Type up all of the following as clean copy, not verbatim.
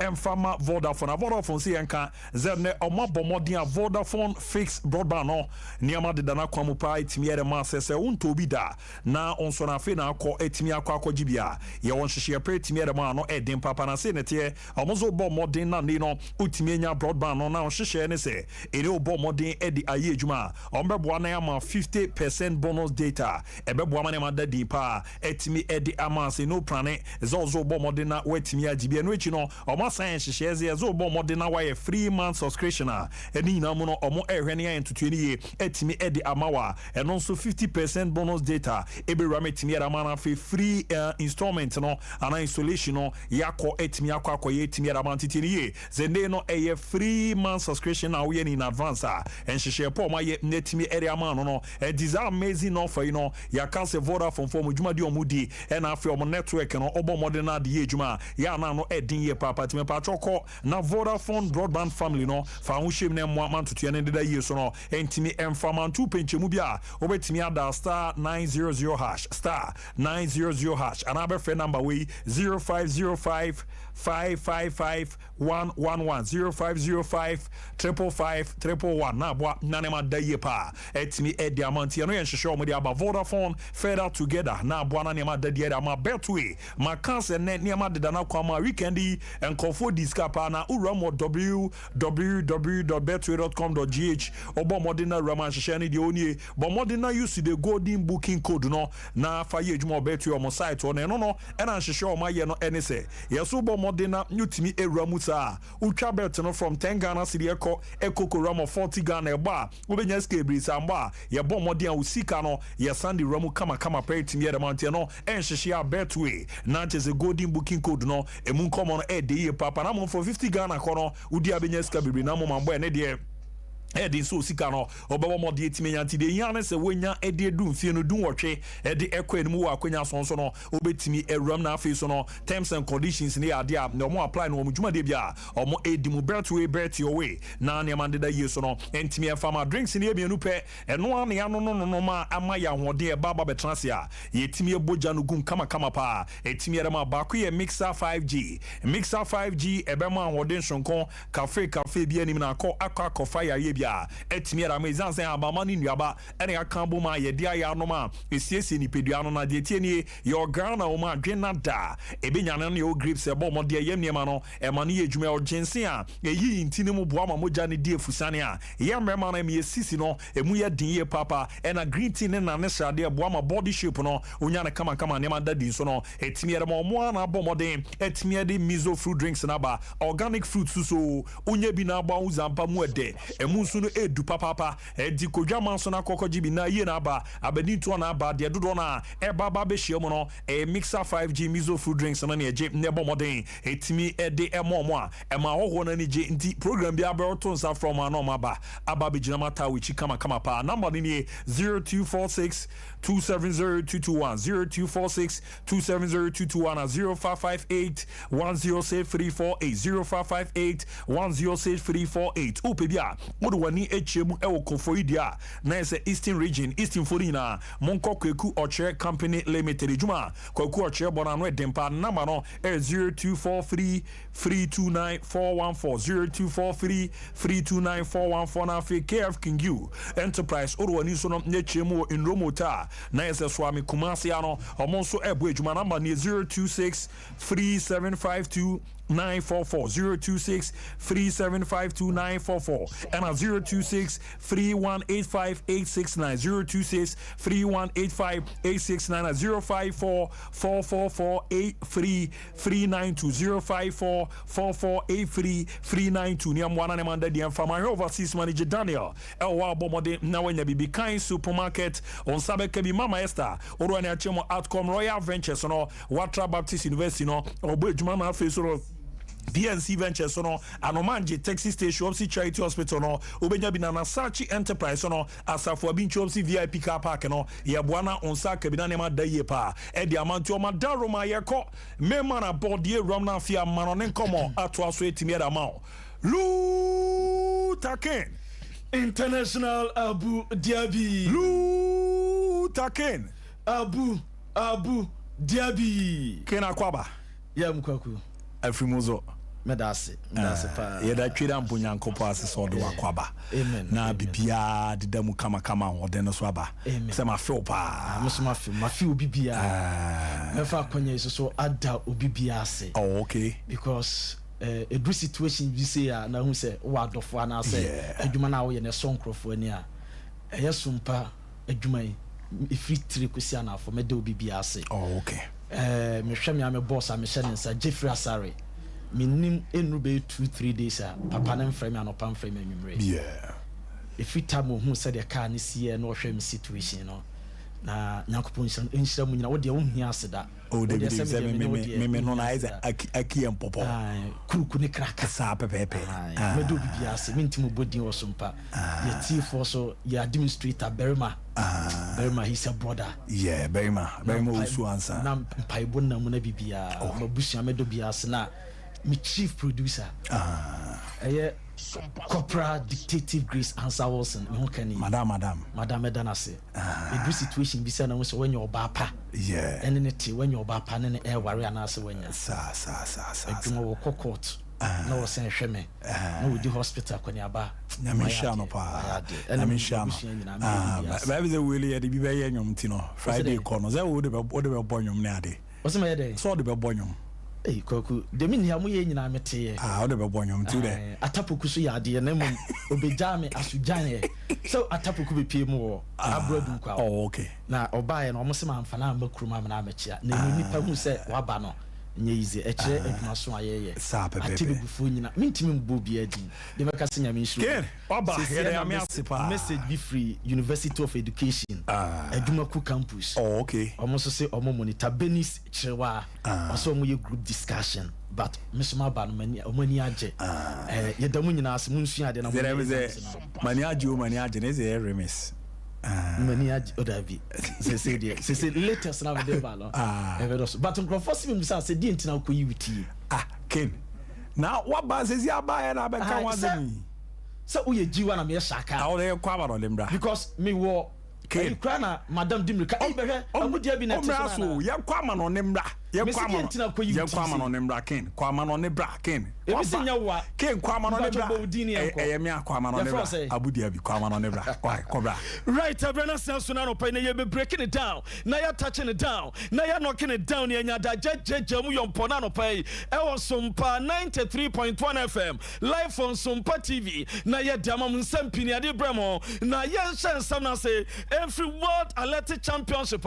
emfama Vodafone si enka zerne oma bomodin a Vodafone fixed broadband no niama de dana kwamu pa etimi ere ma sese unto bi da na onso na fe na akọ etimi akọ gibia ye won hihye pre etimi ere ma no edin papa na se nete omozo bomodin na ni no utimi enya broadband no na hihye ne se ere obomodin edi aye adwuma ombeboa na ama 50% bonus data ebeboa ma na dadi pa etimi edi ama se no plane zo bomodin na wetimi agibia no echi no omo san hihye ze zo bomodin na wa free month subscription a eni na mo no omo ehwene ya entutueni ye etimi edi amawa eno so 50% bonus data ebewura metimi era mana fe free installment no ana installation no yakọ etimi akọ ye etimi era man titini ye zende no eye free month subscription na we in advance a enhihye po ma ye netimi area man no this amazing offer you know ya can se Vodafone for mudwuma di omudi and afi omo network no obo modern na di edwuma ya na no edin ye papa timi pa choko na Vodafone broadband family no fa hu hwem na mo man tutu ne da ye so no entimi emfaman tu penchemu bia obetimi ada star 900 hash star 900 hash and our phone number we 0505 555 111 0505 555 111 na boa nanema da ye pa etimi edi amanti no yen hwehwe omo di aba Vodafone further together na boa nanema da di ama betway ma cancer ne nema de na kwa ma weekendi enkofo discapa na uramo www.betway.com.gh obo modena rama hwehwe ne di onie bo modena use the golden booking code no na fa ye dwuma betway omo site no no ena hwehwe omo ye no enese yeso bo modena nyutimi ewuramu sa utwa bet no from 10 Ghana cedi ekoko ramo 40 Ghana eba obenya skebri samba ye bo modena usika no ye sandi ramu kama pretimi ye mount no enhwehwe betway na cheze golden booking code no emu nkomo no e de ye papa na mo for 50 Ghana kono udi abenya skebri na mo mambo ene de edi so sika no obawo mode etime yanti de yan se wonya edi edu mfie no dun wotwe edi ekwa enu wa akwanya sonso no obetimi ewram na afi so no terms and conditions ne ade a no mo apply no mo dwuma de bia omo edi mu betway bet your way na ne mande da yeso no entimi efama drinks ne ebienu pe eno an ya no ma ama ya hode e baba betrase a yetimi eboja no gum kama pa etimi era ma ba ko ye mixer 5G ebema hode nsonkon cafe bia nim na akọ fire ye etimi era mezan sen abama ni nuaba ene akambo ma ye dia ya no ma esiesi ni pedua no na de tie ni your Ghana o ma dwena da ebenya no ne o grips e bo mo de yem niema no e ma ne yedwuma o jensen a eyi ntini mu boa ma moja ne die fusane a ye mrema na me esisi no emu ye din ye papa ena green tea ne na ne srade boa ma body shape no onya ne kama ne ma dadi so no etimi era mo na abomoden etimi de miso fruit drinks na ba organic fruit so onye bi na agba uzampa mu ede emu no edu papa edi kodwa manso na kokoji bi na ye na aba abani to na aba de dodo na e baba be hye mo no e mixer 5G miso food drinks na eje ne bomoden etimi ede emomo a e ma hoho na nije nti program bi aberoto nsa from anoma aba be jina mata wichi kama pa number ni 0246 270221 0246 270221 0558 106348 0558 106348 opebia wani echemu ewo kofo idia na ese Eastern region Eastern Forina monko kweku oche company limited juma kweku oche bona no edempa number no 0243 329 414 0243 329 414 na fe KF Kingu Enterprise wani so no echemu in Romota na ese swami Kumasi ano omonso ebo ejuma number ni 026 3752 944 026 3752 944 and 026 3185 869 026 3185 869 and 054 444 83 054 4483 392 ni amwana ne manda di amfama overseas manager Daniel elwa bomode na wanya bibi kind supermarket on sabeka bi mama Esther oro na achemo outcome Royal Ventures no Watra Baptist University no obo ejuma na afesoro PNC Ventures no Anomanje Taxi Station Opsi Charity Hospital no obenya binana Sachi Enterprise no asafo abincho Opsi VIP car park no ye boana onsa kabina ne ma daye pa e di amantu o ma daroma ye ko mema na bodie rom na afia mano ne nkomo ato aso etimi da ma Lu Taken International Abu Dhabi Lu Taken Abu Dhabi Kena kwaba ya mkwaku Afrimozo medase pa yɛda twira mpo nyankopɔn ase sɛ ɔde wakwaba na bibia deda mu kama ɔde no so aba sɛ mafew paa mafew bibia mefa akonya iso so ada obibia ase okay because every situation bi say na hu say wa adofo ana say adwuma na wo ye ne sonkrofo ani a Sompa adwuma yi ifri tiri kwesi ana afo mede obibia ase okay me hwɛ me am boss am hyɛ ne nsa Jeffrey Asare minim enu be 2-3 days a papa na mfrɛ me anopa mfrɛ me anwumre ifri time hu say the car ne sie na hwɛ me situation no na nyakopon nhyira mu nyina wo de wo hia aseda David me no na is aki empopo kuruku ne kraka sa pepepe me do bibia se mintimu bodi wo Sompa ye tifo so ye administrator Berma he's a brother Berma usu ansa na mpaibo na mu na bibia mabusua me do bia se na me chief producer Corporal Dictative Grace Answer Wilson me hokani madam edanase every situation bi say na so when your bapa enenete when your bapa ne e ware anase wanya sa adwuma wo court na wo sen hweme na wo di hospital kwani aba na me sha no pa na me sha ba be wele ye de bi be ye nwom ti no Friday call no ze wo de be bonwom ne ade wo se me ye de so de be bonwom koku demi ya mu ye nyina mete o de be bonwom ti de atapoku so ya de na mum obejame asujan ye so atapoku be pie mu wo abrodu kwa okay na obaye na omo se ma mfana amakuruma na amachia na nipa hu se waba no nye ize ekire adwuma so ayeye atibi bufu nyina mintimi mbo bia di de meka se nyame nshiro ken baba here ya me asepa message be free University of Education adwuma ku campus okay omo so se omo monitor benis chirewa oso omo ye group discussion but mesoma ba no mani omani age ye damu nyina ase munsua de na mani age ne ze remis mani age odavi se latest na de ba no but microphone mi bisa se di ntina ko yi witi ken na wa ba se zia ba ya na be kan wa zemi so uye jiwa na me shaka a o de kwa ba no lembra because me wo ken kra na madam dimrika e behwe amudia bi na tishana so ye kwa ma no lembra ye kwa ma no lembra ken kwa ma no ne bra ken e bi sinya wa ken kwa ma no ne bra e me akwa ma no ne bra abudia bi kwa ma no ne bra kwa right abrana senso na no pa na ye be breaking it down na ya touching it down na ya knocking it down ye nya da jeje mu yompo na no pa e wo Sompa 93.1 FM live on Sompa TV na ye diamam nsempini ade bremo na ye nsem na say every world athletic championship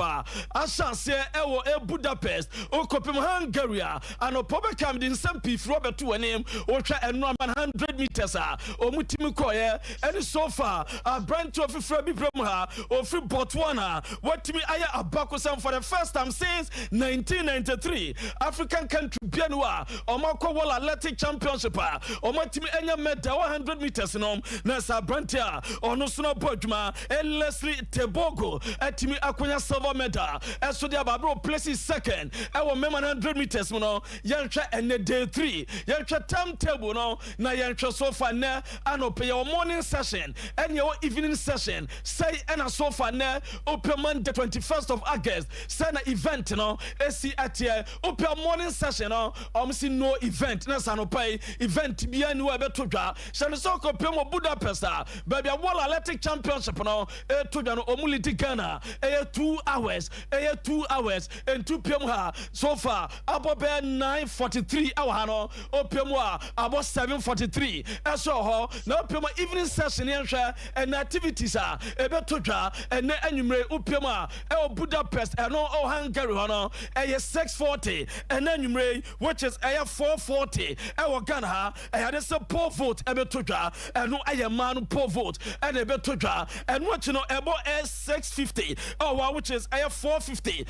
ashanse e wo Budapest okopim Hungary and opobekam din sampi Robert Wanem otwa eno 100 meters omutimi koye and so far branch of Frebi Bremha of free Botswana watimi aya abakosam for the first time since 1993 African country bianwa omako world athletic championship omutimi enya medal 100 meters no na sa branch ono so no bodwuma Leslie Tebogo atimi akonya silver medal eso dia babro places second our 100 meters no yanhwa ene day 3 yanhwa timetable no na yanhwa so far na anope your morning session and your evening session say and so far na open Monday 21st of August say na event no esi atie open morning session no see no event na sanopai event bia ni we beto dwa say so ko pemo Budapest baby world athletic championship no e to dwa no omuliti Ghana 2 hours and 2 p.m. so far about 9:43 hour no opemo about 7:43 eso ho na opemo evening session and activities ebeto dwa and anwumre opemo Budapest and Hungary no 6:40 and anwumre which is 4:40 Ghana had a poll vote ebeto dwa and no man poll vote and ebeto dwa and what you know about 6:50 which is 4:50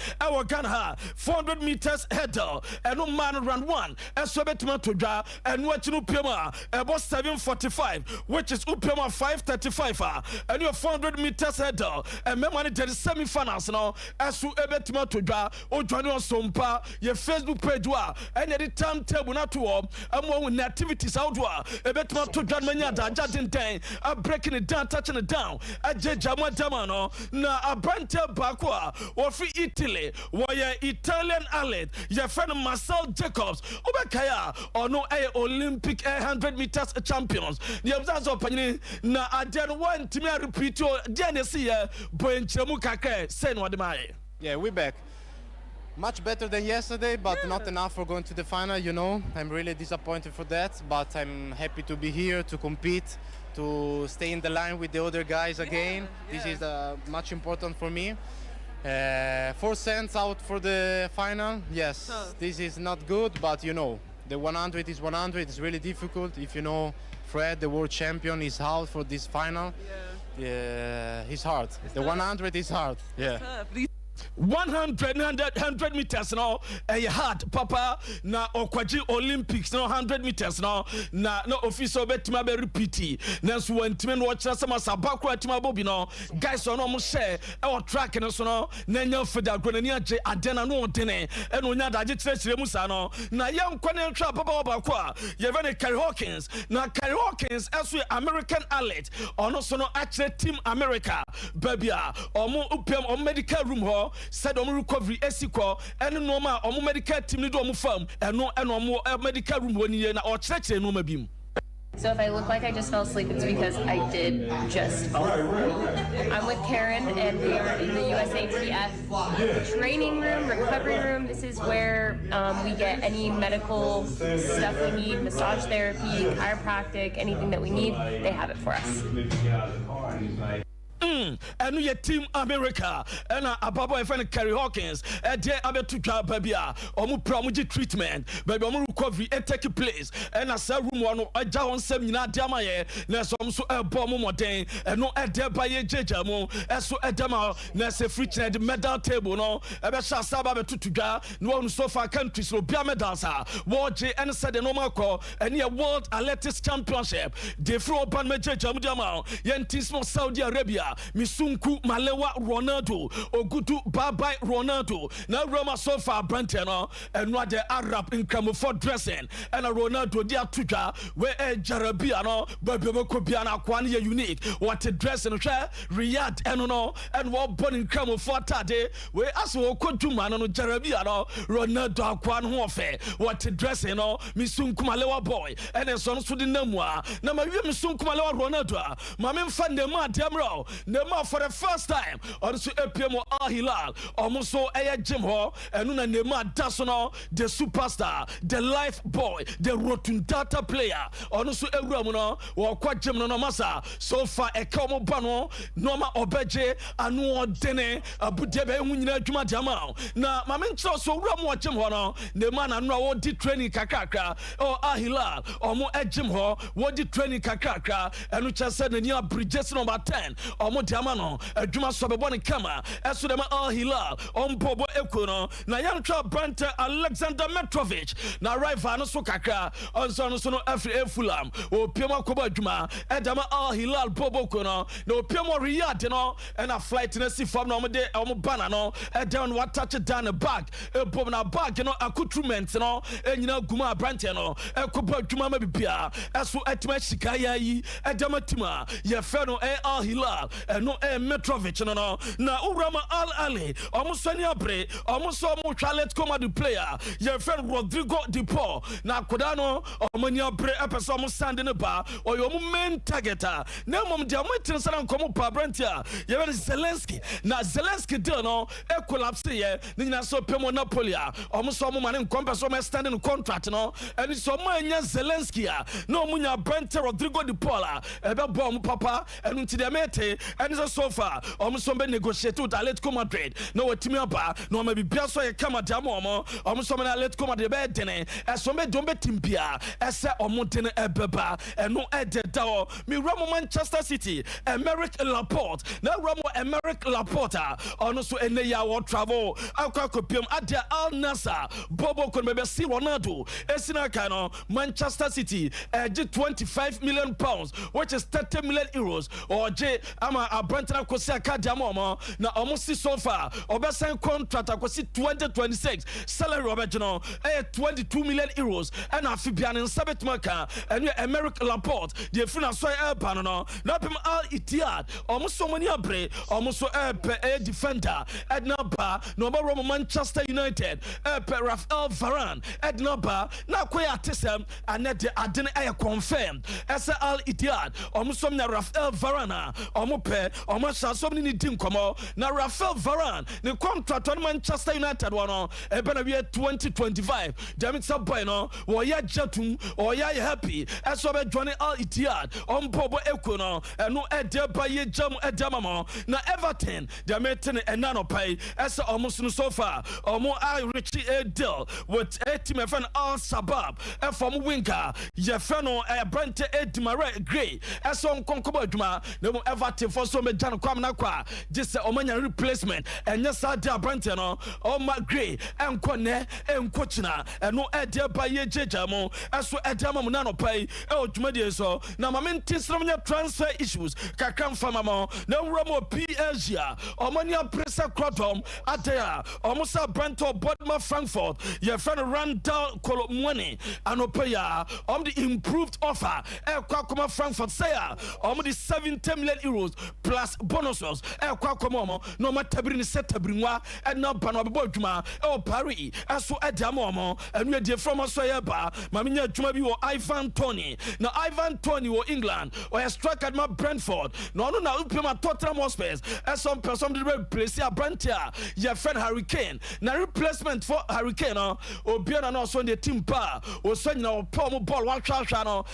Ghana 400 meters hurdle and no man run one and so betuma to dwa and what you know pema about 7:45 which is upema 5:35 and your 400 meters hurdle and me money the semi-finals now as you betuma to dwa o join on Sompa your Facebook page and the timetable na to with activities outdoor betuma to dwa manya da jadenten breaking it down touching it down ajejama damano na a brante bakwa or free Italy where Italian athlete your friend Marcel Jacobs obekaya ono Olympic 100 meters champions the observers opinion na aden one team repeat o dey see boy nchemu kakra say no de mai. Yeah, we're back. Much better than yesterday, but not enough for going to the final, you know. I'm really disappointed for that, but I'm happy to be here, to compete, to stay in the line with the other guys again. This is much important for me. 4 cents out for the final. Yes, this is not good, but you know, the 100 is 100. It's really difficult. If you know Fred, the world champion, is out for this final. Yeah, it's hard. The 100 is hard. Yeah. 100 meters now hard papa na okwaji Olympics no 100 meters now na no official betima be repeat na so wantime no kira sama sabakwa tima bobi no guys on mo share e track no so no na nya feda gronani age adena no odene e no nya daje kire mu sa no na ye nkwane ntwa papa obako a ye be Kerry Hawkins na Kerry Hawkins eso American athlete ono so no akire team America babia omo upem o medical room ho said recovery esiko eno no ma omo medical team ni do omo fam eno omo medical room woni na o chire no ma bim. So if I look like I just fell asleep, it's because I did just fall asleep. I'm with Karen, and we are in the USATF training room, recovery room. This is where we get any medical stuff we need, massage therapy, chiropractic, anything that we need, they have it for us. And we team America and ababo e friend Kerry Hawkins dey abetu twa babia omu promoji treatment baby omu recovery e take place and as a room one aja on sem nyina de amaye na so so e bo mo moden eno e de ba ye jeja mo eso e de ma na se free the medal table no e be sha saba betu twa no one so far countries no bia medals a woje and said the normal call and your world athletics championship de fro ban me jeja mo de ama yentismo Saudi Arabia Misunku Malewa Ronaldo Ogudu Babai Ronaldo na Roma so far Brenten no and what the Arab in for dressing and a Ronaldo dia tuja we Jarabia no baby ko na kwan ye unique what a dress and share Riyadh and no and what born in for tade we aso koduma no Jarabia no Ronaldo akwan ho fe what a dressing no Misunku Malewa boy and so so di namwa na ma wi Misunku Malewa Ronaldo ma me fa dem ademro Nema for the first time also APM Al Hilal almost so Jim Ho and Nema Dasono the superstar the life boy the rotundata player also Euramuno or quite Jim no masa so far a common bano Noma Obeje anu dene abudebe unina juma jamao na mamin so Ramu Jim Hono the man and no did training kakaka or Al Hilal or more Jim Ho what did training kakaka and which I said near bridges number 10 or Diamano, a Juma Sobaboni Kama, as to them Al Hilal, on Bobo Ecuno, Nayantra Branta Alexander Metrovic, na Raivano Sokaka, on Sonosono Afri Fulam, or Pima Kobajuma, Edama Al Hilal Bobo Kono, no Pimo Riyadino, and a flight in a sea from Nomade Banano, and down what touch it down a bag, a bomb bag, you know, accoutrements, and you know, Guma Brantano, a Kobajuma Mabia, as for Etmeshikaya, Edamatima, Yafeno Al Hilal. No Metrovic no na Urama Al Ali almost any abre almost almost Charlotte Comadu player your friend Rodrigo De Paul na Kodano omania bre epeso almost stand in the bar or your main targeter na mom dia motin sanan komo pa Brantia you Zelensky na Zelensky deal no e collapse ye ni na so pemo Napoli almost so man nkompe so stand in contract no and so manya Zelensky no munya Brantia Rodrigo De Paul e be bom papa and unti de mete and so far almost some negotiate with Atletico Madrid no team up no maybe biaso ye kama damo almost some Atletico Madrid be dene e so me dombe timpia e se omodene ebeba e no ededa me ramo Manchester City Emerick Laporte na ramo Emerick Laporte ono so ene ya wo travel akwakopiam adia Al Nassr Bobo kon be see Ronaldo esina kan no Manchester City get 25 million pounds which is 30 million euros or J ama Brenton Kosia Kadiamo, na almost so far, Obesan contract akwasi 2026, salary original, 22 million euros, and Amphibian in Sabet Maka, and American Laporte, the Financial Air Panano, Napim Al Itiad, almost so many abre, almost so a defender, Edna Bar, no more Manchester United, Rafael Varane, Edna Bar, now Quay Tisem, and net the Aden Air confirmed, Al Itiad, almost some Rafael Varane, Omope, almost so many team come out, now Rafael Varane, the contract on Manchester United one, Ebenavia 2025, Damit Sabino, or ya Jatum, or ya happy, as well as Johnny Al Itiad, on Bobo Econo, and no Edia Baye Jam Edamamo, now Everton, the Metin and Nano Pay, as almost so far, or more I Richie a deal with a team of an Al Sabab, and from Winker, Jeffano, a Brent Edmare Gray, as on Concobaduma, no Everton for so many Jan Kwamnaqua, just a Omanian replacement, and yes, I dare Brentano, oh my Gray, and Kone, and Cochina, and no Edia Baye Jamo, as well as Edamamo Nano Pay, oh, Jumedia so, now my main transfer issues, Kakam Famamo, no Romo PSG, Omania Pressa Crotom, Adea, almost a Brento Bodma Frankfurt, your friend Randall Colomwani, and Opea, the improved offer, El Kwakoma Frankfurt say, the 70 million euros plus bonuses, El Kwakomomo, no matabrin setabrinwa, and no Panaboduma, El Paris, as so Adamomo, and we are dear from Australia, Mamina Jumabi or Ivan Tony. Now Ivan Tony or England, or a strike at my Brentford, no, Upima Tottenham Hotspurs, as some person to replace your Brantia, your friend Hurricane. Now replacement for Hurricane, or Biana no so the team bar, or so now Pomo ball one channel,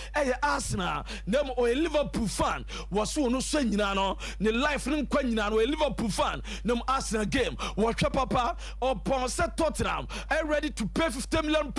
Arsenal, them or a Liverpool fan, was so no Senano, the life in Quenino, a Liverpool fan, no Arsenal game, or Papa, or Ponset Tottenham, are ready to pay £50 million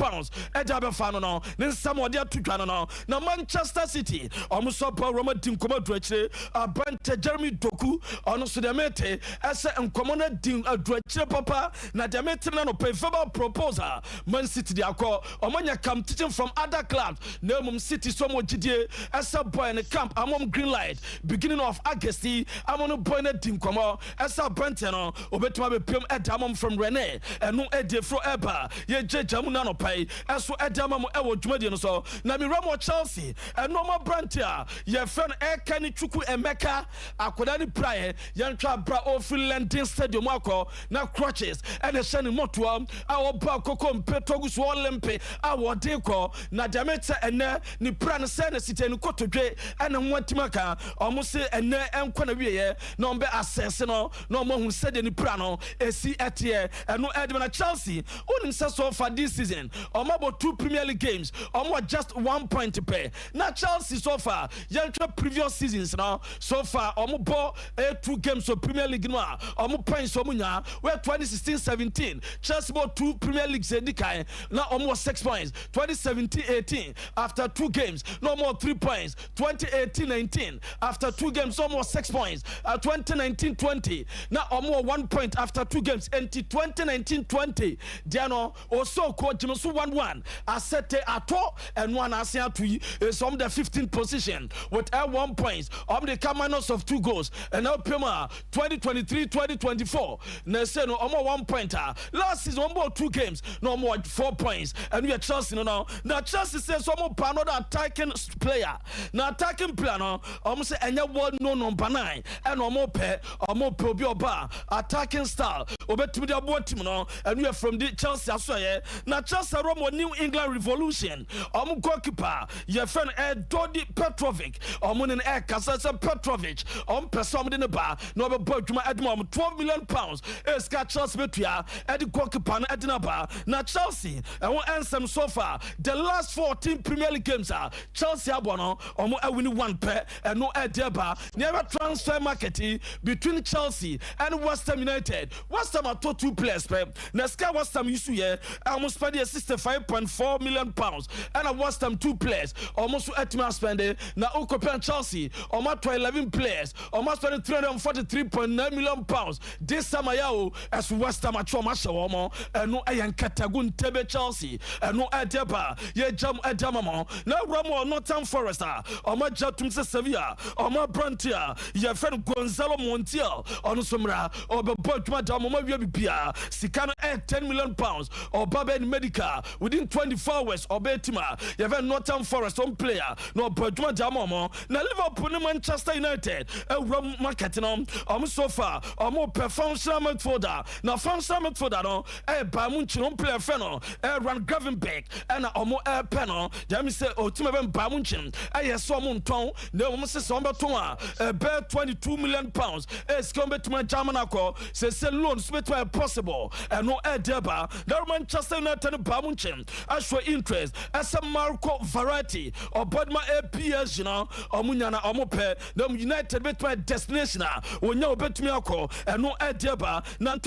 at Abafano, then someone there to Canano. Now Manchester City, almost up Roma Team Commodore, Brent Jeremy Doku, on Sudamete, as a commoner Team Dredge Papa, Nadametrano pay favorable proposal. Man City, they are called, Omania come teaching from other clubs, Nelmum City, Somo GD, as a boy in the camp, among green light, beginning of August, I'm on a boy in a team come out, as a Brentano, Obetuma Pim Edamum from Rene, and no Eddie Fro Eba, ye Jamunano pay, as for Edamum Ewo Jumedian so, Nami Ramo Chelsea, and no more Brantia, ye friend Ekani Chuku Emeka, Akodani Praye, Yantra Bra or Finland Stadium Marco, now crutches, and a Shani Motuam, our Bakoko, Petogus Walempe, our Deco, Nadameta and Nipran Sana City and Kotoje, and Watimaka, almost and Quanavia, no be assassin, no more who said any prano, a C at here, and no Edmund at Chelsea, only so far this season, or more 2 Premier League games, or more just 1 point to pay. Now Chelsea so far, Yantra previous seasons now, so far, or more 2 games of Premier League now, or more points for Munya, where 2016-17, Chelsea bought 2 Premier Leagues, now almost 6 points, 2017-18, after 2 games, no more 3 points, 2018-19, after 2 games, almost 6 points, 2019-20, now almost 1 point after 2 games, and 2019-20, Diano, also called Jimusu 1-1, I said Ato, and 1 Asia to is on the 15th position, with 1 point, on the minus of 2 goals, and now Pima 2023-2024, Neseno, almost 1 pointer, last season, more 2 games, no more 4 points, and we are Chelsea now. Now Chelsea says some more another attacking player. Now attacking player now, almost say any word no number 9, and no more pay, or more probio bar attacking style. Obet the board team now, and we are from the Chelsea as well. Now Chelsea Rome New England Revolution. Goalkeeper, your friend Dodi Petrovic, Monin Kasa Petrovic, person in the bar, no about Edmond, £12 million. Esca Chelsea Betria, at the goalkeeper at the bar. Now Chelsea, I won't answer so far. The last 14 Premier League games are Chelsea Abono, or more winning 1 pair, and no Edeba. Never transfer marketing between Chelsea and West Ham United. West Ham are 2 players, Nesca West Ham used to hear almost spend £65.4 million, and a West Ham 2 players, almost to Etma spending. Now Okope and Chelsea, almost 11 players, almost spending £343.9 million. This summer, as West Ham at Chomasha, and no Ayan Katagun Tebe Chelsea, and no Edeba, ye Jam Edamamo, now Ramo, Northern Forester, or my Jatum Sevilla, or my Brantia, your friend Gonzalo Montiel on Somra or Bojma Damoma Bia Sikano at £10 million or Baba Medica within 24 hours or Betima. You have Northern Forest on player, no Bojma Damomo. Now Liverpool Manchester United, a rum marketing so far, or more functional midfielder. Now functional midfielder, a Bamunchin player Fennel, a Ran Gravenbeck, and a more air panel. Jamie say, oh, Timothy Bamunchin, I saw Monton, no Mrs. Somba Toma, a bear £22 million. It's coming to my Germanaco, says loans between possible, and no air deba. Now Manchester United Bamunchin, as for interest, as a Marco variety, or Bodma APS, you know, or Munyana or Mope, the United between destination, when you bet me and no air deba. Now,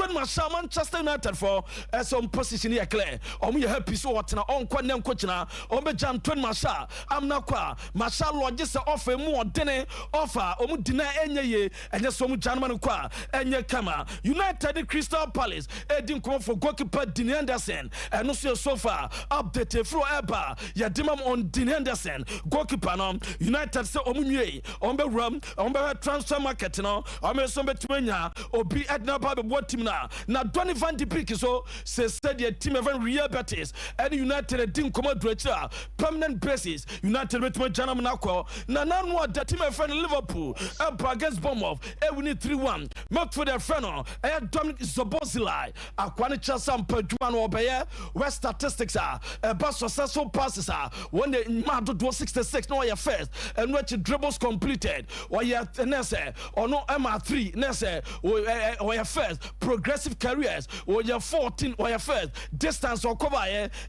Manchester United for some position here, clear. Or we have piece of water on Quanam Coachina, or Bejan Twen Masha. I'm not qua. Masha Logis offer more than offer, or deny any, and just some German qua, and your Kama. United Crystal Palace, Edding come for goalkeeper Dean Henderson, and also so far updated through Eba, Yadimam on Dean Henderson, goalkeeper. United say Omunye, Ombe Rum, Ombe transfer market, no, Ome Sombe Tumenya, or be at Naba, what team now? Now, Donny Van de Beek so says the team of real Betis, and United didn't come out to permanent basis. United with my Jana Monaco, Nanan what the team of friend Liverpool, against Bournemouth, we need 3-1. Mark for their friend, I had Dominic Zobozilai, a Quanicha Sam Perjuan or Bayer, where statistics are, a bus successful passes are, when the Mado do 66, no, your first, and which dribbles completed, or your Nesse, or no MR3, Nesse, or your first, progressive careers, or your 14, or your first, distance or cover,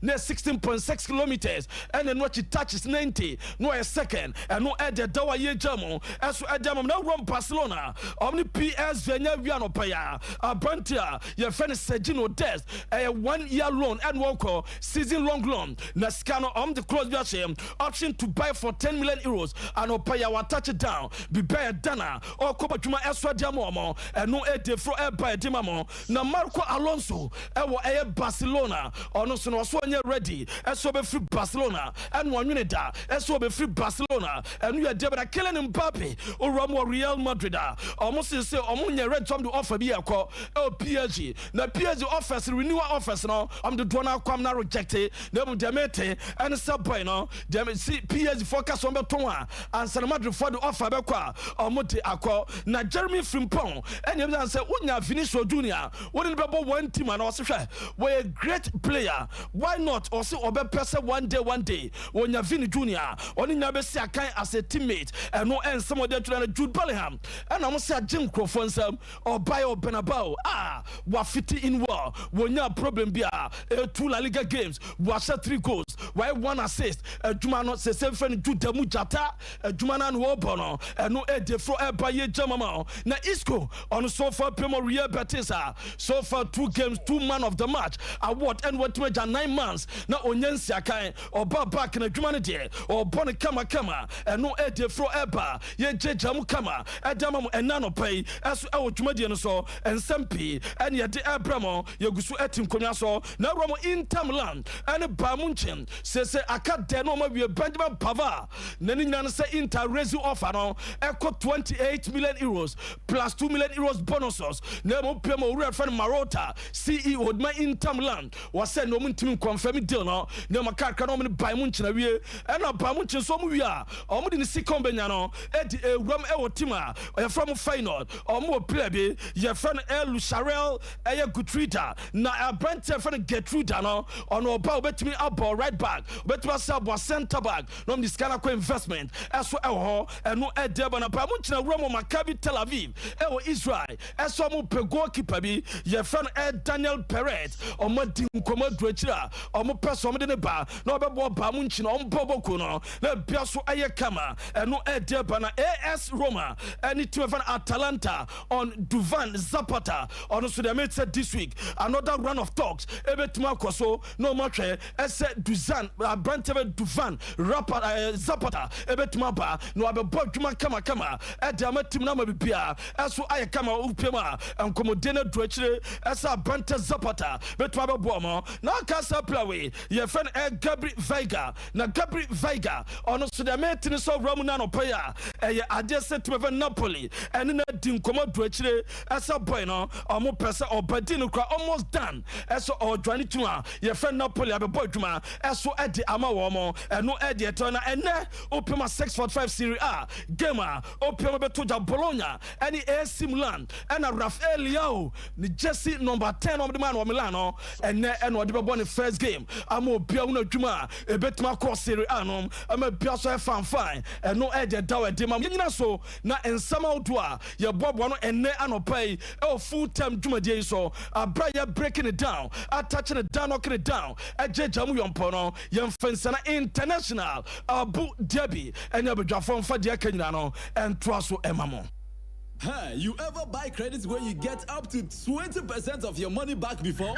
near 16.6 kilometers, and then what it touches 90, no a second, and no add the Dawa Ye Jamo, as to Adam, no run Barcelona, Omni PS Venya Viano Paya, a Brantia, your friend Sergino Des, a 1 year loan and Walker, season long loan, Nascano on the close option to buy for 10 million euros, and Opaya will touch it down, be by Dana, or Copa Juma Eswa Diamomo, and no air de fro air by Dimamo, na Marco Alonso, air Barcelona, or no son was 1 year ready, as so be free Barcelona, and 1 minute, as so be free Barcelona, and we are Debra killing Mbappe, or Ramo Real Madrid, almost say, Omunya red time to offer me a call, PSG, the PSG offers, renewal offers, no, the Dwana Kwamna rejected, them Demete, and Subway, no, them see PSG focus on the Tonga, and San Madrid for the offer, or Monte Aqua, na Jeremy Frimpong, and you say, Unya Vinicius Junior, wouldn't be about one team and also we're a great player. Why not also obey person one day when you're Vinny Junior, only never see a kind as a teammate, and no end some of them to Jude Bellingham, and I must say Jim Crawford or Bio Benabao. What 50 in war when you problem be 2 La Liga games, was 3 goals, why 1 assist, Jumano says 7 Jude Mujata, Jumana and Wobono, and no Ed for by Jamamo. Na Isco on so far Primo Real Betis, so far 2 games, 2 man of the match award and what to 9 months. Now Onyensia kind or back in a humanity or Bonnie Kama and no Ed for Eba, ye Jamu Kama, Adamam and Nano pay as our Jumadian so and Sempi and yet the Abramo, Yogusu Etim Konyaso, now Romo in Tamland and a Bamunchin says I can't dare no more be a Benjamin Pava. Nenin say Inter Resu offer no echo 28 million euros plus 2 million euros bonuses. Nemo Pemo Red friend Marota, CEO of my Intamland was sent no to confirm deal no. Nema Carcanom by Munchin and a Bamunchin so we are. Or didn't see Combeniano, Eddie Rum Ewotima, or from final, or more plebe, your friend El Lucharel, a Gutrita, na a brand friend Getruda no, or no bow bet me up or right back, but was up was center back, no this kind of investment, as well, and no Ed Debana Bamunchin, Romo Maccabi Tel Aviv, Israel, as some goalkeeper be, your friend Ed Daniel Perez, or Martin Commodrechra, or more person in the bar, no about Bamunchin on Bobo Kuno, no Piasso Ayakama, and no Ed Debana AS Roma, and it to have an Atalanta on Duvan Zapata, on also the mate said this week, another run of talks, Ebet Marcoso, no much, as said Duzan, Branteve Duvan, Zapata, Ebet Maba, no about Boguma Kama, at the Amatim Nama Bia, as for Ayakama Upema, and Commodena Drechere, as a Branta Zapata, but Waba Bomo, now Casa Plaway, your friend Gabri Vega, na Gabri Vega, on also the maintenance of Romanano Paya, and I just said obetime Napoli and na di nkomo do akire asa boy no omo pese obadi no kra almost done eso odwane tu a ye fe Napoli abebo adwuma eso e de ama wo mo eno e de eto na ene opema 645 Serie A game a opema beto ja Bologna any AC Milan and Rafael Leao ni jersey number 10 of the man of Milano and eno de bebo ni first game ama obia una adwuma e betima cross Serie A no ama bia so e fine eno e de daw e de ma nyina so na ensama odo a ye bobo no ene anopai e full time dwumadie so abra ye breaking it down attaching it down knocking it down ejejamu yompo no ye mfensana international Abu Dhabi and abedwafo mfa de akanyina no entro so emamo. Hey, you ever buy credits where you get up to 20% of your money back before?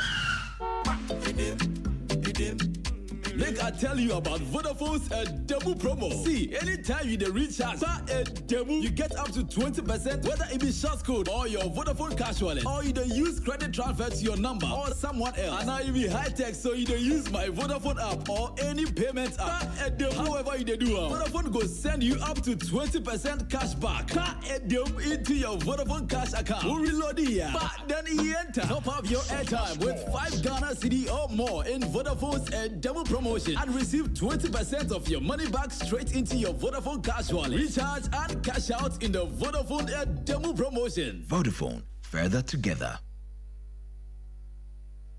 Like I tell you about Vodafone's demo promo. See, anytime you recharge a demo, you get up to 20%, whether it be short code or your Vodafone cash wallet, or you don't use credit transfer to your number or someone else. And now you be high tech, so you don't use my Vodafone app or any payment app. However you do, Vodafone go send you up to 20% cash back. Into your Vodafone cash account. Who reload here? But then you enter. Top up your airtime with 5 Ghana cedi or more in Vodafone's demo promotion and receive 20% of your money back straight into your Vodafone cash wallet. Recharge and cash out in the Vodafone demo promotion. Vodafone, further together.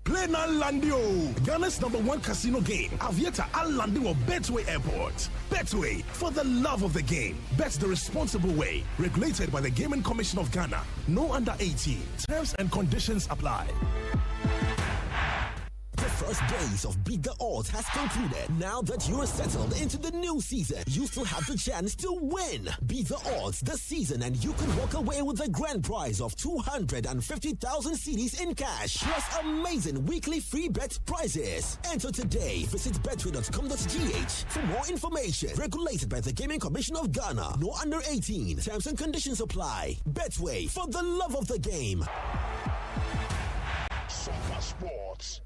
Play now Landio, Ghana's #1 casino game. Aviator Al Landio of Betway Airport. Betway, for the love of the game. Bet the responsible way. Regulated by the Gaming Commission of Ghana. No under 18. Terms and conditions apply. The first days of Beat the Odds has concluded. Now that you are settled into the new season, you still have the chance to win. Beat the Odds this season and you could walk away with a grand prize of 250,000 cedis in cash, plus amazing weekly free bet prizes. Enter today. Visit betway.com.gh for more information. Regulated by the Gaming Commission of Ghana. No under 18. Terms and conditions apply. Betway, for the love of the game. Sompa Sports.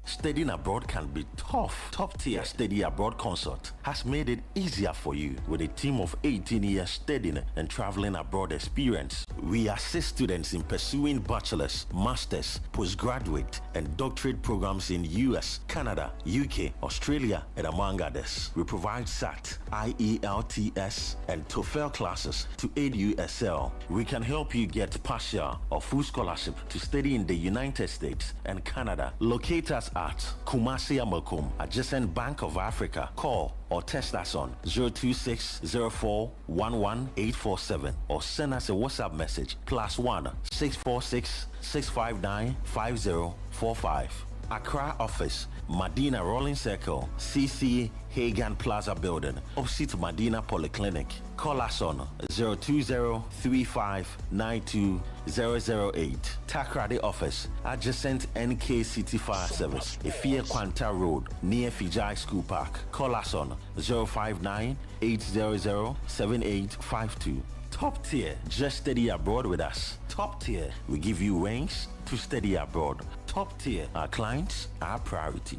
Studying abroad can be tough. Top-tier Study Abroad Consult has made it easier for you with a team of 18 years studying and traveling abroad experience. We assist students in pursuing bachelor's, master's, postgraduate, and doctorate programs in US, Canada, UK, Australia, and among others. We provide SAT, IELTS, and TOEFL classes to aid you excel. We can help you get partial or full scholarship to study in the United States and Canada. Locate us at Kumasi Amakum, adjacent Bank of Africa. Call or text us on 0260411 or send us a WhatsApp message +1 646 659 5045. Accra office, Medina Rolling Circle, CC Hagan Plaza Building, opposite Medina Polyclinic. Call us on 020-3592-008. Takrade office, adjacent NK City Fire Service, Ifia Quanta Road, near Fijai School Park. Call us on 059-800-7852. Top tier, just study abroad with us. Top tier, we give you ranks to study abroad. Top tier, our clients, our priority.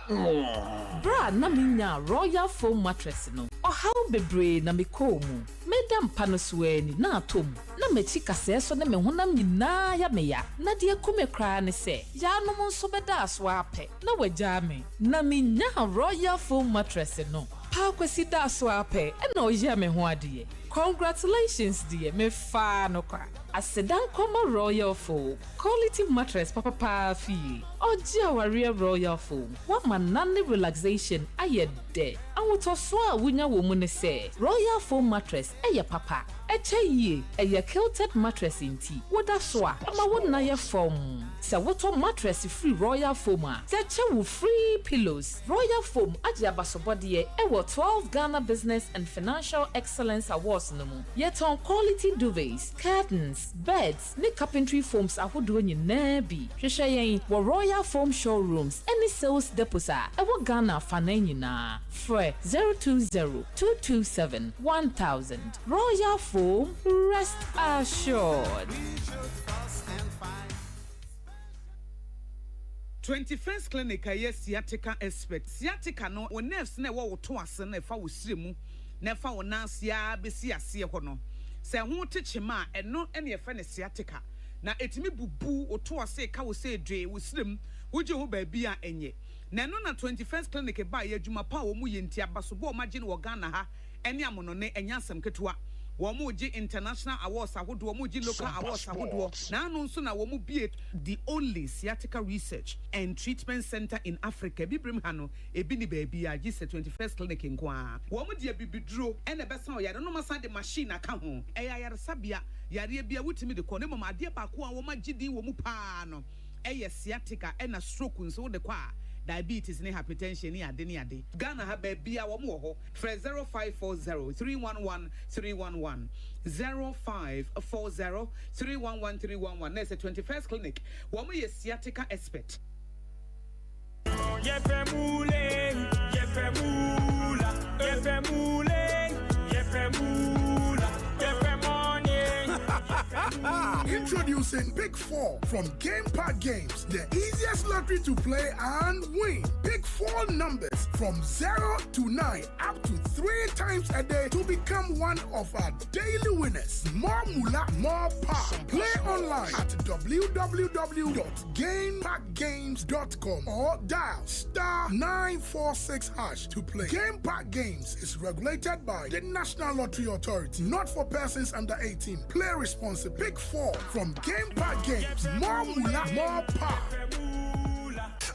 Bra na minya Royal Foam mattress no. How bebre na me komu. Medam panosweni na atom. Na mechi kaseso na me honam nyina ya meya. Na de akume kra ne se. Ya no mo so beda aso ape. Na wagya me. Na minya Royal Foam mattress no. Pa kwesi da aso ape. E na oye me ho ade. Congratulations dear, me fa no kwa. Asedan koma Royal Foam. Quality mattress papa fi. Oji aware Royal Foam. Wa manane relaxation aye de. Awoto so a wunya wo mu ne se. Royal Foam mattress eye papa. Eche yie eye quilted mattress inti. Woda so a ama wona ye foam. Se woto mattress free Royal Foam a. Teche wo free pillows. Royal Foam aje abasobode e wo 12 Ghana Business and Financial Excellence Awards no mu. Yet on quality duvets, curtains, beds, ne carpentry foams ahodo nyina bi. Hwehwe yen wo Royal Foam showrooms any sales depots a wo Ghana fana nyina. Fre 020-227-1000. Royal Foam, rest assured. 21st clinic a sciatica expert sciatica no wo nerves na wo to ase na fa wo siremu na fa wo nansia besi ase ho no se ho techema eno ene ye fa ne sciatica na etimi bubu wo to ase ka wo se dwe wo sirem wo je ho ba bia enye na no na 21st clinic ba ye adwuma pa wo mu ye ntia baso bo ma je ne wo Ghana ha ene amono ne enya asem ketewa Womuji international awards ahodo womuji local awards ahodo na anu nso na womu be the only sciatica research and treatment center in Africa bibrim hano ebi ni baby a gise 21st clinic nkoa womu de bibiduro ene besa o yare no masa de machine aka ho eya yare sabia yare bia wutimi de ko ne mama ade ba ko a womu gidi womu pa no eye sciatica ena stroke nso de kwa diabetes ne hypertension ne ade ne ade Ghana ha ba bia wo mo ho 0540 311 311 0540 311 311 na 21st clinic wo mo ye sciatica expert Introducing Pick 4 from Game Park Games, the easiest lottery to play and win. Pick 4 numbers from 0 to 9 up to 3 times a day to become one of our daily winners. More moolah, more power. Play online at www.gameparkgames.com or dial *946# to play. Game Park Games is regulated by the National Lottery Authority, not for persons under 18. Play responsibly. Pick 4 from Game Park Games. More moolah, more power.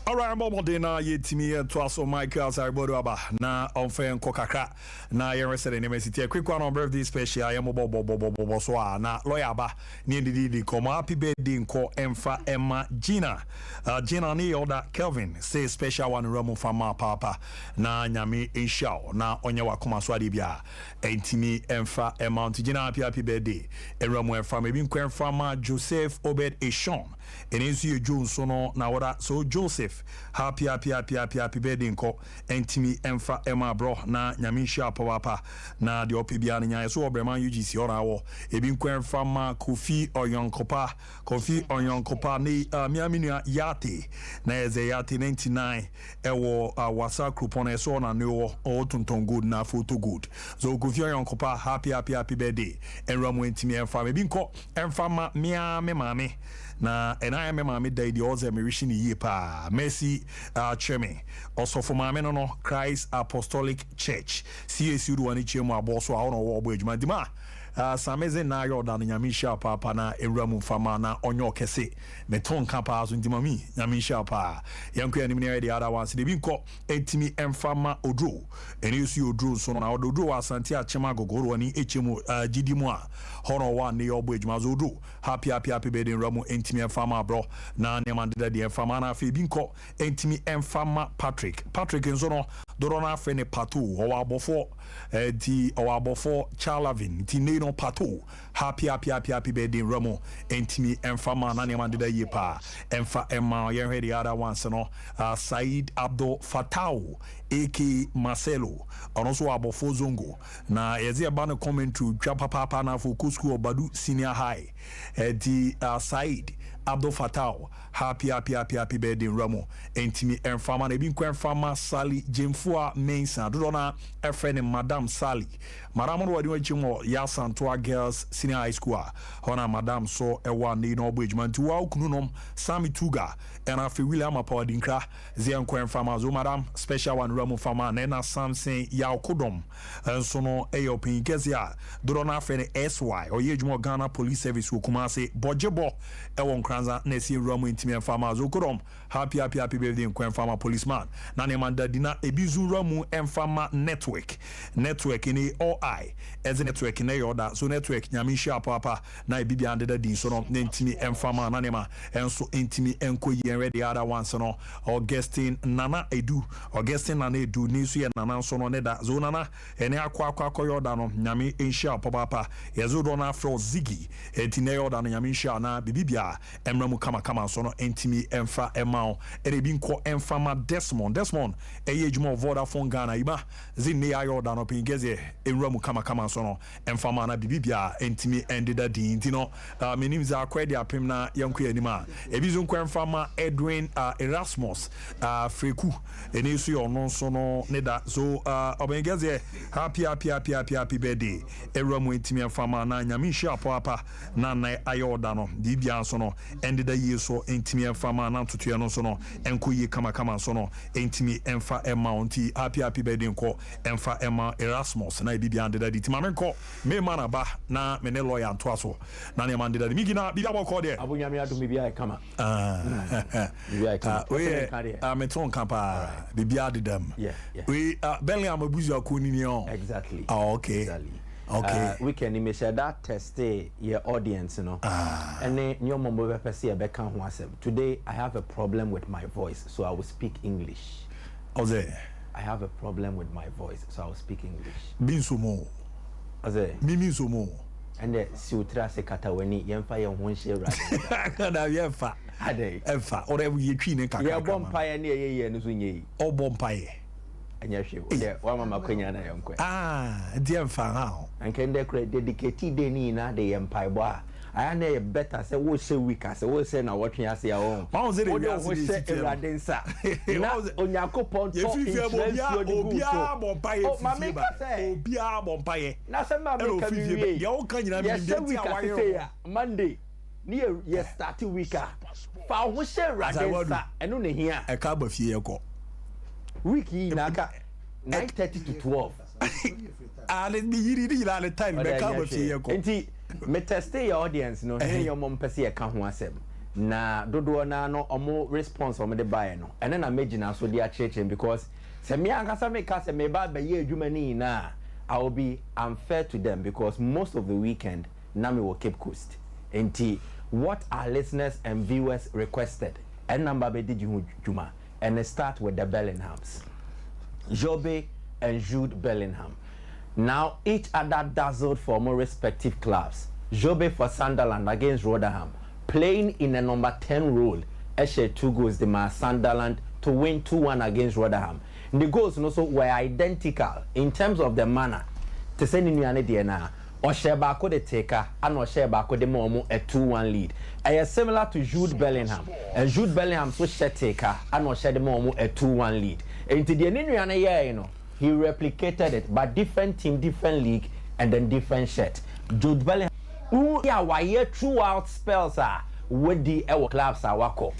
Alright, Momodina, Yetimi, Twaso, Michael, Sarbodoaba, na Onfen Kokaka, na Yereset University. A quick one on birthday special. I am Bobo, na Loyaba, Nindi, Koma, happy birthday, Ko Emfa Emma Gina. Gina ni order Kelvin, say special one Romo Fama Papa, na Nyami Inshao, na Onyawa Kuma Swadibia, Entimi Emfa Emma Gina, happy birthday. And Romo Emfa, maybe Fama Joseph Obed Eshon. And is you Jones sono na wada so Joseph happy birthday nko entimi emfa Emma bro na nyamisha papa na de opibia nya so obreman UGC ora wo ebi nkwa emfa ma Kofi Onyankopa ni miaminu yate na eze yate 99 ewo wasa kupon so na no o tonton good na photo good so Kofi Onyankopa happy birthday enramu entimi emfa ebi nko emfa ma mia me mame na I am a midday the oze me wishing ye pa Messi cheme also for my no Christ Apostolic Church CSU do ani chemo aboso a ono wo bojuma dima sameze na yo dan nyamisha papa na ewramu fama na onyo kese me ton kapa aso ndima mi nyamisha pa yanko anim ne the other ones de bi nko entimi emfama odro eni usu odro so na odro asante achema gogoro ani echemu gidimu a hono wa ne yo bojuma zo odro happy birthday ramu entimi emfama bro na ne mandeda de emfama na afi bi nko entimi emfama Patrick nso no doro na afi ne pato o abofo di o abofo Charlavin ti ne no pato happy birthday ramu entimi emfama na ne mandeda ye pa emfa emma ye hwe the other ones no Said Abdul Fatau AK Marcelo ono so abofo zongo na yeze eba no commentary twa papa na for school Badu Senior High di Said Abdul Fatau happy birthday Ramo entimi enfama na bi nkwa enfama Sally Jemfua Mensa do na efrene Madam Sally Madam no wadi wachimo ya Santoa Girls Senior High School hona Madam so ewa ni no obejmanti wa okununom Sami Tuga and afi William Apodinkra ze nkwa enfama zo Madam special one Ramo fama na Samson ya okodom enso no eyopin kezia do na afrene SY oyejmo Ghana Police Service Kumase bojebo ewo nkranza na si Ramo intimi enfama zo kodom happy birthday nkwa enfama policeman na ne manda dina ebizu Ramo enfama network ni OI as a network na yoda so network nyamisha papa na bibi andeda din so no ntimi enfama na nema enso ntimi enko yi ready other ones no Augustine Nana Edu ni so ye Nana so no ne da zo Nana ene akwa yoda no nyami ensha papa yezo do na afro Ziggy enti na yoda no nyamisha na bibibia emramu kama so no entimi emfa emao ene bi nko emfa ma Desmond eye juma Vodafone Ghana iba zinne ayo da no pingeze emramu kama so no emfa ma na bibibia entimi endeda di ntino menim za akwede apem na yanko yanima ebizo nko emfa ma Edwin Erasmus Freku ene su yo no so no ne da so obengeze happy birthday emramu entimi emfa ma na nyame hia apa na ayo da no bibia so no endeda yeso entimi emfa ma na tutu no so no enko ye kama so no entimi emfa amount happy birthday nko emfa emma Erasmus na bibia endeda di timame nko me mana ba na me ne lawyer nto aso na ne man endeda mi gina bibia boko de abunyame adumi bia kama bibia kama we metron kapa bibia dedam we Bellingham abuzu akoni ni on exactly okay exactly. Okay. We can measure that test your audience, you know. And your mom will today I have a problem with my voice, so I will speak English. Oze. I have a problem with my voice, so I will speak English. Bin sumo. Oze. Mimi sumo. And the sutra se kataweni yemfa yon won share right. Kana yemfa. Ade. Emfa. Ore we twi ne kaka. Ya bompaye ne ye no so nyei. O bompaye. Anya hwe. De wa mama kwanya na yonkwe. Dear fa and can they dedicate day ni na de empire boy I na better say we say week as we say na what you say own how say we say eradensa na onyakopon to obia bompaye obia bompaye na say ma make we ya o kan nyina mi dey ya Monday ni ye start week fa wo say eradensa eno ne hia e ka ba fie yeko week yi na ka 9:30 to 12 ale ni yiri la le time be ka ba fie yeko enti me test your audience no here your mom pese e ka ho asem na dodo na no omo response omo de buy no ene na magina so dia church because se me ankasa me ka se me ba be ye adwuma ni na I will be unfair to them because most of the weekend na me will Cape Coast enti what our listeners and viewers requested and number be did you juma and let's start with the Bellinghams Jobe and Jude Bellingham. Now, each other dazzled for more respective clubs. Jobe for Sunderland against Rotherham, playing in a number 10 role. Eshe 2 goals the Sunderland to win 2-1 against Rotherham. The goals also were identical in terms of the manner. To say in DNA, Oshebako the taker and Oshebako the Momo a 2-1 lead. And similar to Jude Bellingham. And Jude Bellingham so share taker and Oshe the Momo a 2-1 lead. And to the year, you know. He replicated it, but different team, different league, and then different shirt. Jude Bellingham, who year throughout spells with the clubs wako.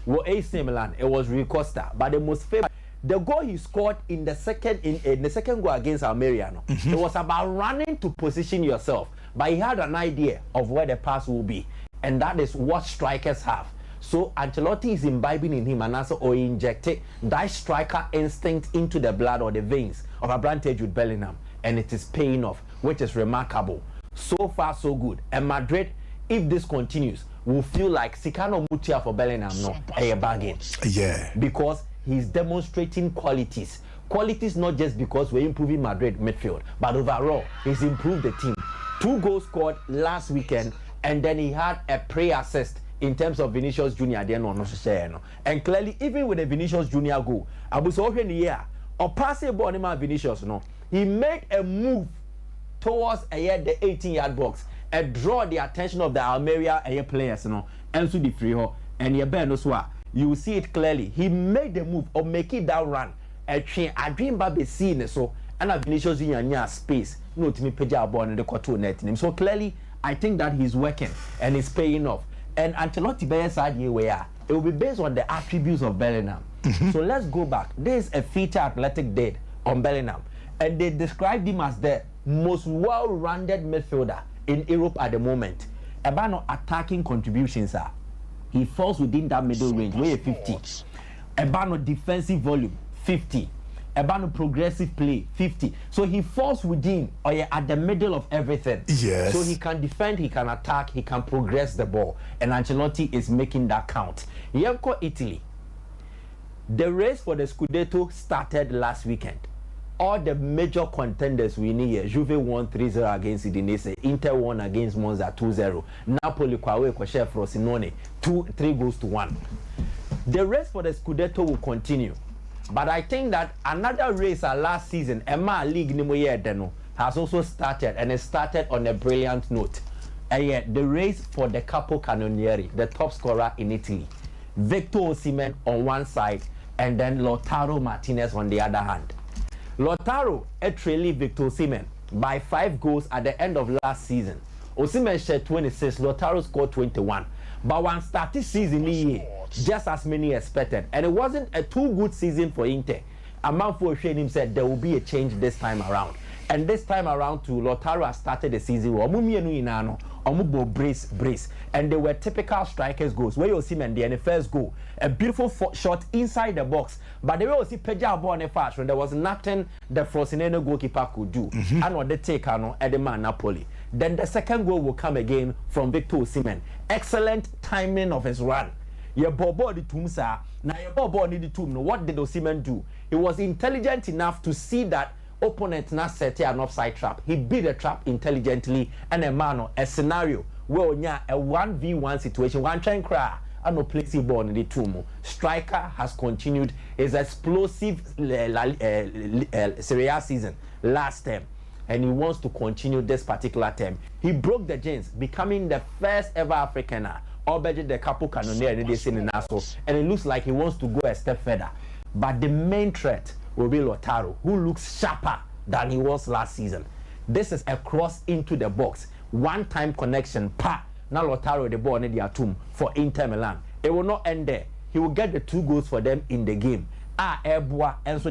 Well, AC Milan, it was Rui Costa, but the most famous, the goal he scored in the second goal against Almeria, it was about running to position yourself, but he had an idea of where the pass will be, and that is what strikers have. So Ancelotti is imbibing in him and also injected that striker instinct into the blood or the veins of advantage with Bellingham, and it is paying off, which is remarkable. So far, so good. And Madrid, if this continues, will feel like Sikano Mutia for Bellingham, no, a bargain. Yeah. Because he's demonstrating qualities. Qualities not just because we're improving Madrid midfield, but overall, he's improved the team. 2 goals scored last weekend, and then he had a pre-assist in terms of Vinicius Junior, and clearly, even with the Vinicius Junior goal, I was over in the year or passing ball Vinicius, he made a move towards the 18-yard box and draw the attention of the Almeria players, and so the free and you will see it clearly. He made the move or make it that run. I dream about seeing so and Vinicius Junior space. No, to me, Peja born in the quarter net. So clearly, I think that he's working and it's paying off. And Ancelotti Bayer's idea where it will be based on the attributes of Bellingham. So let's go back. There is a feature athletic date on Bellingham, and they described him as the most well-rounded midfielder in Europe at the moment. About no attacking contributions, he falls within that middle range, where 50. About no defensive volume, 50. About no progressive play, 50. So he falls within or at the middle of everything. Yes. So he can defend, he can attack, he can progress the ball. And Ancelotti is making that count. Yemko Italy. The race for the Scudetto started last weekend. all the major contenders we need here. Juve won 3-0 against Udinese, Inter won against Monza 2-0, Napoli kwawe kwa share Frosinone 3-1. The race for the Scudetto will continue, but I think that another race last season, Emma League Nimoye Deno, has also started, and it started on a brilliant note. The race for the Capo Cannonieri, the top scorer in Italy, Victor Osimhen on one side, and then Lautaro Martinez on the other hand. Lautaro trailed Victor Osimhen by 5 goals at the end of last season. Osimhen shared 26, Lautaro scored 21. But one started season here, just as many expected. And it wasn't a too good season for Inter. Amanfo Oshianim said there will be a change this time around. And this time around too, Lautaro has started the season with brace. And they were typical strikers goals. Where you see the first goal, a beautiful shot inside the box. But the way you see Peja ball on the fast, there was nothing the Frosinone goalkeeper could do. And what they take at the man Napoli. Then the second goal will come again from Victor Osimhen. Excellent timing of his run. Your ball the Tumsa. Now your ball need the tomb. What did Osimhen do? He was intelligent enough to see that opponent not set an offside trap. He beat the trap intelligently, and a scenario where we have a 1v1 situation, one train cry and no place ball in the tomb. Striker has continued his explosive Serie A season last term, and he wants to continue this particular term. He broke the chains, becoming the first ever Africaner or better the Capo Cannoniere in Nassau, and it looks like he wants to go a step further. But the main threat will be Lautaro, who looks sharper than he was last season. This is a cross into the box, one-time connection. Now Lautaro the ball in the tomb for Inter Milan. It will not end there. He will get the 2 goals for them in the game. And so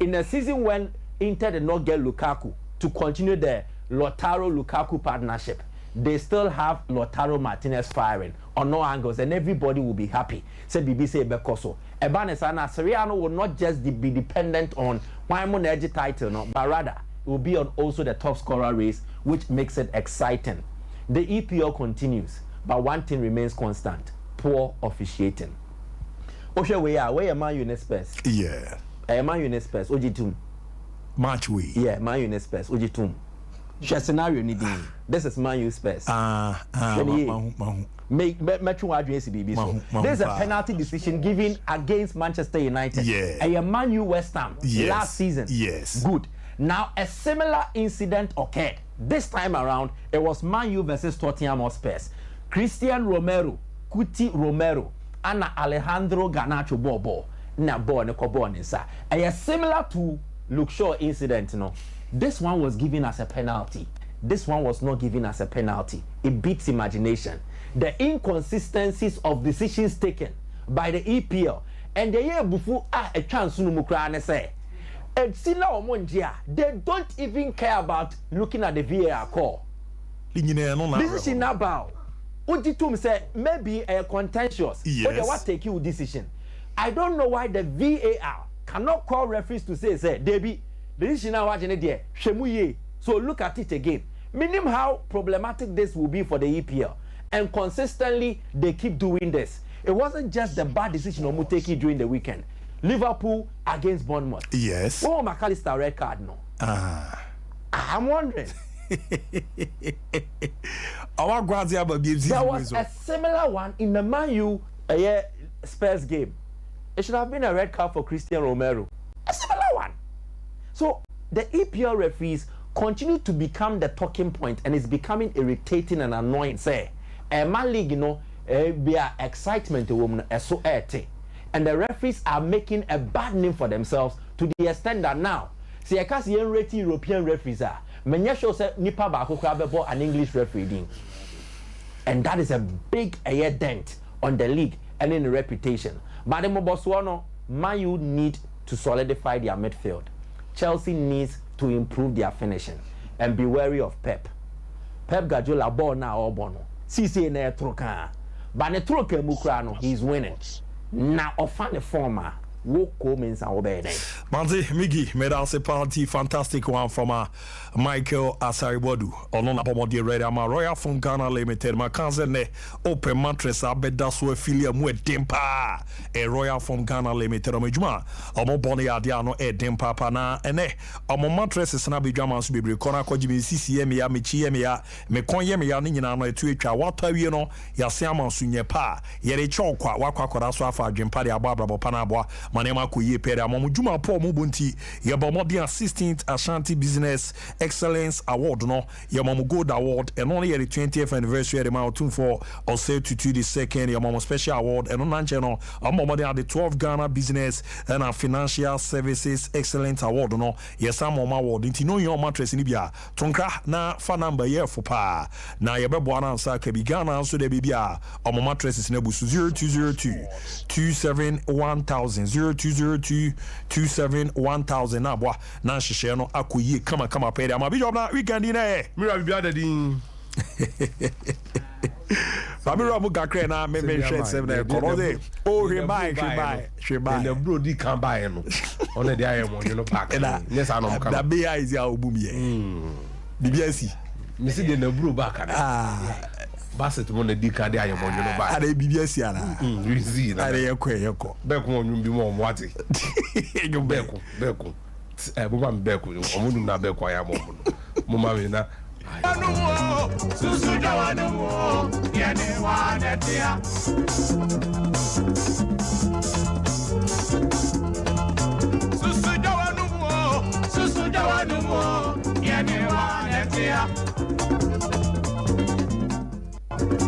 in a season when Inter did not get Lukaku to continue the Lautaro-Lukaku partnership, they still have Lautaro Martinez firing on no angles, and everybody will be happy. Said BBC Bekoso. Ebanesana Serie A will not just be dependent on one edge title, no, but rather it will be on also the top scorer race, which makes it exciting. The EPL continues, but one thing remains constant: poor officiating. Osha where Man U Spurs? Yeah. Man U Spurs. Ojitum. Match we. Yeah, Man U Spurs. Ojitum. Scenario needing. This is Man U Spurs. This is a penalty decision given against Manchester United. Yeah. And Man U West Ham last season. Yes. Good. Now a similar incident occurred. This time around, it was Man U versus Tottenham Hotspur. Christian Romero, Kuti Romero, and Alejandro Garnacho ball. Na ball ne ko ball nsa. Similar to Luke Shaw incident, no. This one was given as a penalty. This one was not given as a penalty. It beats imagination. The inconsistencies of decisions taken by the EPL and the year before a chance to say they don't even care about looking at the VAR call. This is about Ujitum said maybe a contentious. Yes. But what take you decision? I don't know why the VAR cannot call referees to say Debbie. So look at it again. Meaning how problematic this will be for the EPL. And consistently, they keep doing this. It wasn't just the bad decision of Muteki during the weekend. Liverpool against Bournemouth. Yes. Oh, McAllister red card, no. I'm wondering. There was a similar one in the Man U Spurs game. It should have been a red card for Christian Romero. A similar one. So the EPL referees continue to become the talking point, and it's becoming irritating and annoying. Say, Man League, be excitement so and the referees are making a bad name for themselves to the extent that now, see, I can't see rating European referees are. Many shows Nipa Bako an English referee, and that is a big dent on the league and in the reputation. But the Moboswano, Man U need to solidify their midfield. Chelsea needs to improve their finishing and be wary of Pep. Pep Guardiola ball now or bono. CC na troka. But the troka mukrano, he's winning. Now offend the former woko means and obey. Manzi Migi made us a party fantastic one from Michael Asaribodu. On Apomodi Ready, my Royal from Ghana Limited, my cousin open mattress, I bet that's where Philia Mwe Dempa, a Royal from Ghana Limited, Omejuma, Omo Boni Adiano, a Dempa Pana, and Omo mattress is Nabi Jamas Bibri, Kona Kojimi, CCMia, Michiemia, Mekonyemia, Nina, Twitcha, water, you know, Yasiama Sunye Pa, Yere Chokwa, Waka Koraswafa, Jimpadi Ababa, Panabwa, Manema Kuye Pere, Momujuma Po Mubunti, Yabomodi Assistant Ashanti Business Excellence Award, no, Yamamu Gold Award, and only at the 20th anniversary of the Mountain for or say to the second Yamamu Special Award, and on channel, Amomodi at the 12th Ghana Business and Financial Services Excellence Award, no, yes, I'm on my award, into know your mattress in Libya, Tonka, na fa number year for pa, na Yababuana and Saka Bigana, so the Bibia, on my mattress is Nebusu 0202 271,000 0202 271,000 na boa na hyehyɛ no akoyie kama pɛde ama bi job na weekend in eh mira bi ada din Famira mu gakre na me hwɛ sem na kɔrɔ de o hwe bai na bro di kan bai no ona de ayɛ mo no park ne sa no mo kan da be ya is ya obumie bibiasi me si de na bro back Basset mo na di kan de ayɛ mo no bai ada bibiasi ana rizi na ada yɛkɔ be ko onwum bi mo mo ate enyo be ko bo ma be ko o mu na be ko ya mo ma me na susu jawanu mo yene wa netia susu jawanu mo yene wa netia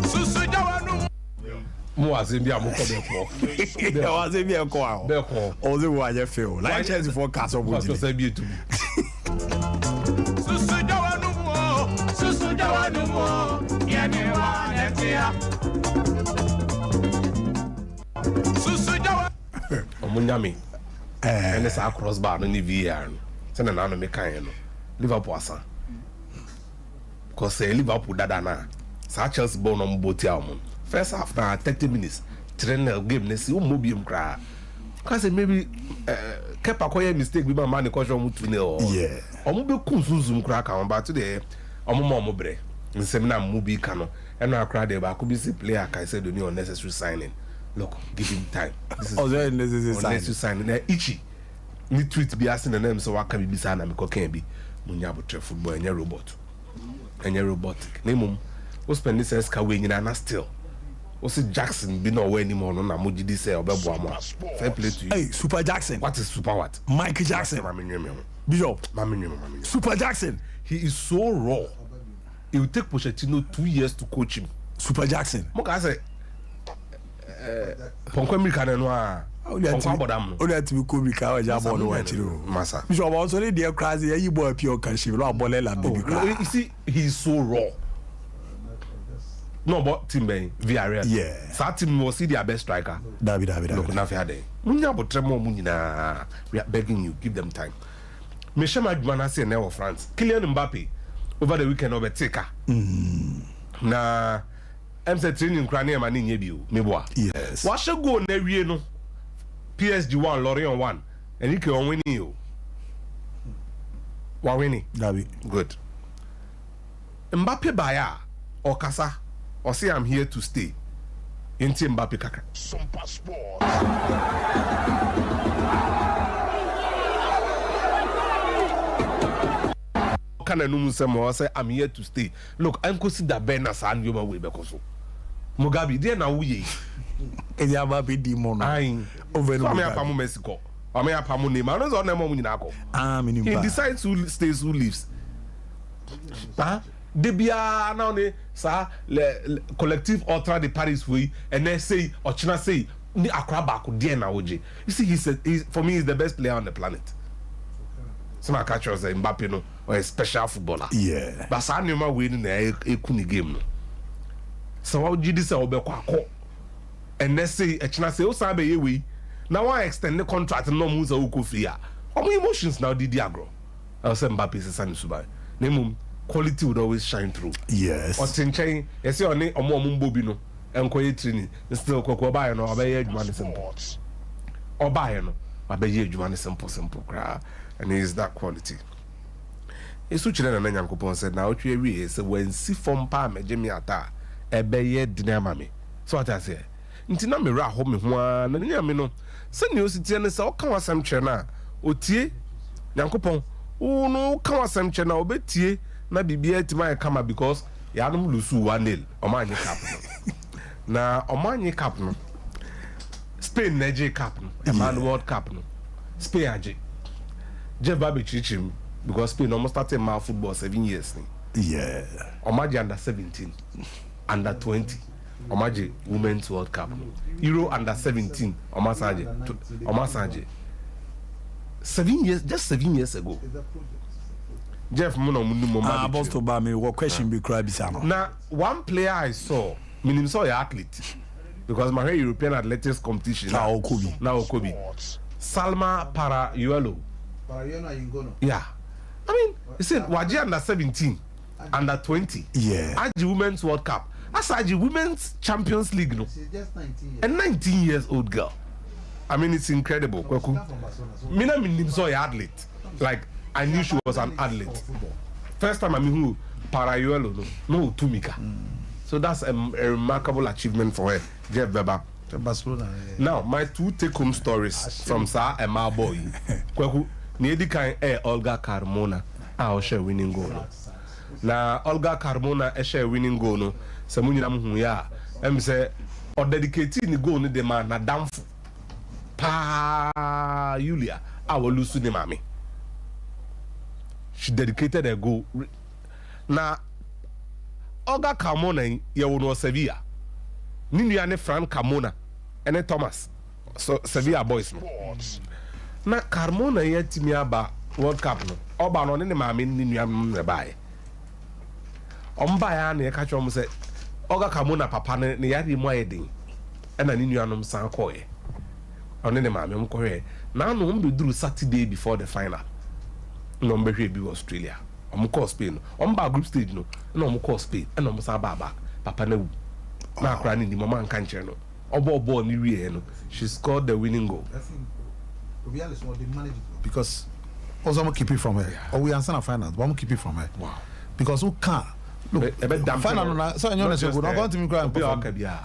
susu jawanu mo azimbi amoko be ko ya azimbi ko a be ko o ze wa je feel like chance for cast of what say be to susu jawanu mo yene wa netia susu jawanu omunyami ene sa crossbar no ni VR no se na no me kan no Liverpool asa cause Liverpool dada na sa Chelsea ball no mboti am first half na 30 minutes trainer game na si o mo biem kra cause maybe kepa koye mistake bi ma man ko show mu 2-0 yeah omo be kun sunzum kra ka on ba to the omo bre nsem na mu bi ka no e no akra de ba ko bi si player ka say do ni unnecessary signing look give him time this is unnecessary signing na ichi ni tweet bi asin na name so waka bi sa na me ko kan bi munya botre football enya robotic na mum o spend this sense ka we nyina na still o si Jackson bi no we ni mo no na mo gidi say obebo am fair play to you. Hey, Super Jackson. What is Super what? Michael Jackson. Bishop. Super Jackson. He is so raw. It will take Pochettino 2 years to coach him. Super Jackson. Mo ka say Ponko America no a Ponko abodam no. O let me come ka o ja ball no wa chiro. Massa. Bishop also dey there crazy you boy pure can she no ball la baby. You see he is so raw. No, but team Ben, Villarreal. Yeah. That team was their best striker. David. Look, now they. Munya but tremo munina. We are begging you, give them time. Michel Adjumana say now France. Kylian Mbappe over the weekend over taker. Na MC training crane mani nyebi meboa. Yes. What should go na wie no? PSG 1, Lorient 1. And you can win you. Wa winning. David. Good. Mbappe baya or Kasa. Or say I'm here to stay. Inti Mbappe kaka. Sompa Sport. Can I know say I'm here to stay? Look, I'm consider Ben as an yoma way because Mugabe, there now we. Is ya Mbappe di mono. Aye. Over no. I'm here from Mexico. I'm here from name. I don't know name money nako. He decides who stays, who leaves. Huh? Debia now ne sa le collective ultra de Paris we and then say or China say ni akra back there na oje. You see he's for me he's the best player on the planet. Some catchers say Mbappe no or a special footballer. Yeah. But sa nyoma we ni na ekuni game no. So what you say obekwa akọ and then say China say o sa be ye we now I extend the contract no mu za ukofia. Omo emotions now did agro. I say Mbappe say sani subai. Nemum quality would always shine through. Yes. Or Tinchay, yes, you are a mom bobino, and quiet training, still cocoa buy no obey man is or buy no. Abeje adwuma ne simple cry, and he is that quality. Esu chile na Nyankopon said na otwe wie say when si form pa me gye me ata ebeye dinama me. So what I say? Nti na me ra ho me ho a na nya me no se ne ositie ne se o kan wasam kye na otie Nyankopon o no kan wasam kye na obetie na bibia tima e kama because ya no lusu 1-0 o ma anyi cap no. Na o ma anyi cap no Spain na je cap no e man World Cup no Spain aje je ba be chichim because Spain almost started my football 7 years ni. Yeah. Omaji under 17, under 20. Omaji Women's World Cup. Euro under 17. Omasaje. 7 years, just 7 years ago. Jeff Muno Mundu boss to buy me what question be cry bisano. Now, one player I saw, meaning saw athlete. Because my European athletics competition. Now Okobi. Salma Parayuelo. Yeah. I mean, you said Waji under 17, under 20. Yeah. Aji Women's World Cup. That's Aji Women's Champions League, no? She's just 19 years. A 19 years old girl. I mean, it's incredible. Mina minim so athlete. Like, I knew she was an athlete. First time I mean who Parayuelo, no Tumika. So that's a remarkable achievement for her. Jeff Weber. Barcelona. Now, my two take-home stories from Sa and my boy. Niedi kan Olga Carmona a share winning goal no. Na Olga Carmona share winning goal no. Se mu nyina mu ya em se o dedicate ni goal ni de ma na damfo pa Julia a wo lusu ni mami. She dedicated a goal. Na Olga Carmona ye wo no Sevilla. Ni nua ne Fran Carmona ene Thomas. So Sevilla boys no. Na Carmona yet me aba World Cup no oba no ne maame ni nuam ne bae omba ya na ka chom se oga Carmona papa ne yari mu ayedin e na ni nuanom san koye one ne maame m koye na no m be duru Saturday before the final no m be hwe bi Australia om call Spain omba group stage no na om call Spain e na om sa ba papa na wu na akra ni mama nka nche no obo ni wie no she scored the winning goal. Because also I'm gonna keep it from her. Or we answer a finance, but I'm gonna keep it from her. Wow. Because who can't look final so you know say go not to me cry.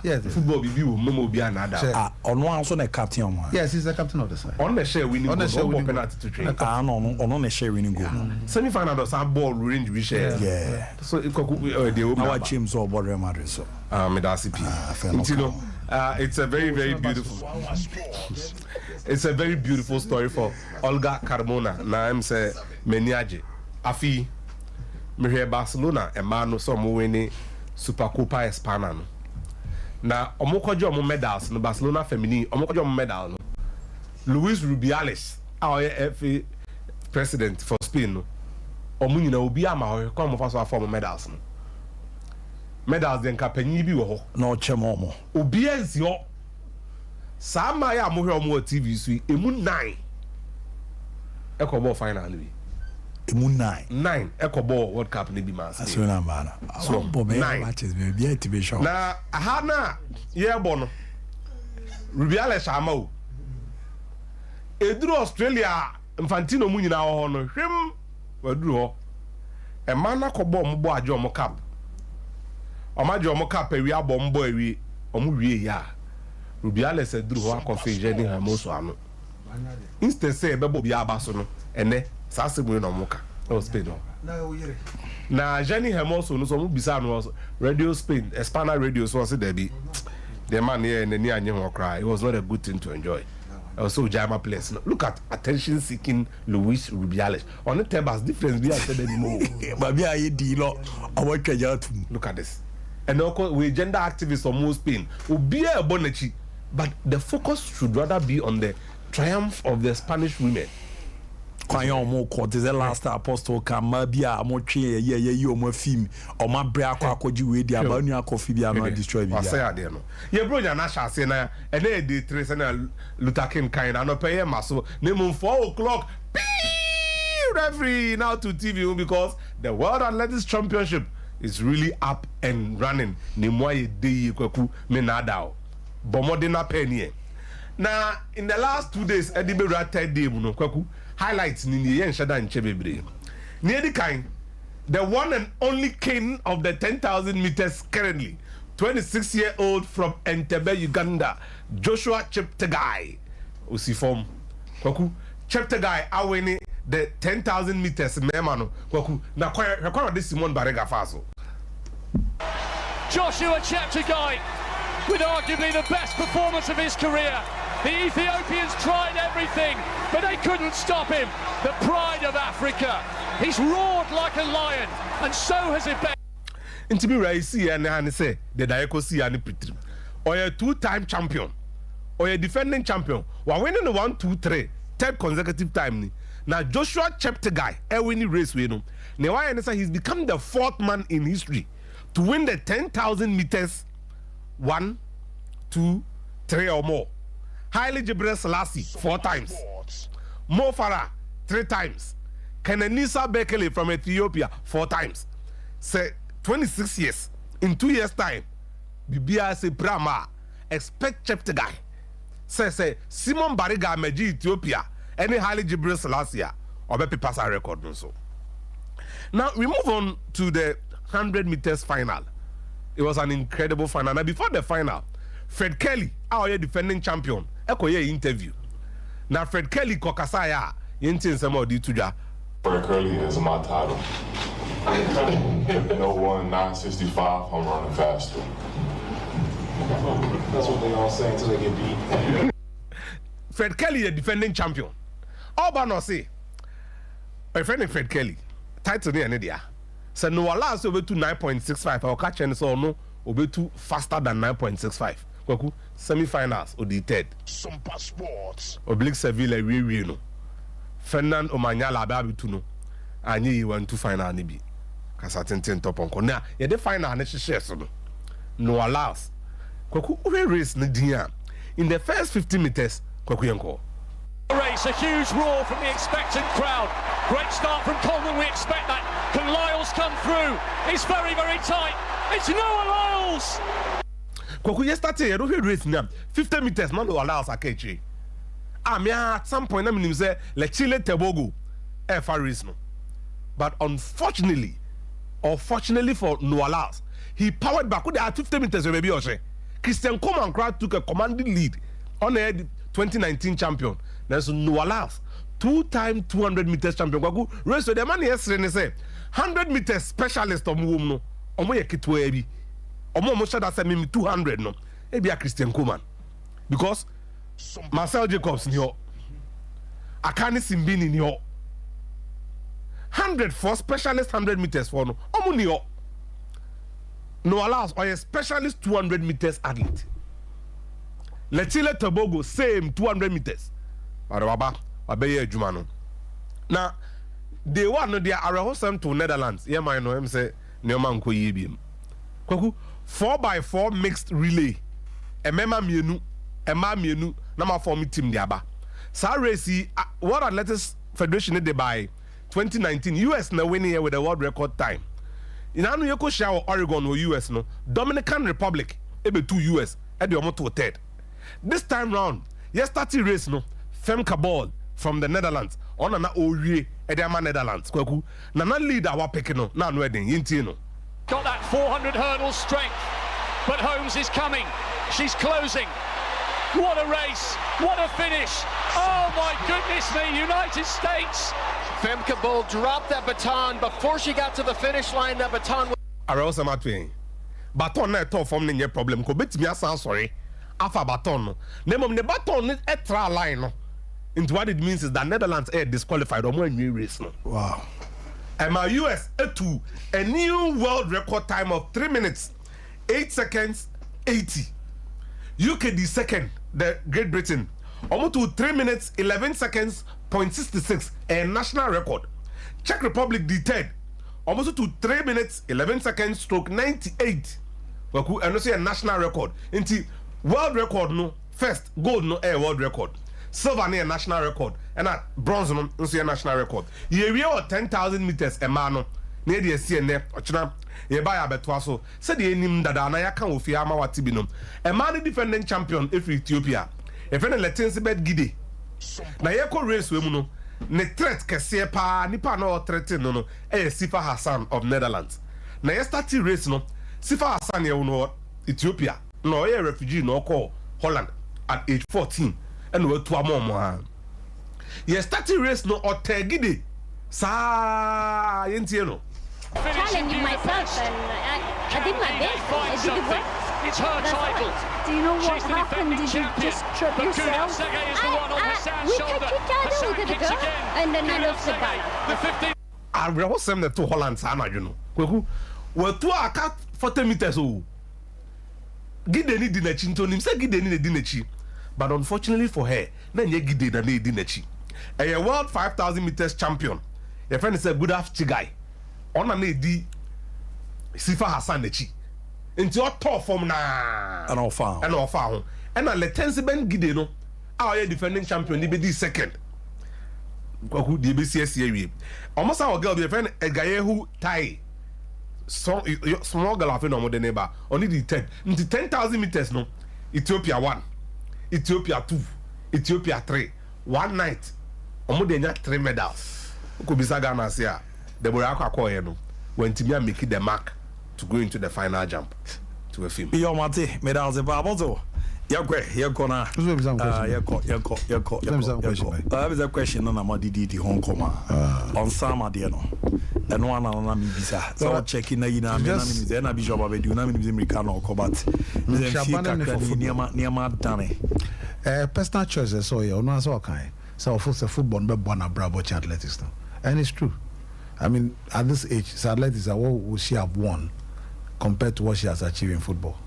Yes, football be momo be another. Ono also na captain on. Yes, he's the captain of the side. On the share winning goal. On the share winning penalty to train. No na share winning goal. Semi final does have ball range we share. Yeah. So the our teams all border Madrid so. Medasi it's a very beautiful. It's a very beautiful story for Olga Carmona. Na I'm say Meniaje. Afi me Barcelona e ma no so mo win Supercopa España no. Na omo kwaje omo medals no Barcelona feminine omo kwaje omo medal no. Luis Rubiales our FA president for Spain no. Omo nyina obi ama ho ko omo fa so afọ omo medals no. Medals den kapanyi bi wo ho na o chemo mo obi ensi ho sama ya mo hwe omo TV so emu 9 ekoball final ni emu 9 ekoball World Cup ni bi man so na bana so matches be bi activation na hana ye bo no Rubiales ama o eduru Australia Infantino mu nyina ho no hwem waduru ho e man na koball mo bo ajo mo cap omaje omo cap ewi abo mbo ewi omo wie ya Rubiales eduru ho akofeje ni hamoso ano instead say bebo bia abaso no ene sasebwe no moka o Spain no na Jenny Hermoso no so mo bisa no Radio Spain España Radio so say there be the man here and ni anye ho cry it was not a good thing to enjoy also Jama place no. Look at attention seeking Luis Rubiales on the tables difference be said anymore but be aye di lo owo twaja tu look at this and we gender activists of most Spain obi e bonachi but the focus should rather be on the triumph of the Spanish women. Kwayo mo court is the last apostle kama bia mo twe ye o mo film o ma bra akwaji we di aba nu akofi bia no destroy bia say ade no ye bro nya na sha se na e na e dey 3 se na Luther King kind na no pay ye maso na mo 4 o'clock referee now to TV because the World Athletics Championship is really up and running ni mo ye dey kwaku me na da o bomode na penny Now, in the last 2 days, Eddie Bera third day, Kwaku, highlights in the Yen Shada and Chebebre. Near the kind, the one and only king of the 10,000 meters currently, 26-year-old from Entebbe, Uganda, Joshua Cheptegei. Usifom. Kwaku, Cheptegei, awini the 10,000 meters, Memano, Kwaku, na kwa this Simon Barega Faso. Joshua Cheptegei, with arguably the best performance of his career. The Ethiopians tried everything, but they couldn't stop him. The pride of Africa. He's roared like a lion, and so has it been. Intibi Raisi and say the Daeko see and Pitri. Or a 2-time champion, or a defending champion. While winning the 1, 2, 3, third consecutive time. Now Joshua Cheptegei, a winning race we know. Now I understand he's become the 4th man in history to win the 10,000 meters 1, 2, 3 or more. Haile Gebrselassie Selassie 4 times. Mo Farah 3 times. Kenenisa Bekele from Ethiopia 4 times. Say 26 years. In 2 years' time, Bibia say Brahma expect Cheptegei. Say Simon Bariga Meji Ethiopia. Any Haile Gebrselassie Selassie or be pass a record no so. Now we move on to the 100 meters final. It was an incredible final. Now before the final, Fred Kelly, our defending champion, ekoye interview. Now Fred Kelly kokasaya yintin samo di tuja. Fred Kelly is my title. No one 965, I'm running faster. That's what they all say until they get beat. Fred Kelly, a defending champion. All but no say. My friend Fred Kelly, title ni ane so no allows over to 9.65. I'll catch and so no over to faster than 9.65. Kwaku semi-finals or the third. Sompa Sports. Oblique Seville we no. Fernand Omanyala ababi tu no. Anyi you want to final ni bi. Kasa ten top on corner. Yeah, the final ne share so no. No allows. Kwaku we race ni dia. In the first 50 meters, Kwaku yanko. Race, a huge roar from the expectant crowd. Great start from Coleman, we expect that. Can Lyles come through? It's very, very tight. It's Noah Lyles. Kwaku yesterday, you don't race now. 50 meters, not Noah Lyles akechi. At some point, I mean, say, le Chile Tebogo, far race no. But unfortunately, or fortunately for Noah Lyles, he powered back. There are 50 meters, maybe or Christian Coleman crowd took a commanding lead on the 2019 champion. There's Noah Lyles, 2-time 200 meters champion. Kwaku race with the man yesterday say 100 meters specialist on whom no. Omo ye kitwe ebi. Omo mo shada say me 200 no. Ebi a Christian Coleman. Because Marcel Jacobs ni ho. Akani Simbini ni ho. 100 for specialist 100 meters for no. Omo ni ho. Noah Lyles or a specialist 200 meters athlete. Letile Tobago same 200 meters. Baba abeye adwuma no. Na they want no dia arehosem to Netherlands. Yeah man no em say neoma nko yebiem. Kwaku 4x4 mixed relay. Emema mienu, ema mienu na ma form team dia ba. Sa race World Athletics Federation dey by 2019 US na winning here with a world record time. Inanu yeko share Oregon or US no. Dominican Republic ebe 2 US e dey omo to third. This time round, yesterday race no, Femke Bol from the Netherlands. On na Orie Edema Netherlands. Kwaku na lead our pick no, na wedding yinti no. Got that 400 hurdle strength, but Holmes is coming. She's closing. What a race! What a finish! Oh my goodness me, United States! Femke Bol dropped that baton before she got to the finish line. That baton was. Arosa matwe. Baton na top form ne problem ko betimi asan sorry. Afa baton no. Nemom ne baton ne extra line no. Into what it means is that Netherlands are disqualified or more new race no. Wow. And my US to a new world record time of 3 minutes 8 seconds 80. UK the second, the Great Britain almost to 3 minutes 11 seconds 0.66, a national record. Czech Republic the third almost to 3 minutes 11 seconds stroke 98. Well, and also a national record. Into world record no first, gold no a world record. Silver near national record and that bronze no a national record. You have 10,000 meters a man near the CNF or China. You buy a betwaso. Said the name that I can with Yama Watibino. A man defending champion if Ethiopia. If any letens bed gide. Na yeko race we mu no. Ne threat kese pa nipa no threaten no Sifa Hassan of Netherlands. Na ye start race no Sifa Hassan ye no Ethiopia. No ye refugee no call Holland at age 14 and we to amom. Ye start race no otegide. Sa yentie no. Challenging myself and I did my best. I did the work. It's her title. Do you know what She's the happened? Did you champion. just trip But yourself? Goudet is the one on Hassan's We shoulder. catch each other, we're gonna go. And then I lost the ball. The 15. I was send to Holland sana you know. Kweku we to aka 40 meters o. Gide ni di n'echi ntonim say Gide ni di n'echi. But unfortunately for her, na nye Gide na di n'echi. A world 5,000 meters champion. Your friend is a good half guy. Ona na di Sifa Hassan n'echi. Nti o top form na and ofa ho. And na Letense Ben Gide no. Our defending champion ni be di second. Kwaku di be CSA wi. Almost our girl be friend Egayehu Tai. So small girl afi no mo de neighbor. Only the 10. Nti 10,000 meters no. Ethiopia 1. Ethiopia 2. Ethiopia 3. One night. Omo de nya 3 medals. Ko bisa Ghana sia. Deborah akwa here no. When Timia make the mark to go into the final jump to a film. Yo mate, medals e babozo. Yako na. I have a question on Amadidi Hong Kong on Sama Diano. And one on Namibisa. So checking na ina na Bishop Abedu na Americano Kobat. Niama Dane. Personal choices so yeah, no so kind. So for football be born bravo athletics now. And it's true. I mean, at this age, athletics are what she have won compared to what she has achieved in football.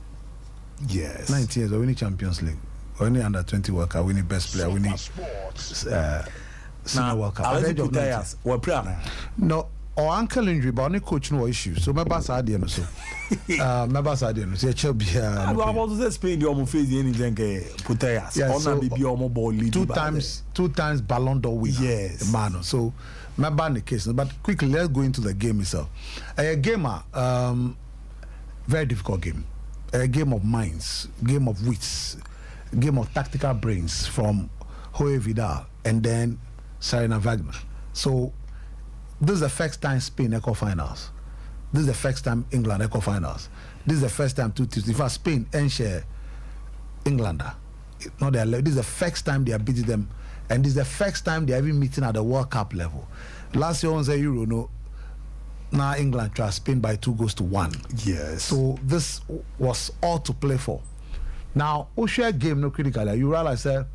Yes. 19 years, winning Champions League, winning under 20 World Cup, winning best player, winning senior World Cup. No, or ankle injury, but only coach no issue. So my boss had the so. My boss had the so. It be. I was to Spain. You almost face anything. Puteas. Yeah, so two times Ballon d'Or winner. Yes. Man. So my bad the case. But quickly, let's go into the game itself. A gamer, very difficult game. A game of minds, game of wits, game of tactical brains from Hoye Vidal and then Serena Wagner. So this is the first time Spain Eco finals. This is the first time England Eco finals. This is the first time two teams. In fact, Spain and share Englander. Not their level. This is the first time they are beating them, and this is the first time they are even meeting at the World Cup level. Last year on the Euro, no. Now England tried Spain by 2-1. Yes. So this was all to play for. Now, O'Shea game no critically. You realize that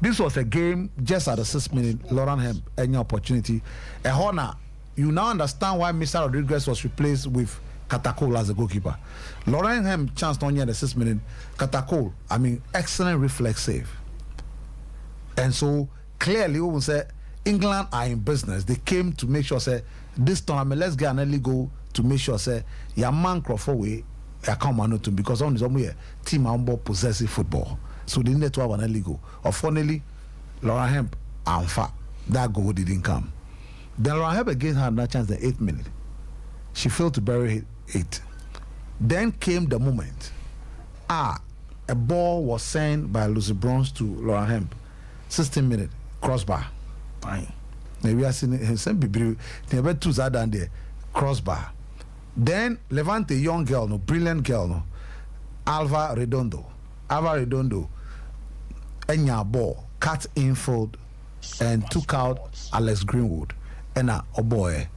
this was a game just at the 6th minute. Laurent Hemp any opportunity. A honor. You now understand why Mr. Rodriguez was replaced with Katakol as a goalkeeper. Laurent Hemp chanced on you at the 6th minute. Katakol, I mean, excellent reflex save. And so clearly, we will say England are in business. They came to make sure say this tournament, let's get an early goal to make sure say your man Crawford way I can't manage to because on this team on board possessive football. So they need to have an early goal. Or finally, Laurent Hemp and fat that goal didn't come. Then Laurent Hemp again had no chance the 8th minute. She failed to bury it. Then came the moment. A ball was sent by Lucy Bronze to Laurent Hemp. 16 minutes crossbar. Fine. Maybe I seen him some people never two down there crossbar. Then Levante young girl, no brilliant girl, no Alva Redondo, enya ball cut infield and took out Alex Greenwood. And a boy,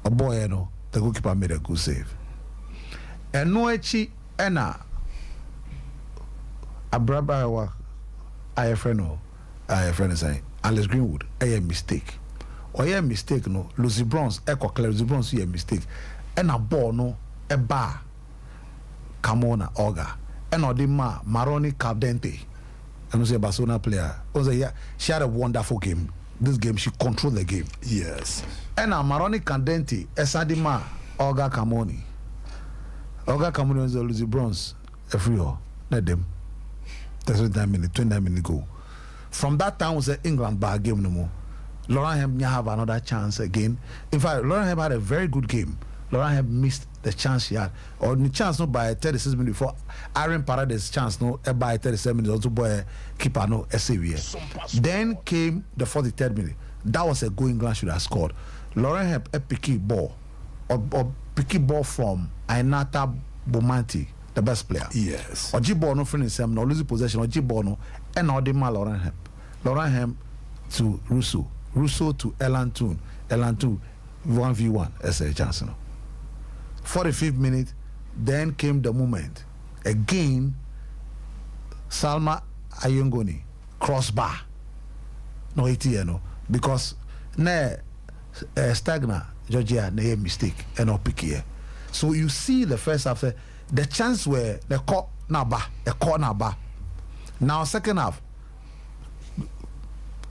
no the goalkeeper made a good save. And no echi ena Abrabawa I friend saying Alex Greenwood a mistake. Or a mistake no Lucy Bronze Lucy Bronze a mistake. And a ball no a bar Camona Oga and Odima Maroni Caldente and was a Barcelona player. She had a wonderful game. This game she controlled the game. Yes. And a Maroni Caldente Esadima Oga Camoni was a Lucy Bronze a free all. Let them 29 minutes go. From that time was the England bar game no more. Laurent Hemp have another chance again. In fact, Laurent Hemp had a very good game Laurent had missed the chance she had, or the chance no by 36 minutes before Aaron Paredes chance no by 37 minutes also boy keeper no SAVA. Then came the 43rd minute. That was a goal England should have scored. Laurent had a picky ball, or picky ball from Ainata Bomanti, the best player. Yes. Or G-ball no friend him, no losing possession, or G-ball no, and all the Laurent Hemp. Laurent Hemp to Russo to Elan 1v1 as a chance. No. 45th minute, then came the moment. Again, Salma Ayongoni, crossbar. No, it no, because Stagna, Georgia, they mistake and no pick here. So you see the first half, the chance where the corner bar. Now second half,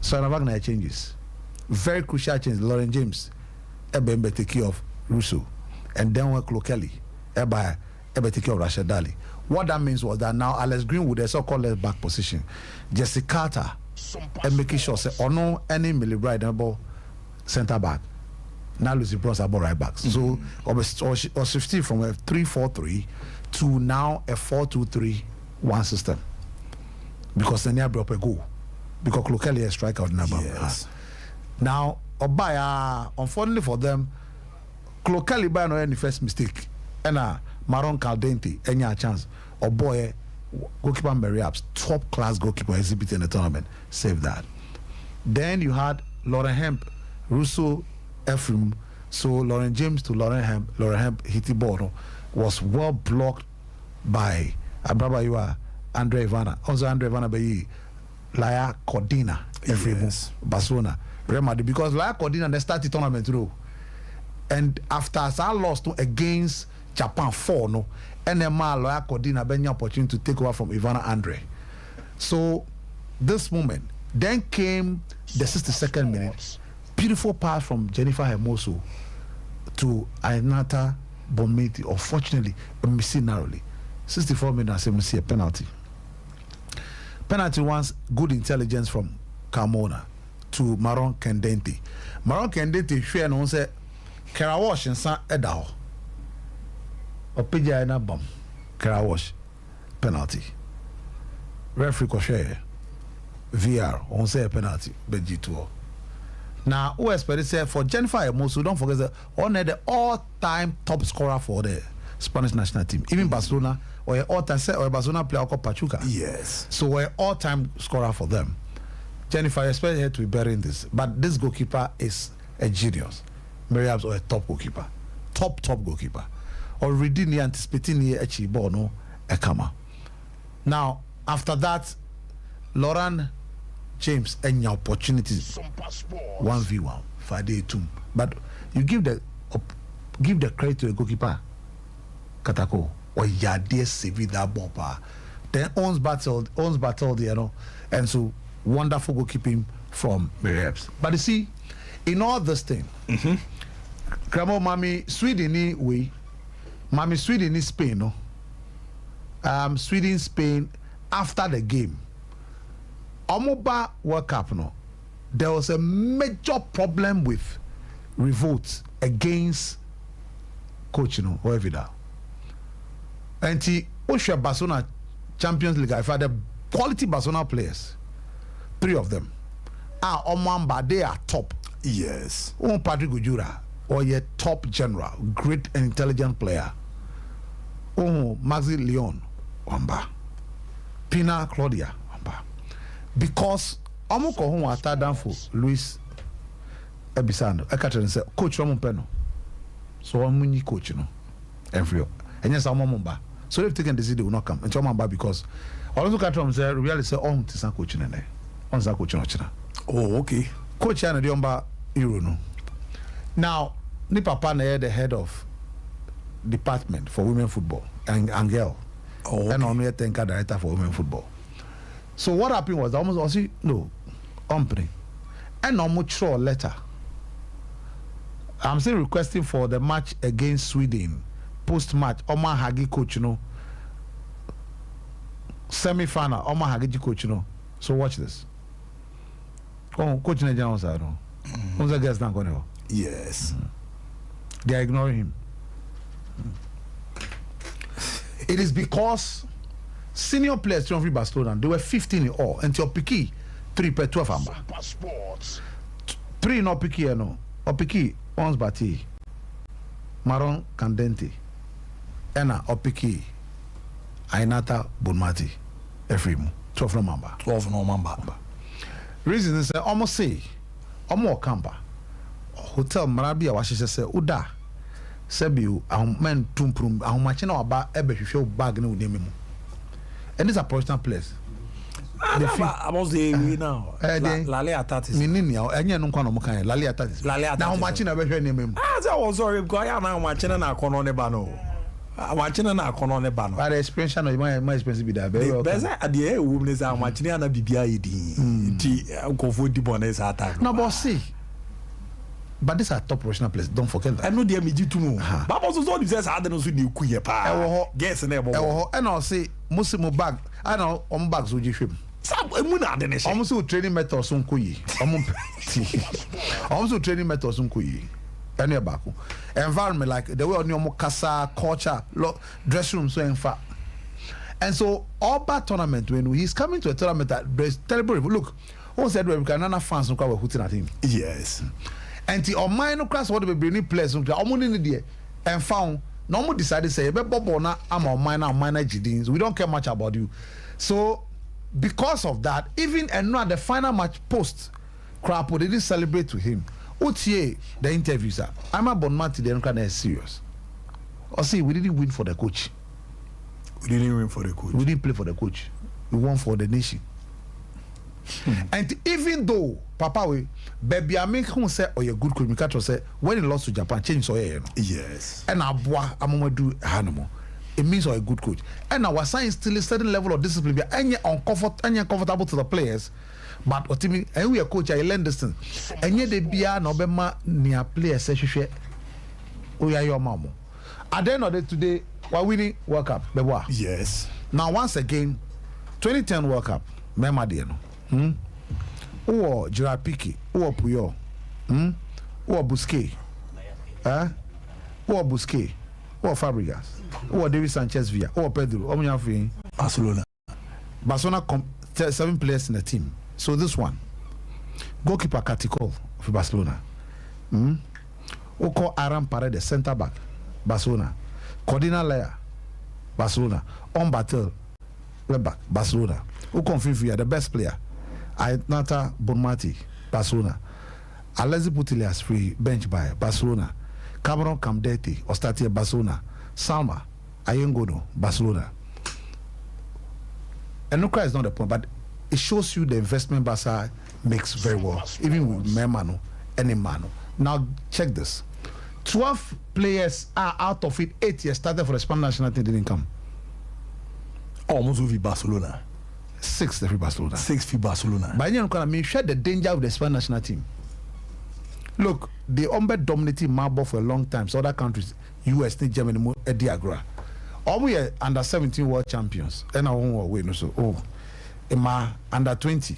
Sarah Wagner changes. Very crucial change. Lauren James, Ebembe take care of Russo, and then work locally. Ebe take care of Rashad Daly. What that means was that now Alex Greenwood, a so-called left back position, Jesse Carter, and making sure say or no any Millie Bright about centre back. Now Lucy Bronze about right back. So or shifting from a 3-4-3 to now a 4-2-3-1 system. Because then you brought a goal. Because locally a striker number. Yes. Now, Obaya, unfortunately for them, locally by no any first mistake. And Maron Caldente, any chance. Or boy, goalkeeper Mariap's top class goalkeeper exhibited in the tournament. Save that. Then you had Laurent Hemp, Russo, Ephraim. So Laurent James to Laurent Hemp hit the ball was well blocked by Abrabayua, Andre Ivana. Also Andre Ivana by Laya Cordina, Ephraim, Barcelona. Remember, because Laya Cordina they started tournament through. And after I lost against Japan 4, no, and then Laya Cordina had an opportunity to take over from Ivana Andre. So this moment, then came the 62nd minute. Beautiful pass from Jennifer Hermoso to Ainata Bonmeti. Unfortunately, missing narrowly. 64 minutes, I see a penalty. Penalty once, good intelligence from Carmona to Maron Kendente. Maron Kendente, share no say, Karawash and San Edao. Opija na bum. Karawash. Penalty. Referee Koshe. VR. On say a penalty. Beji now, who expected say for Jennifer Hermoso, don't forget that on the all-time top scorer for the Spanish national team. Even Barcelona or all-time or Barcelona player called Pachuca. Yes. So we're all-time scorer for them. Jennifer, I expect her to be better in this, but this goalkeeper is a genius. Mariab's or a top goalkeeper, top goalkeeper. Already near anticipating near Echi Bono Ekama. Now after that, Laurent James and your opportunities 1v1 5-day 2, but you give the credit to the goalkeeper Katako or Yade save that ball. Then owns battled, you know, and so wonderful goalkeeping from Mariabs. But you see, in all this thing, Grandma Mami Sweden way, Mami Sweden is Spain, no. Sweden Spain after the game. Omoba World Cup, no, there was a major problem with revolts against coach, you know, whoever that. And he Osha Barcelona Champions League, if I had the quality Barcelona players, 3 of them are Omamba, they are top. Yes. Patrick Ujura, or your top general, great and intelligent player. Maxi Leon, Wamba. Pina Claudia. Because Omoko who was down for Luis Ebisando, I catch and say, Coach Rompeno. So I'm winning coach, you know. Every and yes, I'm Mumba. So they've taken the decision they will not come. And Chomamba because I also catch them say, really say, oh, it's not coaching in there. On that coach, oh, okay. Coach and the Yomba Euro, no. Now, ni papa na the head of department for women football and Angel. Oh, okay. And only a technical director for women football. So what happened was almost also no company and almost a letter. I'm still requesting for the match against Sweden post match. Omar Hagi coach, you know, semi-final. Omar Hagi coach, you know. So watch this. Oh, coach Nigerian side, no. Who's the guest not going to? Yes. They are ignoring him. It is because senior players from Barcelona, they were 15 in all, and your Piqué 3 per 12 amba. 3 no Piqué no. O Piqué once bati. Maron Candente. Ena o Piqué. Ainata Bonmati. Efrimu. 12 no mamba. 12 no mamba. Reason is almost say omo camper. Hotel Marabia washe say uda. Sebiu men tumprum ahomache na oba ebehwehwe bag na udemi mu. And these are professional players. I was the now. Lale Atatis. Minini, enye no kwa no kan. Lale Atatis. Na ahomache na behwe na memu. That was sorry because I na ahomache na akono ne ba no. Ahomache na akono ne ba no. But the experience no my expensive be that very well. Beza ade ewu ne za ahomache na bibia yedi. Ti nkofo di bonus attack. No but see. But these are top professional players. Don't forget that. I know they me to know. But also so says I don't so dey ku ye pa. Guess na ebo. And I'll say Muslim bag. I know on bags with you. Some emu na de ne she. Almost training methods on kuyi. Almost training methods on kuyi. Any back. Environment like the way on your casa culture, dressing room so in fact. And so all bad tournament when he's coming to a tournament that there's terrible. Look, who said we can fans no were hooting at him. Yes. And the online class what we bring players on the and found no more decided say I'm on minor GDs. We don't care much about you. So because of that, even and not the final match post crap they didn't celebrate to him. OTA the interviews are I'm a Bonmati the kind is serious. Or see we didn't win for the coach. We didn't win for the coach. We didn't play for the coach. We won for the nation. And even though Papa we baby I make him say oh you good coach Mikato say when he lost to Japan change so yeah. Yes. And Abua Amamadu Hanamo. It means you're a good coach. And our science still a certain level of discipline. And you're uncomfortable to the players. But what mean and we are coach I learn this thing. And yet they be a Nobema near players say we are your mama. At the end of the day today we're winning World Cup. Yes. Now once again 2010 World Cup. Mema Dieno. Or Gerard Piqué, or Puyol, or Busquets, or Busquets, or Fabregas, or David Sanchez Villa, or Pedro, or Barcelona. Barcelona 7 players in the team. So this one, goalkeeper Katikol for Barcelona. Who call Aram Paredes, centre back, Barcelona. Cordina Lea, Barcelona. On Batel, left back, Barcelona. Who confirm Villa, the best player. Ainata Bonmati, Barcelona. Alezi Putillas free bench by Barcelona. Cameron Camdete, Ostatia, Barcelona. Salma, Ayengono, Barcelona. And Nuka is not the point, but it shows you the investment Barca makes very well, even with Memano and Emano. Now check this: 12 players are out of it. 8 years started for the Spanish national team didn't come. Almost with Barcelona. 6 for Barcelona. 6 for Barcelona. But you know, share the danger of the Spanish national team. Look, they dominated Marble for a long time. So other countries, US, Germany, Diagra. All we are under 17 world champions. And I won't win. So, under 20,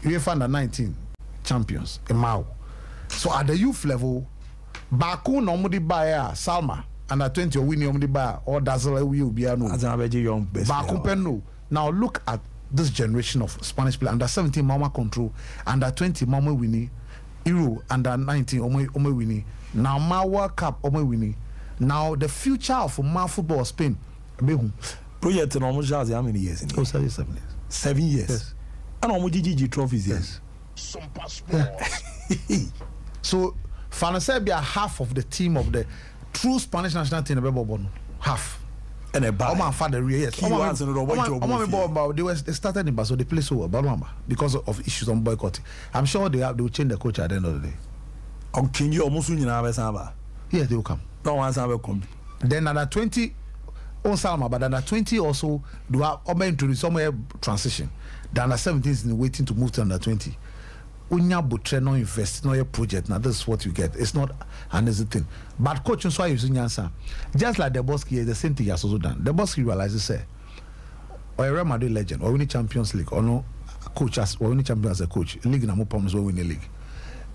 UEFA under 19 champions. So at the youth level, Baku normally buy Salma under 20 or winning normally buy or Dazzle will be a no. Baku Penno. Now look at this generation of Spanish players under 17 Mama control, under 20 Mama winning, Euro under 19 Ome winning. Now my World Cup Ome winning. Now the future of my football Spain. Project in almost how many years? 7 years. 7 years. Yes. And almost GG trophies. Yes. So Fanasebia half of the team of the true Spanish national team half. And a bad. They started in Basel. They play so well, because of issues on boycotting. I'm sure they will change the coach at the end of the day. Can you almost Yes, they will come. No one's ever come. Then under 20, on Salma, but under 20 also do have introduce somewhere transition. The under 17 is waiting to move to under 20. Unya butre no invest no your project. Now this is what you get. It's not an easy thing. But coach so I using answer. Just like the Bosky, the same thing has also done. The Bosky realizes say, or a Real Madrid legend, or winning Champions League, or no coach as or winning champion as a coach. League na more problems or win the league.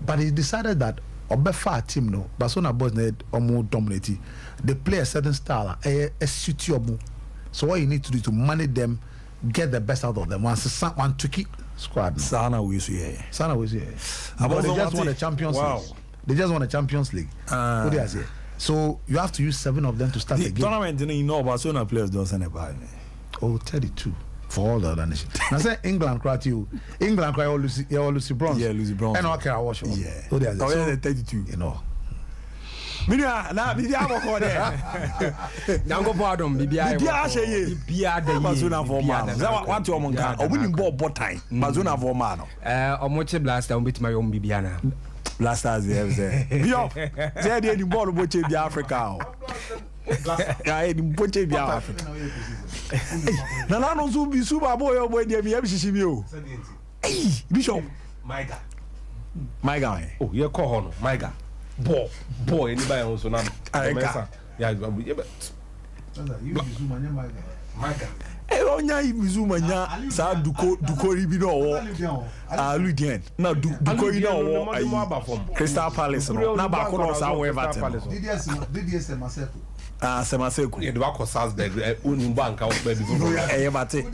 But he decided that Obefa team no Barcelona boys need almost dominate. They play a certain style, a suitable. So what you need to do to manage them, get the best out of them. One tricky squad. Sana we see. Sana we see. They just won the Champions League. They just won the Champions League. What do you say? So you have to use 7 of them to start the game. Tournament, you know, Barcelona players don't send it by. Oh, 32 for all the other nations. Now say England cry to you. England cry all Lucy Bronze. Yeah, Lucy Bronze. And okay, I watch. Yeah. What do you say? So 32. You know. Media mo there. Nango pardon bibia sheye. Bibia de Barcelona for man. What you want kan? Obi ni ball time. Barcelona for man. Omoche blaster obitima yo bibia na. Blasters there. Bio. Say dey ni ball bo che bi Africa. Ya ni bo che bi Africa. Na no so bi super boy o boy dey mi e shishi mi o. Hey, Bishop. My guy. Oh, you call hono. My guy. Boy, anybody also now. Yeah, my guy. Onya Izuma nya sa dukori bi no wo Ludien na dukori no wo Crystal Palace no na ba ko no sa wo Everton DDS Maseko Semaseko e do akọ Salzburg unu banka wo be before bate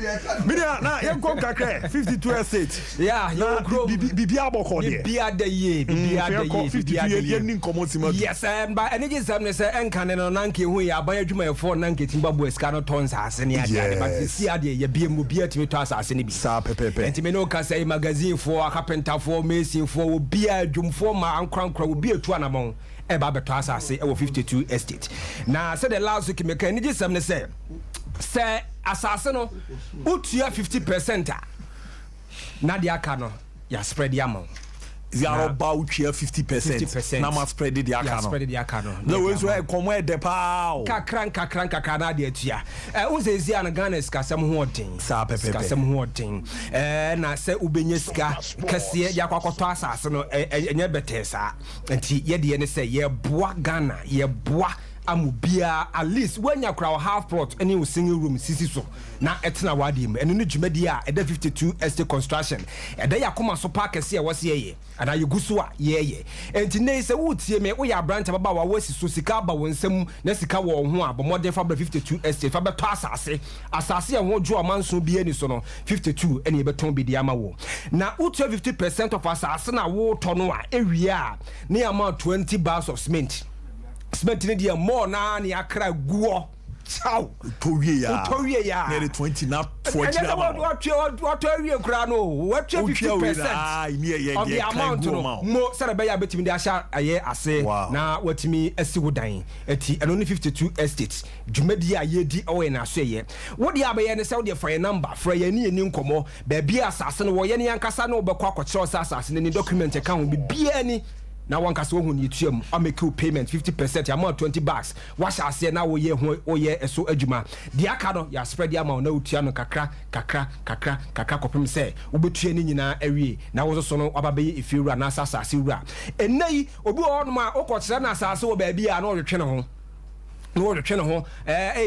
media na yen kom kakre 52 estate yeah bibia aboko de bibia de ye bibia de ye 52 yen nin komoti yes but energy sam ne say enka ne no nanke hu ya ban adwuma e for nanke timba boy ska no tons ase ne ade but si ade ye bia mu bia timi to asase ne bi sa pepepe enti me no ka say magazine for carpenter for mason for bia adwumfo ma ankrankra obi etu anamon e ba beto asase e wo 52 estate na say the last week me kan energy sam ne say asase no utua 50% na dia aka no ya spread ya amount zero about 50%. Na ma spread the account. No way so come where the pow. Kakran na de atua. Unse zia na Ghana ska sam ho odin. Sa pepe. Ska sam ho odin. Na se ubenye ska kase ya kwakoto asase no enye betesa. Enti ye de ne se ye boa Ghana, ye boa amubia at least when you crowd half plot any single room sisi so na etna wadim enu ne dwumadi a eda 52 estate construction eda yakoma so park ese e wose ye ana yeguso a ye enti nei se wutie me wo ya branch baba wa wasi so sika ba wonsam na sika wo ho a bomode fa 52 estate fa beto asase e ho dwo amanso bi ani so no 52 ene beton bi dia ma wo na utu 50% of asase na wo to no a ewie a ne ama 20 bars of cement ni dia more na ni akra guo Ciao. Nearly 20 now 40 what you kra no what 50% of the amount no mo Serie A betimi de asha aye ase na watimi asiwodan eti eno 52 estates dwumadi aye di owe na so ye wo de abaye ne se wo de fa number fra ye ni nkomo ba bia asase no wo ye ne yankasa no obekwa akọkire asase ne document ka ho bia ni na one kase ohun yituam amake payment 50% amount 20 bucks wash ase na wo ye eso adwuma dia aka no ya spread ya amount na utua no kakra kopem se obetua ni nyina awie na wo so no ababe efiwura na asase wura enai obi wo no ma okọkire na asase wo ba bia na ohwetwe ne ho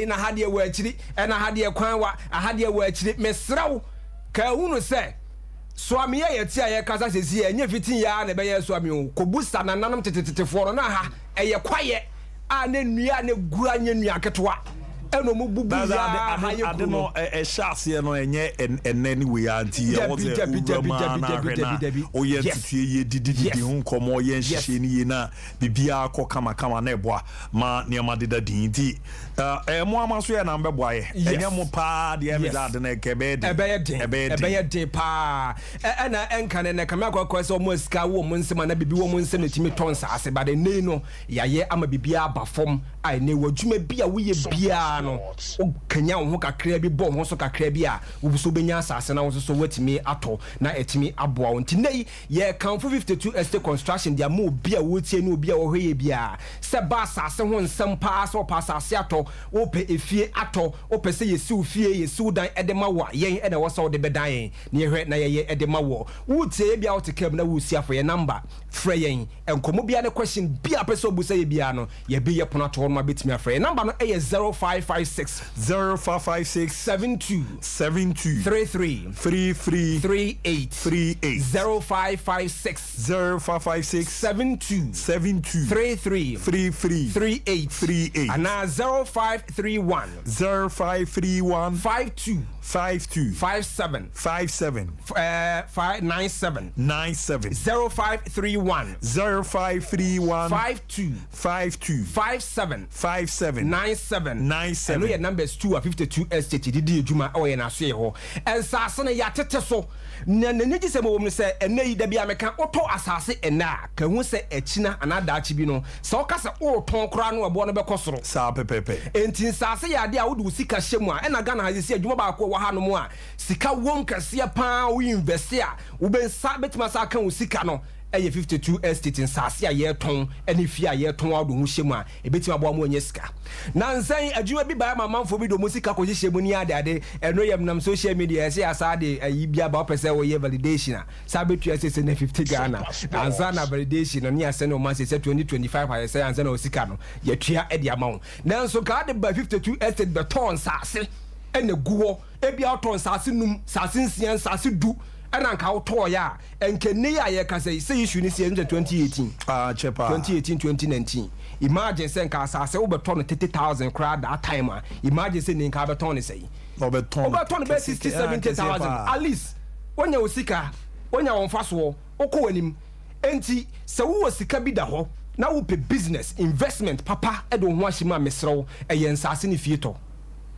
na hade wo akiri na hade kwan wa hade wo akiri mesraw ka hunu se so amiye yeti aye kasa sesi enye fitin ya na be ye so ami ko busa na nanam tetetefo no na ha eye kwaye a na nua na gu anya nua ketwa eno mu bubu ya ade no chance no enye enani we anti ya wo ze o ye titie ye didi hu komo ye nhye ni ye na bibia akọ kama na eboa ma ne ma deda dinti mo amaso ye na mbeboa ye enye mo pa de em za de na kebe de pa na enka ne kama akọ se mo sika wo mo nsema na bibi wo mo nsema timi tonsa ase ba de nei no ya ye ama bibia aba fom ai ne wadwuma bia wo ye bia no o kanya wo kakra bi bo ho so kakra bi a wo so benya asase na wo so watimi ato na etimi aboa nti nei ye kanfo 52 estate construction dia mo bia wo tie no bia wo hweye bia se ba asase ho nsem pa so pa asase ato wo pe efie ato wo pe se yesi ufie yesi dan edema wa yen ene wo so de bedan yen ne hwe na ye edema wo wo tie bia wo tekam na wo si afo ye number frɛ yen enkomo bia ne question bia pe so bu se ye bia no ye bi ye pono to no betimi afrɛ number no 0555 0556 0556 72 33 38 0556 72 33 38 and now 0531 52 57 597 0531 52 57 97 and numbers 2 of 52 estate did juma o na so ho and sasene ya tete so na nji se mo say enai da bia meka oto asase ena ka hu se achina anada achi bi no se o kasa o ton kra no ebo no be kosoro sa pepepe enti sase ya de a wo du sika hyemu a ena Ghana ha se adwuma ba ko wa ha no mu a sika wom kase pa wo invest a wo ben sa betima sa kan wo sika no eye 52 estate in sase a ye ton eni fi a ye ton ado hu hyemu a ebetima bo mo anya sika na nsan adwuma bi ba mamamfo bi do mo sika ko hyemu ni ade eno yam nam social media say asade ayi bia ba pese wo ye validation a sa betu ase na 50 Ghana ansa na validation no ni ase no man say 2025 aye say ansa na sika no ye tua e dia mawo na nso ka de ba 52 estate be ton sase ene guwo e bia ton sase num sase nsian sase du ana nka woto ya enkene ya ye kase say issue ni say 2018 chepa 2018 2019 imagine say nka asase wo beto no 30,000 crowd that time imagine say nka beto no say obeton be 60-70,000 at least wonya osika wonya wonfaso okọ wanim enti se wo osika bi da ho na wo pe business investment papa e do ho ahima mesrew e ye nsase ni fieto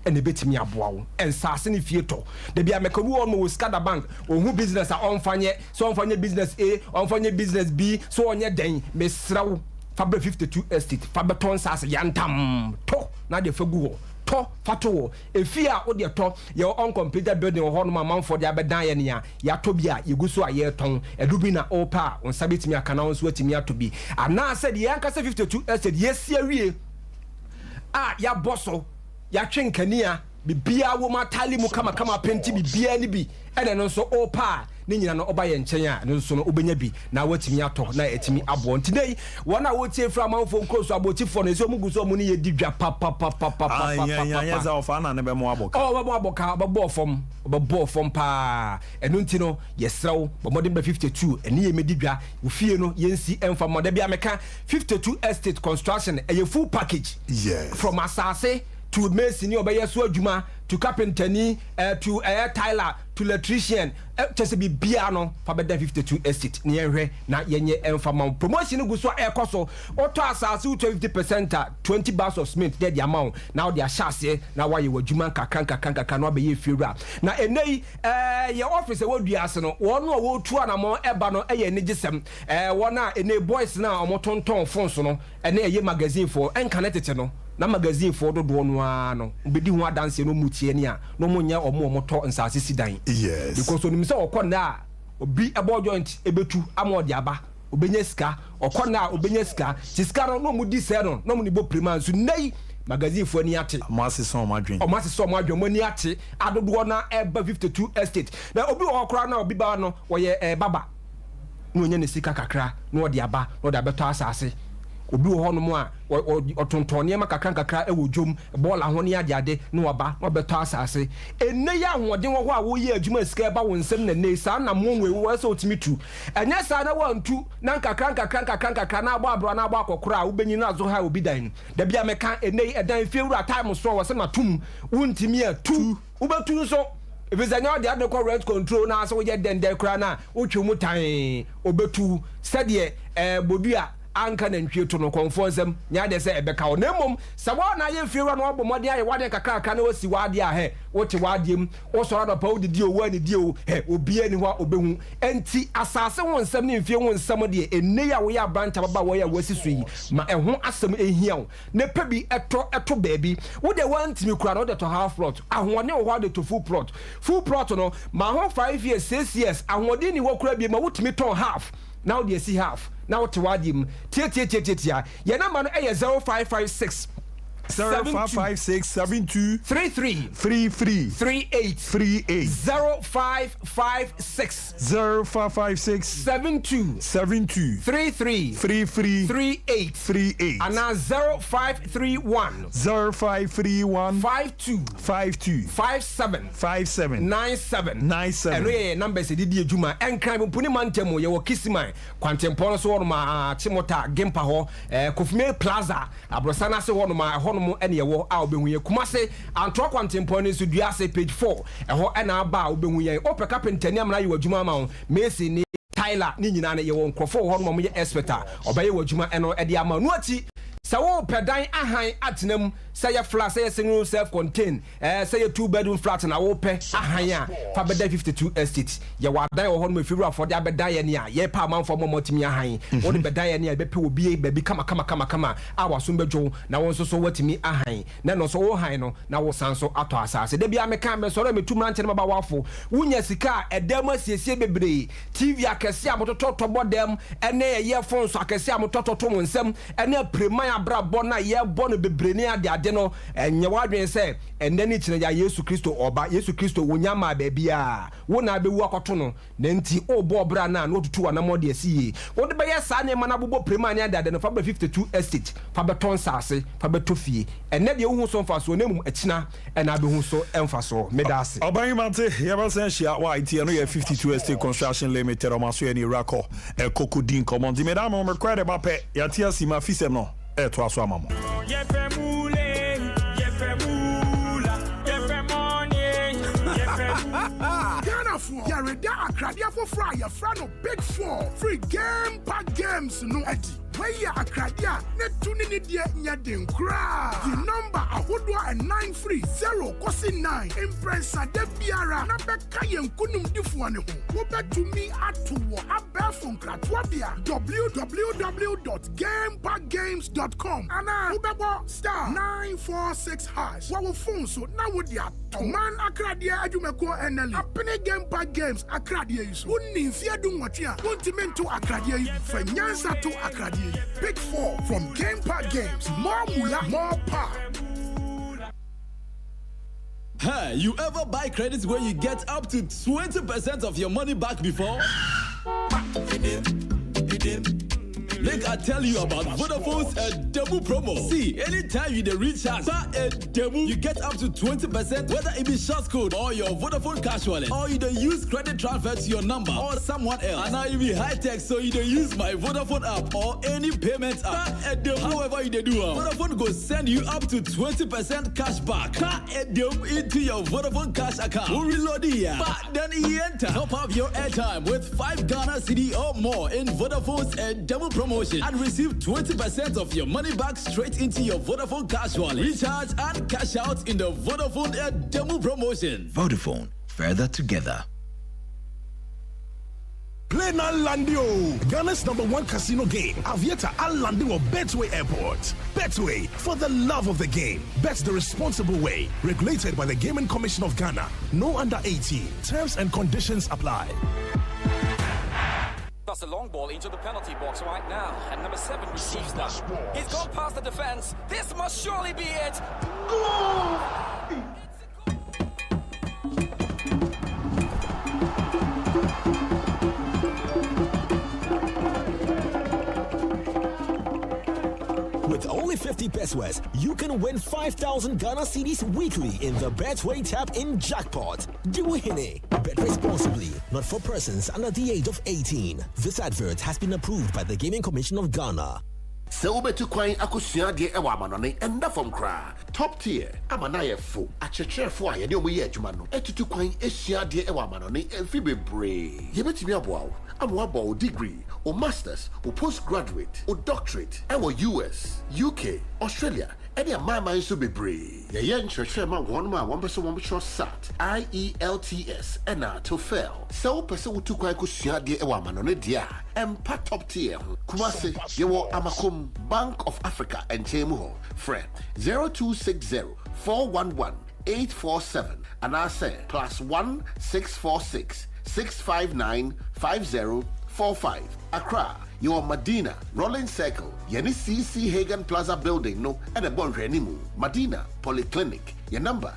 ene betimi aboa wo ensase ne fieto de bia mekaru on mo skada bank ohu business a onfanye so onfanye business A onfanye business B so onye den mesrawo fabre 52 estate fabeton sase yantam to na de fagu to fato efi a wo de to ye uncompleted building ho no manfo de abedan ye ne ya to bia yeguso a ye ton edubi na opa on sabetimi akana on so atimi atobi ana said ye anka 52 estate yes awie a ya bosso ya twenkania bibia wo matali mu kama penti bibia ni bi ene no so opa ni nyina no oba ye nchen a no so no obenya bi na watimi ato na etimi abo ntinei wona wo tie fra manfo nkoso abotifo no so mu guso mu ni ye didwa pa ya za ofa na ne be mo aboka be aboka be bo fom pa eno ntino yesrew bo modern 52 eni ye medidwa ufie no yensi emfa moda bia meka 52 estate construction a full package yes from asase to masonry obeye so adwuma to carpenter ni to tiler to electrician chese bi bia no fa beda 52 estate ni ehwe na yenye emfama promotion gu so ekoso auto asase 50% 20 bags of cement there the amount now they are shase na why you adwuma kanka no obeye fiura na enei your office e woduase no won no wo tu anamo eba no eye ni gisem won a enei boys na omotonton phones no ene eye magazine for encanetete no na magazine for do no ano bedi ho adanse no mutie ni a no munya omoto nsase sidan yes because onim se okona obi ebo joint ebetu amodi aba obenya sika okona obenya sika tiska no mudi se no mu ni bo prima nso nei magazine for ni ate amase so madwen mo ni ate adodo na eba 52 estate na obi okora na obi ba no wo ye baba no nya ne sika kakra no odi aba no da beto asase obi ho no mu a otontone ma kakra ewo dwom bola ho ne ade no oba no beto asase enne ya hoden wo ho a wo ye adwuma sika ba wo nsem na nei sa na monwe wo so otimitu enya sa na wantu na kakra na agba abro na agba akokora a ubenyi na azo ha obi dan da bia meka enne edan fiewura time so wo se na tum wuntimi a tu ubetu so if it's any the other rent control na so ye den kra na otwemu tan obetu sede bodua anka na ntwe to no konfonsem nya de se ebeka o nemom sawa na ye fiewura no obomode aye wade kakaka na wasi wade a he wote wadiem wo so na pa odidi owu ani die o he obi ani ho obehu enti asase wonsem ne mfie wonsem de enne ya wo ya branch baba wo ya wasi so yi ma eho asem ehia wo ne pa bi eto baabi wo de wantimi kura no de to half plot ahone wo ho de to full plot no ma ho 5 years 6 years ahode ni wo kura bi ma wotimi ton half now they see half now to wadim tia ye number no 0556 0556 72 33 33 38 38 0556 0556 72 33 38 38 and now 0531 52 57 97 and we numbers did juma and crime puni mantemo ye kisiman kwantempo so wonma chimota gempa ho Kofime Plaza abrosana se wonma honomo ene ye wo a obehu ye kumase antro kwantempo ne so duase page 4 eho ena aba obehu ye opeka pentani amna ye wadwuma ma Messi ni Tyler ni nyina ne ye won krofo honomo ye expecta obaye wadwuma eno ede ama no achi sa wo pedan ahan atenam say a flat say single self contained say a 2-bedroom flat na wo pe ahan a fa beda 52 estate ye wa dan wo hono mafiru afode abeda ye ne a ye pa amanfo momotimi ahan wo de beda ye ne a be pe obi be kama a waso bedwo na wo nso so watimi ahan na no so wo han no na wo sanso ato asase de bia me kan be so re metum na nche ba wafo wunya sika edam asiesie bebre TV akese amototo bodem ene ye phone so akese amototo to nsem ene preman abrabọ na ye bọ no bebre ne ade no enye wadwen se enne ni kire ya Yesu Kristo oba Yesu Kristo wonyama ba bia wo na bewu akoto no na nti obo bra na no tutu na mo de asiye wo de be ye sa ne mana bobo preman ne ade no fa 52 estate fa beton sase fa betofie enne de hu so mfa so na mum akina ena be hu so emfa so medase oban mate ye ba sen hia wa it no ye 52 estate construction limited o maso ye ni rako kokodin command Medeama o require ba pe ya tia si ma fisem no to aso amamo Yareda akradia for fry your friend of Big 4 free game pack games no edi where ya akradia ne tuni ni dia nya den kra the number ahodwa and 930 kosi 9 impressa de biara na beka yen kunum difu ane ho wo betu mi atowo abefon kratwabia www.gamepackgames.com ana wo bebo star 946 hash wo phone so na wo dia man akradia adwumako eneli apene game pack games akradia yi so wonni mfia du nwotwe a wontimento akradia yi fa nyansa to akradia Big 4 from Game Pack Games. More mula, more power. Hey, you ever buy credits where you get up to 20% of your money back before? Like I tell you about Vodafone's demo promo. See, anytime you recharge a demo, you get up to 20%, whether it be short code or your Vodafone cash wallet, or you don't use credit transfer to your number or someone else. And now you be high tech, so you don't use my Vodafone app or any payment app. However you do, Vodafone go send you up to 20% cash back into your Vodafone cash account. Who reload here? But then you enter. Top up your airtime with 5 Ghana cedi or more in Vodafone's demo promo. And receive 20% of your money back straight into your Vodafone cash wallet. Recharge and cash out in the Vodafone demo promotion. Vodafone, further together. Play now Landio, Ghana's #1 casino game. Avieta Al Landio Betway Airport. Betway, for the love of the game. Bet the responsible way. Regulated by the Gaming Commission of Ghana. No under 18. Terms and conditions apply. That's a long ball into the penalty box right now, and number 7 receives that. He's gone past the defense. This must surely be it. Goal! With only 50 pesos, you can win 5,000 Ghana cedis weekly in the Betway Tap in Jackpot. Diwihine. Bet responsibly, not for persons under the age of 18. This advert has been approved by the Gaming Commission of Ghana. Seobetu kwai akusua de ewa amanone enda from kra top tier amanaye fo achechefo a yede omoye adwuma no etutu kwan esua de ewa amanone emfi bebre yebetimi aboawo amwabo degree or masters or postgraduate or doctorate ewa US UK Australia any amama nso bebre ye nchwehwe ma won ma won person won be sat IELTS ena TOEFL so person wutu kwan akusua de ewa amanone dia empa top tier kumase yewo amakom Bank of Africa and Chemuho. Friend 0260-411-847 and I say +1 646 659 5045. Accra, Your Medina, Rolling Circle, Yeni CC Hagen Plaza Building, no, and a bon renimu. Medina Polyclinic, your number,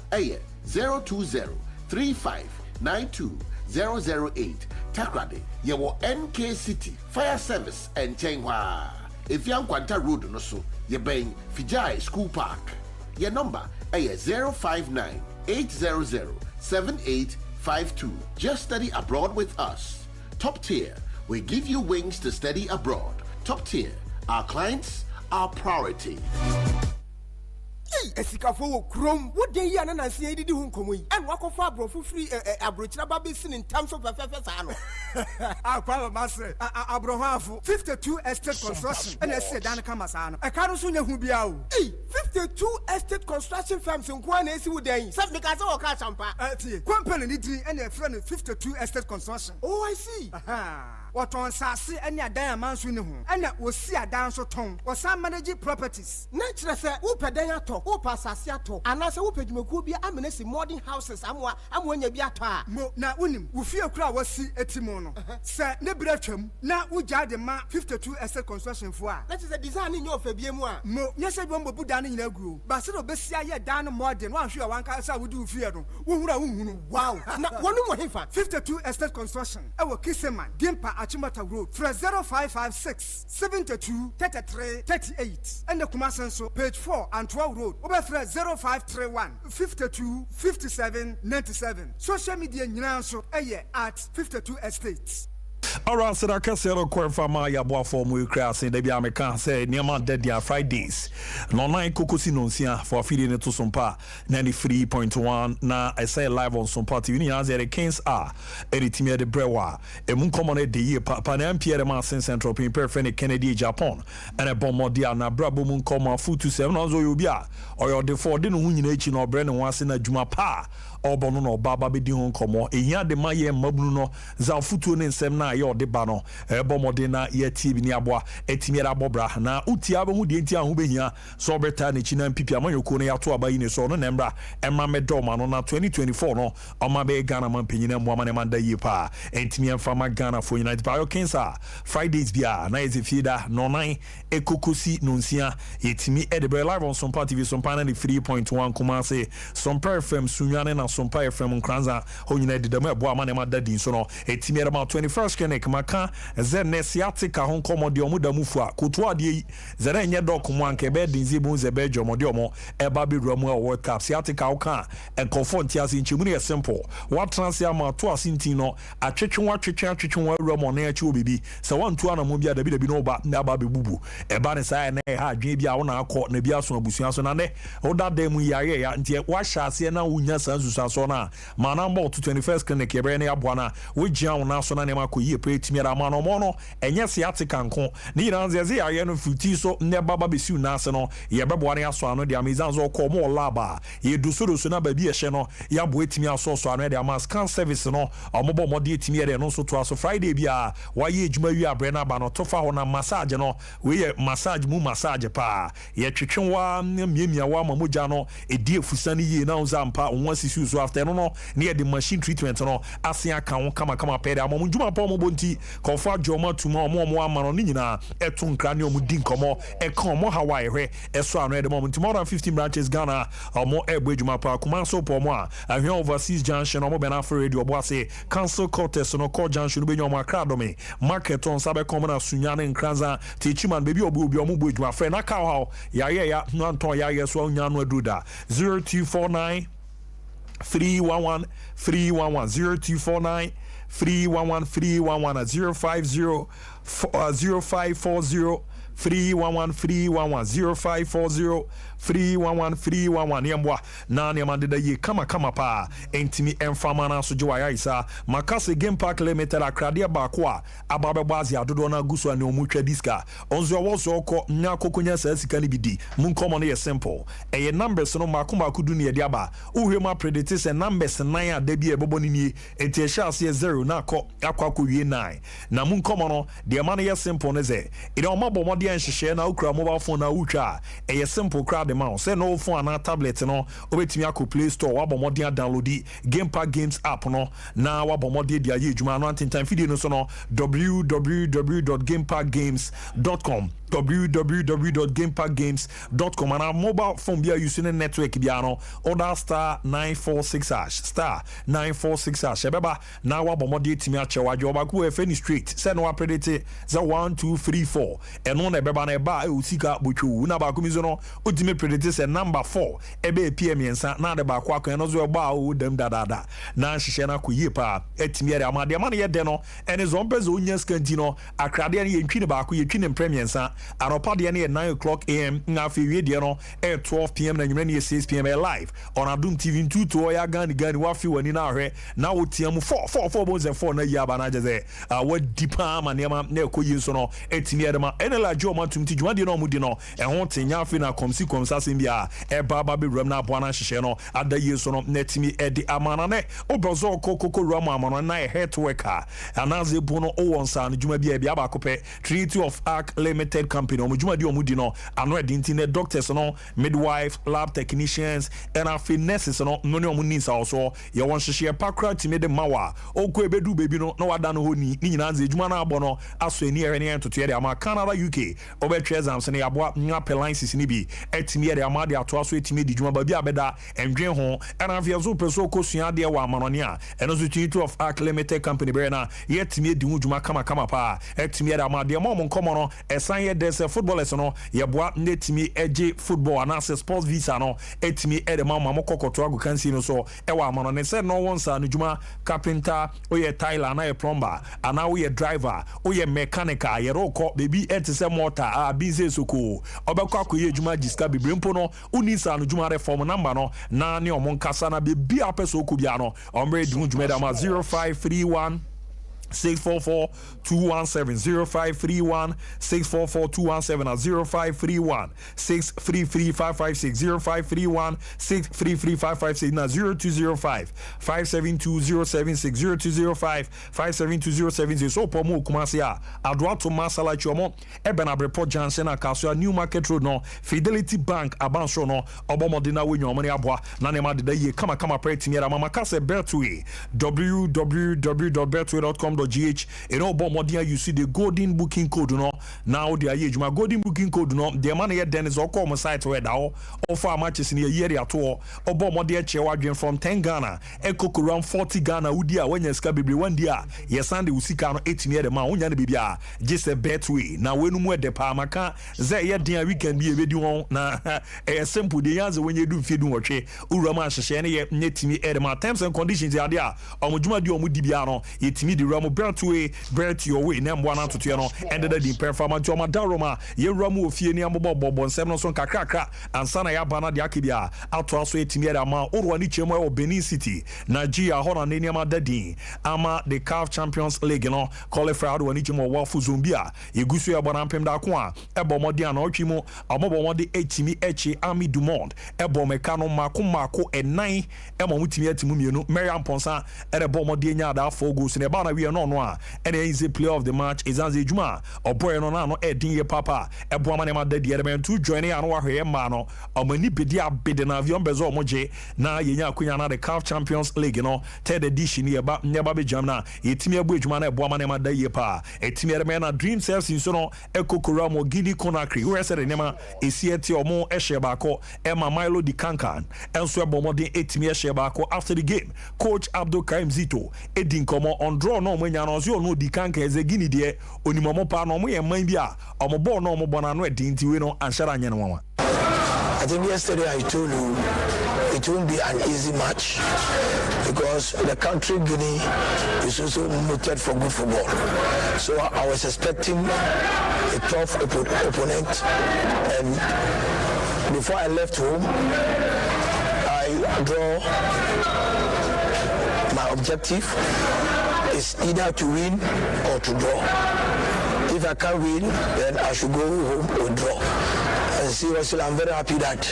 020-3592-008. Takrade, your NK City, Fire Service, and Chenghua. If young Quanta Road, no so, you're bang Fijai School Park. Your number, 059-800-7852. Just study abroad with us. Top tier. We give you wings to study abroad. Top tier. Our clients, our priority. Esikafo krom wo den ya na nanse didi hu nkomo yi en wakofa abrofo free abrochira ba besin in terms of sa no akwa ma se abrohafo 52 estate construction and say dan kama sa no e ka no so nya hu bia o 52 estate construction firms nko na esi wo den sef me ka se wo ka champa tie company ni din and e friend 52 estate construction. Oh, I see. Waton sase ene adan amanso ni ho ene osi adan so ton osan manage properties na kire se wo pedan ato wo pasase ato anase wo pedwumaku bia amenesi modern houses amwa nya bi ato a mo na unim wo fie kura wasi etimo no se ne bratwam na wo jade ma 52 estate construction fo a na kire design ni nyo fa bia mu a mo nya se bi mbobu dan nyina guo ba se no besi aye dan modern wan hwe wanka sa wo du fie no wo hura wo hunu wow na wonu mo hefa 52 estate construction e wo Kisema Dimpa Achimata Road, from 0556 72 33 38. And the Kumasenso, page 4 and 12 Road, over 0531 52 57 97. Social media Nyanso, at 52 Estates. Alright, so I can say no for my yabo form we cross in the American say Niaman dead dia Fridays. No nine Kokosi Nonsia for feeding it to Sompa 93.1. Now I say live on Sompa TV. As the Kings are editing the Brewa. A moon common the year Panam Pierre Martin Central Pin Perfect Kennedy Japan and a Bombardier na Brabo moon come food to 7 also you be or your default didn't win in or Brennan once in a Juma pa. Obono no baba be di hon komo eya de maye mabunu no za futu ne nsem na ye ode ba no ebomode na ye ti bi ni aboa etimi ra bobra na uti abahu de enti ahu behia so beta ne china mpipi amanyoko ne yato aba yi ne so no nembra emma medoma no na 2024 no oma be Ghana man penyina mo amane manda yi pa entimi emfama Ghana for United Bio Cancer Fridays bia na is feeder no nine ekokosi nonsia yetimi edebe live on Sompa TV Sompa 93.1 Kumase Sompa FM Sunyane na Sompa FM Nkranza ho nyina de dem ebo amane madadi so no etimi era ma 21st clinic maka ze nesiatica hon komode omu da mufu a koto ade yi ze na enye dok mu anke be dinzi bu ze be jomode omo eba be ruamu a World Cup siatica wo kan enkofo ntiase nchemu ne simple what transfer ma to asintin no atwetwenwa ruamu na achi obibi se wantu anamu bia da bi no ba na ba be bubu eba ne sai na ha adwen bia wo na akọ na bia so abusuan so na ne oda dem yaye ya ntie wa hyase na wunya sansusa so na mana mbo to 21st clinic ebe ne aboa na wo gia wo na so na ne makoyi pre timiara ma no mo no enye siatica nko ni na nzeze yaye no futi so ne baba be siu na ase no ye bebo ne aso ano de amizan zo ko mo laba ye du so na ba bi ehye no ya bo etimi aso so ano de ama scan service no omobo mode etimi ere no so to aso Friday bia wa ye ejuma wi abre na ba no to fa ho na massage no we ye massage mu massage pa ye twetwenwa miamia wa mamoja no edi efusani ye na uzampa won sisi so after no ne the machine treatment no asia kan won kama pede amom juma pa mo bonti kofa joma tuma omo amano ni nyina eto nkra ne omu din komo e kan omo Hawaii hwe eso ano de moment more than 15 branches Ghana omo egbo juma pa kuma so po mo a ahwe overseas junction omo be na for radio obo ase cancel contest no call junction be nyomo akra do me market on sabe komo na sunyane nkranza techiman baby obi omo bo juma fe na ka ha ya no anton ya so nya no aduda 0249 311 0249 311 at 050 0540 311 0540 311 yambwa na ne mandeda ye kama pa entimi enfama na so jiwa isa makase game park limited akrade ba ko a ababegbazi adodo na guso ne omutwa diska onzo woso ko nya kokonya sa sika ni bidi mun komo no ye simple eye numbers no makomako du ne de aba uhwema predicts and numbers 9 adabi ebobo ni enti e sha se 0 na akwa wie 9 na mun komo no de ma no ye simple ne ze ide omabo dia nhyehyɛ na ukura mobile phone na utwa ɛyɛ simple crowd amount say no phone na tablet no obetimi akɔ Play Store wabɔ mmɔden download Game Park Games app no na wabɔ mmɔden de ayɛ adwuma no antentan video no so no www.gameparkgames.com www.gameparkgames.com and our mobile phone be using a network biano order star 946 hash star 946 hash ebeba na wa bomode timi ache wa joba ku efeni street say no predict za 1 2 3 4 eno na ebeba na eba e usika bochu na ba kumizo no ultimate predict say number 4 ebe pm yensa na de ba kwa kan no zo eba o dem dadada na hihye na koyie pa etimi ere amade ma na ye de no ene zo mpeze onya skanti no akrade ne yentwi ne ba ko yetwi ne premiensa Aropa de ne 9 o'clock am na afi de no 12 pm na nwumre ne 6 pm live on Adum TV 2 to ya gani wa fi wani na ahwe na wotiam 4 na ya ba na jeze wa dipa ma ne ma na ekoyi so no etimi de ma enela jo ma tumti dwuma de no mu di no ehon tenya afi na komsi komsasem bia e ba ba be ram na abo na hyehyɛ no adaye so no na etimi e de amana ne obozo kokoko ram amana na e head worker anaze bu no o wonsa no dwuma bia ba akopɛ Trinity of Arc Limited Company omujuma di omudi no ano edinti ne doctors no midwife lab technicians and afi nurses no no ne omuni sa also ye won hyehyɛ pakra timi de mawa okɔ ebedu baby no na wada no honi ni nyina nze dwuma na abo no aso eni ere ne entoto ye de ama Canada UK obetwe exams ne yabo nya pelances ni bi etimi ye de ama de ato aso etimi di dwuma ba bi abeda endwen ho era afia so peso kosua de wa amanone a eno so Trinity of Arc Limited Company be na ye etimi di hu dwuma kama pa etimi ye de ama de mo nkomo no esan ye de se footballers no ye boa netimi eje football and access sports visa no etimi e de mama kokoto agu kansi no so e wa amano ne se no wonsa no dwuma carpenter oye tiler na ye plumber ana oye driver oye mechanical ye roko baby etise motor a business soko obekwa akoye dwuma jiska bibrempo no unisa no dwuma reform number no na ne omonkasa na baby apeso okubia no omre dwuma dwuma da ma 0531 644-217 0531-644-217 at 0531-633-556 0531-633-556 na 0205-572-076 0205-572-076 so pomo kumasi a adwato masala chomo eben abreport Johnson akaso New Market Road no Fidelity Bank abanso no obomodina wenyo omani aboa na ne ma de ye kama pretimi era mama kase Betway www.betway.com .gh and all bombardier you see the golden booking code no now the age my golden booking code no the man here then is all come site where now offer matches in a year at all or bombardier chewadwen from 10 Ghana echo around 40 Ghana udia when you scabby one dia yes and we see can 8 near the man unya bibia just a Betway now when mu de pa maka ze ye den weekend be video na a simple the answer when you do feed watch urama hye ne ye netimi edema terms and conditions ya dia omudwuma di omudibia no yetimi di ramu Betway bet your way na mbwana tutu no ended the performance o madaroma ye ramu ofie ni ambobo nsem no so kakrakra ansana ya bana de akibia ato aso etimi era ma orwa ni chemo o Benin City Nigeria hona ne niam dadin ama the CAF Champions League no qualifier orwa ni chemo wa fu Zambia yegusu ya bana mpem da ko a ebomodi ana otwimo amobomodi etimi echi Ami Dumont ebomeka no mako enan emomutimi atimu mienu Mariam Ponsa ebomodi nya da 4 goals ne bana we no a and is a player of the match is as a juma or boy no na no edin ye papa e bo amane ma dadi element to join an wa hwe ma no omani bedi abede na avion bezo omoje na yenya akunya na the CAF Champions League no third edition ye ba nyeba be jam na yetimi abu ejuma na e bo amane ma dadi ye pa etimi element na dream cells so no ekokora mo Guinea Conakry we said nema esieti omo ehye ba ko e ma Milo di Kankan enso e bo modin etimi ehye ba ko after the game coach Abdul Karim Zito edin komo on draw no mo nya no so no di Kankan ezegini de onimomo pa no mo ye man bia omobo no mo bona no edin ti we no anshara nya no wa. I think yesterday I told you it won't be an easy match because the country Guinea is also noted for good football. So I was expecting a tough opponent, and before I left home, I draw my objective is either to win or to draw. If I can't win, then I should go home or draw. And seriously, I'm very happy that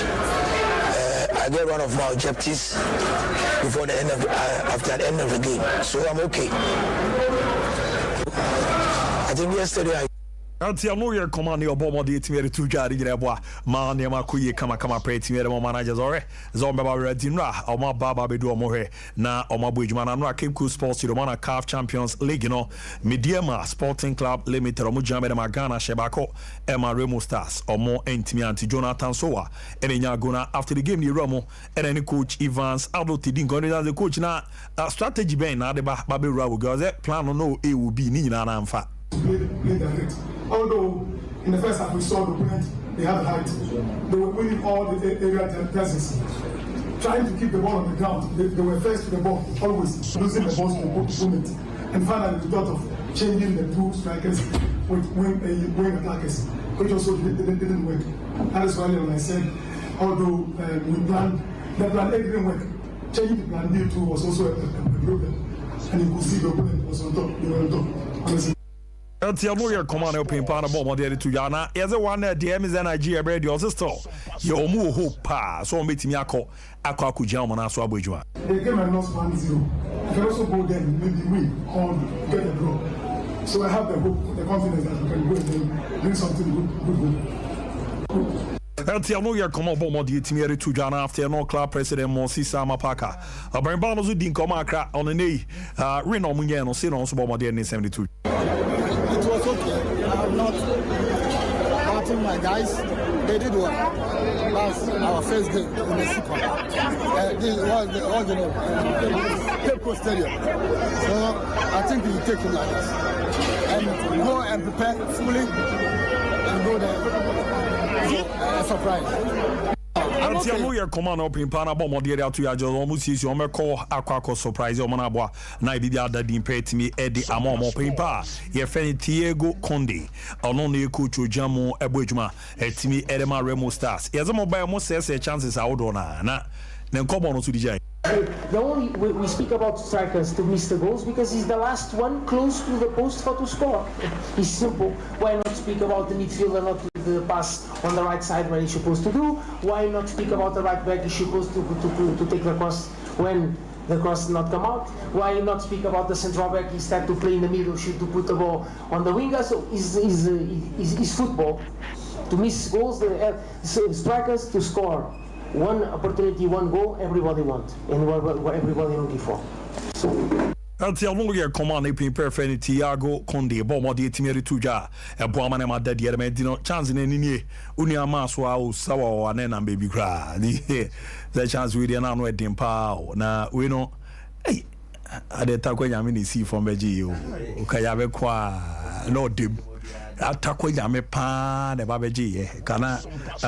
I get one of my objectives before the end of after the end of the game. So I'm okay. I think yesterday Until no year command your bomb of the team to Jari Rebois, Man Yamakuye Kama pray to managers or Zomba Redinra, or my Baba Bedu More, na or my Bridgeman and Rakim Cool Sports Romana CAF Champions League, Medeama Sporting Club Limited, Mujame Magana Shebako, Emma Remo Stars, or more Entimianti Jonathan Soa, and Yaguna after the game, the Romo, and any coach Evans, Aldo Tidin, going as the coach now, strategy Ben, Adeba Babi Rabu girls, plan on no, it will be Nina Namfa. Play direct. Although in the first half we saw the opponent, they had height. They were winning all the area passes. Trying to keep the ball on the ground. They were first to the ball, always losing the ball to the opponent. And finally we thought of changing the two strikers with wing attackers, which also didn't work. That is why when I said, although we planned, the plan A didn't work, changing the plan B2 was also a problem. And you could see the opponent was on top, they were on top. Honestly. Until no year command open pan about more to Yana, as a one DM is Nigeria radio sister. Your move hope pa so meet me ako Kujama na so abujuma. The game I lost 1-0. You can also go there and maybe win or get a draw. So I have the hope, the confidence that we can go and then bring something good. Until no year come on more the team to Jana after no club president Mosisa Mapaka. A Brembano Zudin Komakra on the knee. Reno Munyano Sin on Subo Modern 72. It was okay. I'm not doubting my guys. They did well. That's our first game in Mexico. This was the Cape Coast Stadium. So I think we take it like this. And go and prepare fully and go there. So, surprise. Until no year command open pana bomb the area to your job almost is your call aqua surprise your manabwa na bibi ada din pay me Eddie Amon open pa ye fen Diego Conde ono na coach Ojamo Ebojuma etimi Edema Remo Stars ye zamo buy mo say chances out na nkomo no to DJ. The only we speak about strikers to miss the goals because he's the last one close to the post for to score. It's simple. Why not speak about the midfielder not to the pass on the right side when he's supposed to do? Why not speak about the right back he's supposed to take the cross when the cross not come out? Why not speak about the central back instead to play in the middle, should to put the ball on the winger? So is football to miss goals, the strikers to score. One opportunity, one goal, everybody wants, and what everybody looking for. Until no year command open perfect Diego Conde bomb the team to ja a boamana ma daddy medino chance in any unia maswa sawa and baby cry the chance we didn't know wedding power na we know hey adeta kwa nyame see from beji o ukayabe kwa no dim atakwa nyame pa ne babeji ye kana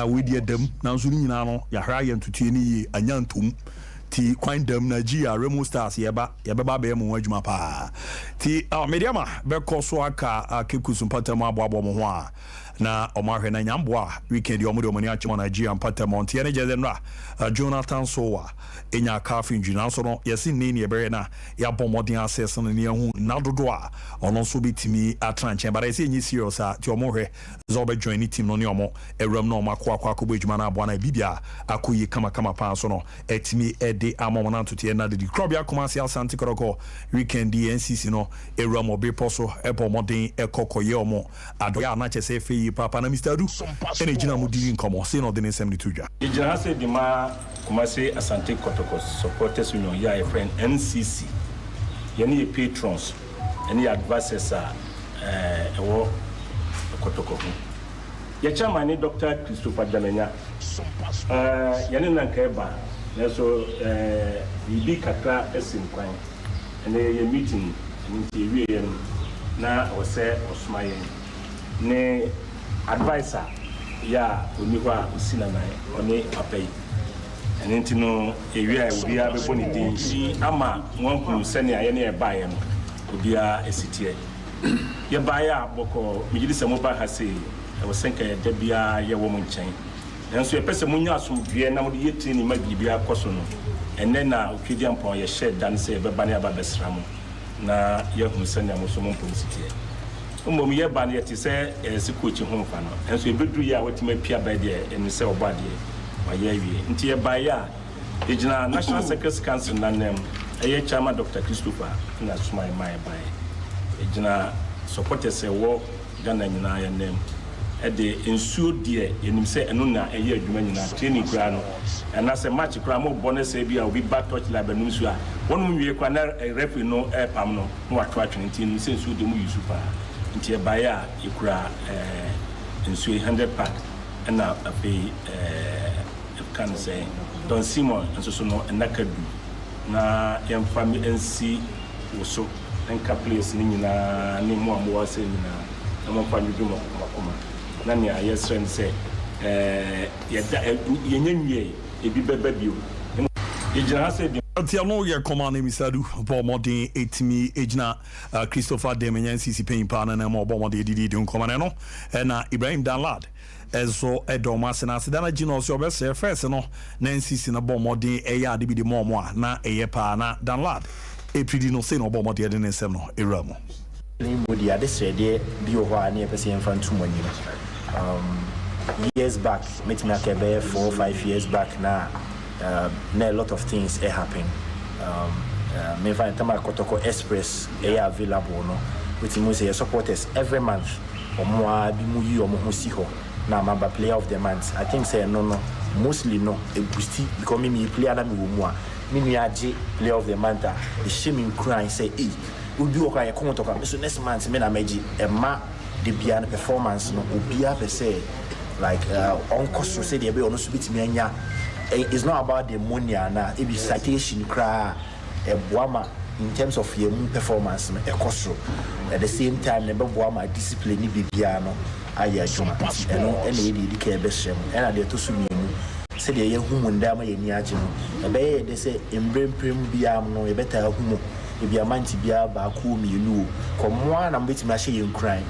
we die dem na nso ni nyina no ya hra ye ntutie ni anyantum ti kwan dem na G Remo Stars yeba ba mu adwuma pa ti Medeama be koso aka kekusun patam aboabo mo ho a na omahwe na nyamboa weekend omo mani achimo na G patam onti ene jezenra Jonathan Soa enya kafin jina so no yesi ni ebere na ya bomodin access no ne hu na dodo a ono so betimi atranche but yesi enyi serious a ti omohwe zo be join ni team no ne omo ewram no makwa adwuma na abo na bibia akoyi kama pa so no etimi de amomona to na de Krobia commercial Santikoroko weekend NCC no ewram obe poso ebomodin ekokoye omo adoya na chese fe papa na Mr. Du ene gina mudiri nkomo se no de 72 dwa ejina se di ma Kumasi Asante Kotoko supporters union ya a friend NCC yani patrons any advisors ewo Kotoko ya chairman ni Dr. Christopher Damenya yani nankeba so bibi kakra esim kwan ene ye meeting nti wiye na ose osmaye ne advisor ya oniwa usina na oni papai enti no ewia obia be boni din ama wonku sene aye ne ebaye no obia esitie ye baye aboko migidi se mo ba ha se e wo senka ye da bia ye wo mo nchen enso ye pese munya asomdue na mo de yeti ni magibia akoso no enne na otwedi ampon ye share dan se be bane aba besra mo na ye hu sene mo so mo ponsitie mo ye ba ne yeti se se coach hu fa no enso e bedru ya watima pia ba de eni se obade wayewie nti ebaya ejina National Secretary Council nanem eye chairman Dr. Christopher na sumai mai bai ejina supporters wo Ghana nyina ya nem de nsuo die yenim se eno na eye adwuma nyina training kura no and as a match kura mo bonus e bia obi back touch la banum so a wonum wie kwa na referee no pam no no wato atwene tin se nsuo de mu yusu pa nti e bae a ikura nsuo 100 pack na afi can say Don Simon and so no nakadu na yam family NC so nka place ni nyina ni mo amwa se nyina na mo pa ndu mo makoma na ne ayesren se yeda yenyenwie ebi beba bio ejina se bi Tiano ye command misadu bomodin etimi ejina Christopher Demenyan CC pain pana na mo bomodin didi dun command no na Ibrahim Danlad ezo edoma senase dana gino so obese first no na NCC na bomodin eya de bi de momo a na eye pa na Danlad epidi no say no bomodin de nsem no eramo Limbo dia this ready bi o ho na e pese enfan tumani years back met me akebe 4 or 5 years back na a lot of things happen. Me find Tama Kotoko Express available no. With music supporters every month. Omwa bimuyi omohusiho. Na mamba player of the month. I think say no mostly no e boosti because me player na me wo me aje player of the month the shaming crying say eh ubi o kan come talk so next month me na meji e ma the bia performance no obia per se like on cost say dey be ono so bitimi anya. It's not about the money and it be citation cry a boama in terms of your performance a cost at the same time never boama discipline ni bibiano aya juma and any care best and I did to sumi say the young woman dama ye niaji no be they say embrem prim biam no e better humo e bia manti bia ba ku mi nu come one am bit ma she cry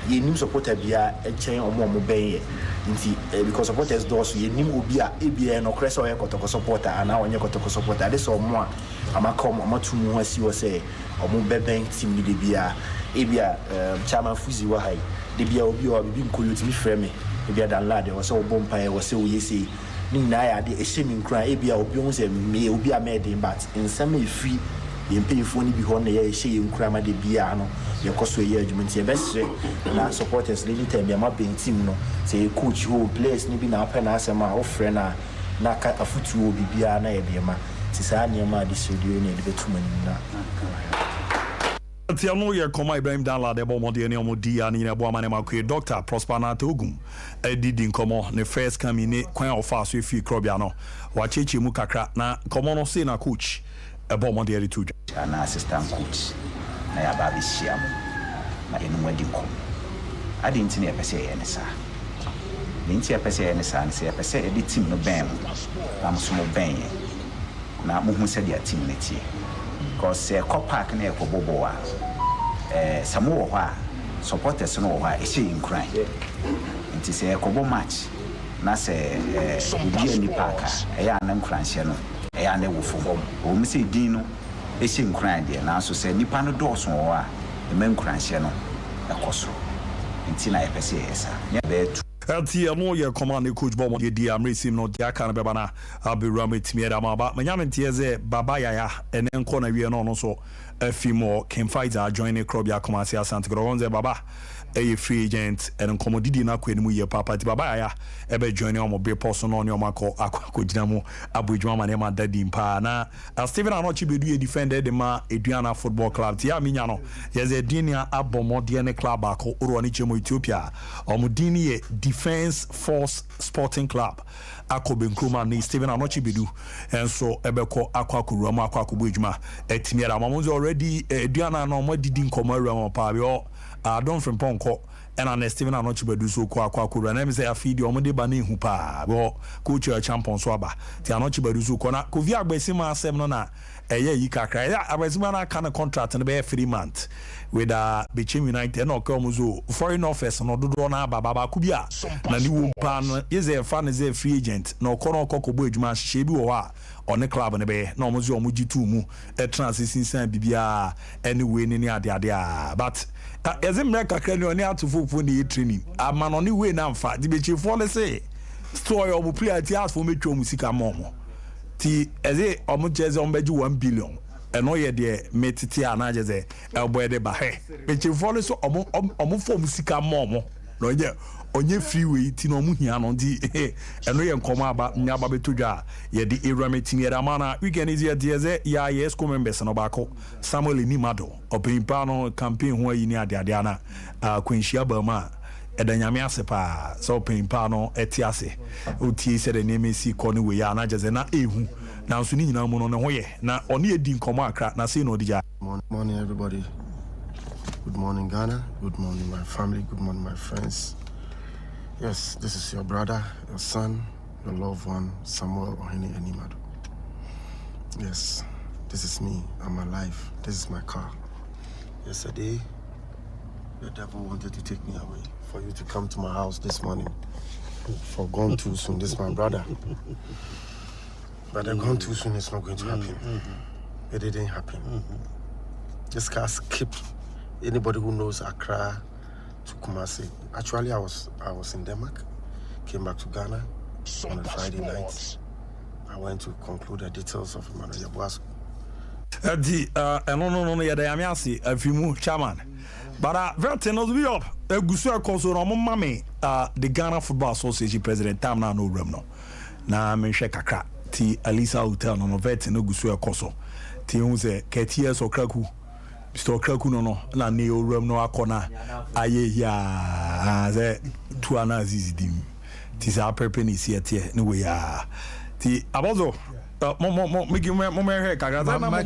ye nim supporter bia e chen omo ben nti because supporters do so ye nim obi a ebia no kresa o ye kotoko supporter ana onye kotoko supporter this omo a amakom amatumu asi wo say omo beben team ni de bia ebia chairman fuzi wa hai de bia obi o bibi nkoyo timi frame ebia Danlad wo say obompa ye wo say wo yesi ni na ya de ehemi nkran ebia obi on say me obi a made but in some free ye mpefo ni bi ho na ye ehye nkran ma de bia no ye koso ye adwumenti e bese na supporters leading time ya ma ben team no say coach who players ni bi na apɛ na asɛm a ofrɛ na ka afutuo bibia na ye de ma ti saa nneɛma de studio ne de betuma ni na Tiano ye koma Ibrahim Danlad de bomodi ne omodi ani ne bo amane makwe Dr. Prosper Natogum edidi nkomo ne first come ni kwan ofa so fi krobia no wa cheche mu kakra na komo no say na coach e bomodi eri tuju ana assistant coach na ya ba bishia mu na enu wadi kom adi nti ne pese ye ne sa ni nti pese ye ne sa ne se pese e di team no ben na mo mo ben na mo hu se dia team ne tie because Cup Park na ko bobo a samo wo ho a supporters no wo ho a e she incline nti se ko bo match na se obi ani park a e ya na nkranhye no e ya na wo fo o mi se din no e she incline de na so se nipa no do so wo a e men nkranhye no e koso nti na e pese esa ne be Tiano ye command coach bomb ye di amresim no dia kan beba na abiram etimi da ma ba manya mentie ze baba yaya ene nko na wie no no so afimo can fight are join the club ya commercial Santa Cruz ze baba a free agent and commodity na ko enimu ye papa ti baba yaya ebe join omo be person no omo akọ gina mu abujuma ma ne ma dadi mpa na Steven Anochi bedu ye defender de ma Eduana Football Club ti ya minya no ye ze dinia abomode ne club akọ oro ni chemo Ethiopia omo dini ye Defense Force Sporting Club akobe nkroma ni Steven Anochi bedu enso ebeko akwakuruwa mu akwakubu ejuma etimiara mamunzo already Eduana no mo didi nkomo awura pa bi Don from Ponko and Steven Anochi bedu so akwakuruwa na me say afidi omo de ba na ehu pa bo coach champion so aba ti Anochi bedu so ko na Kofi Agbesima asem no na eye yi kakra ya Agbesima na kind of contract no be 3 months with Bechem United no come zo foreign office no dodo na baba ku bia na ni wo pa no is a fan is a free agent no kono kokobo adwuma hye bi wo ha on the club ne be na omo zo omo gitu mu e transition san bibia anyway ni ade but ezim me kakra ni oni atofo ni training ama no ni we na mfa di Bechem le say story obo player ti ask for metwa musika momo ti eze omo jeze omo beji 1 billion ɛno yɛ deɛ metete a na agye sɛ ɛbɔ de ba hɛ mekyimfoɔ no so ɔmo fɔm sika ma ɔmo na onye freeway ti na ɔmo hia no nti ɛno yɛ nkɔmɔ aba nyaba beto dwa yɛde ewura metini yɛde ama na weekend is yɛ deɛ sɛ yɛ ayɛ school members no baako Samuel Nimado ɔpɛnpa no campaign ho ayi ne ade ana kwanhyia ba ma ɛda nyame ase paa sɛ ɔpɛnpa no ɛte ase otie sɛ de nneɛma si kɔ ne wei a na agye sɛ na ehu na nso ne nyinaa mu no ne ho yɛ na ɔne yɛdi nkɔmɔ akra na sei na ɔde gya. Morning everybody. Good morning Ghana, good morning my family, good morning my friends. Yes, this is your brother, your son, your loved one, Samuel Ohene Enimado. Yes, this is me, I'm alive, this is my car. Yesterday, the devil wanted to take me away, for you to come to my house this morning. For gone too soon, this is my brother. But gone too soon, it's not going to happen. It didn't happen. This car skipped anybody who knows Accra to Kumasi. Actually, I was in Denmark, came back to Ghana on a Friday night. I went to conclude the details of Emmanuel Yabuaso. No, yeah, they are see a few chairman. But very tenors be up. A Gusua Koso Mammy, the Ghana Football Association president, Tamna no Remno. Na me shake a crack. T Alisa Hotel no vet no Gusua Koso. T unze Ketias or Kraku. Mr. Kraku no na neo room no akona aye ya ze tuana zizidim ti sa pepe ni siete no we ya ti abozo mo me he kaga za na mo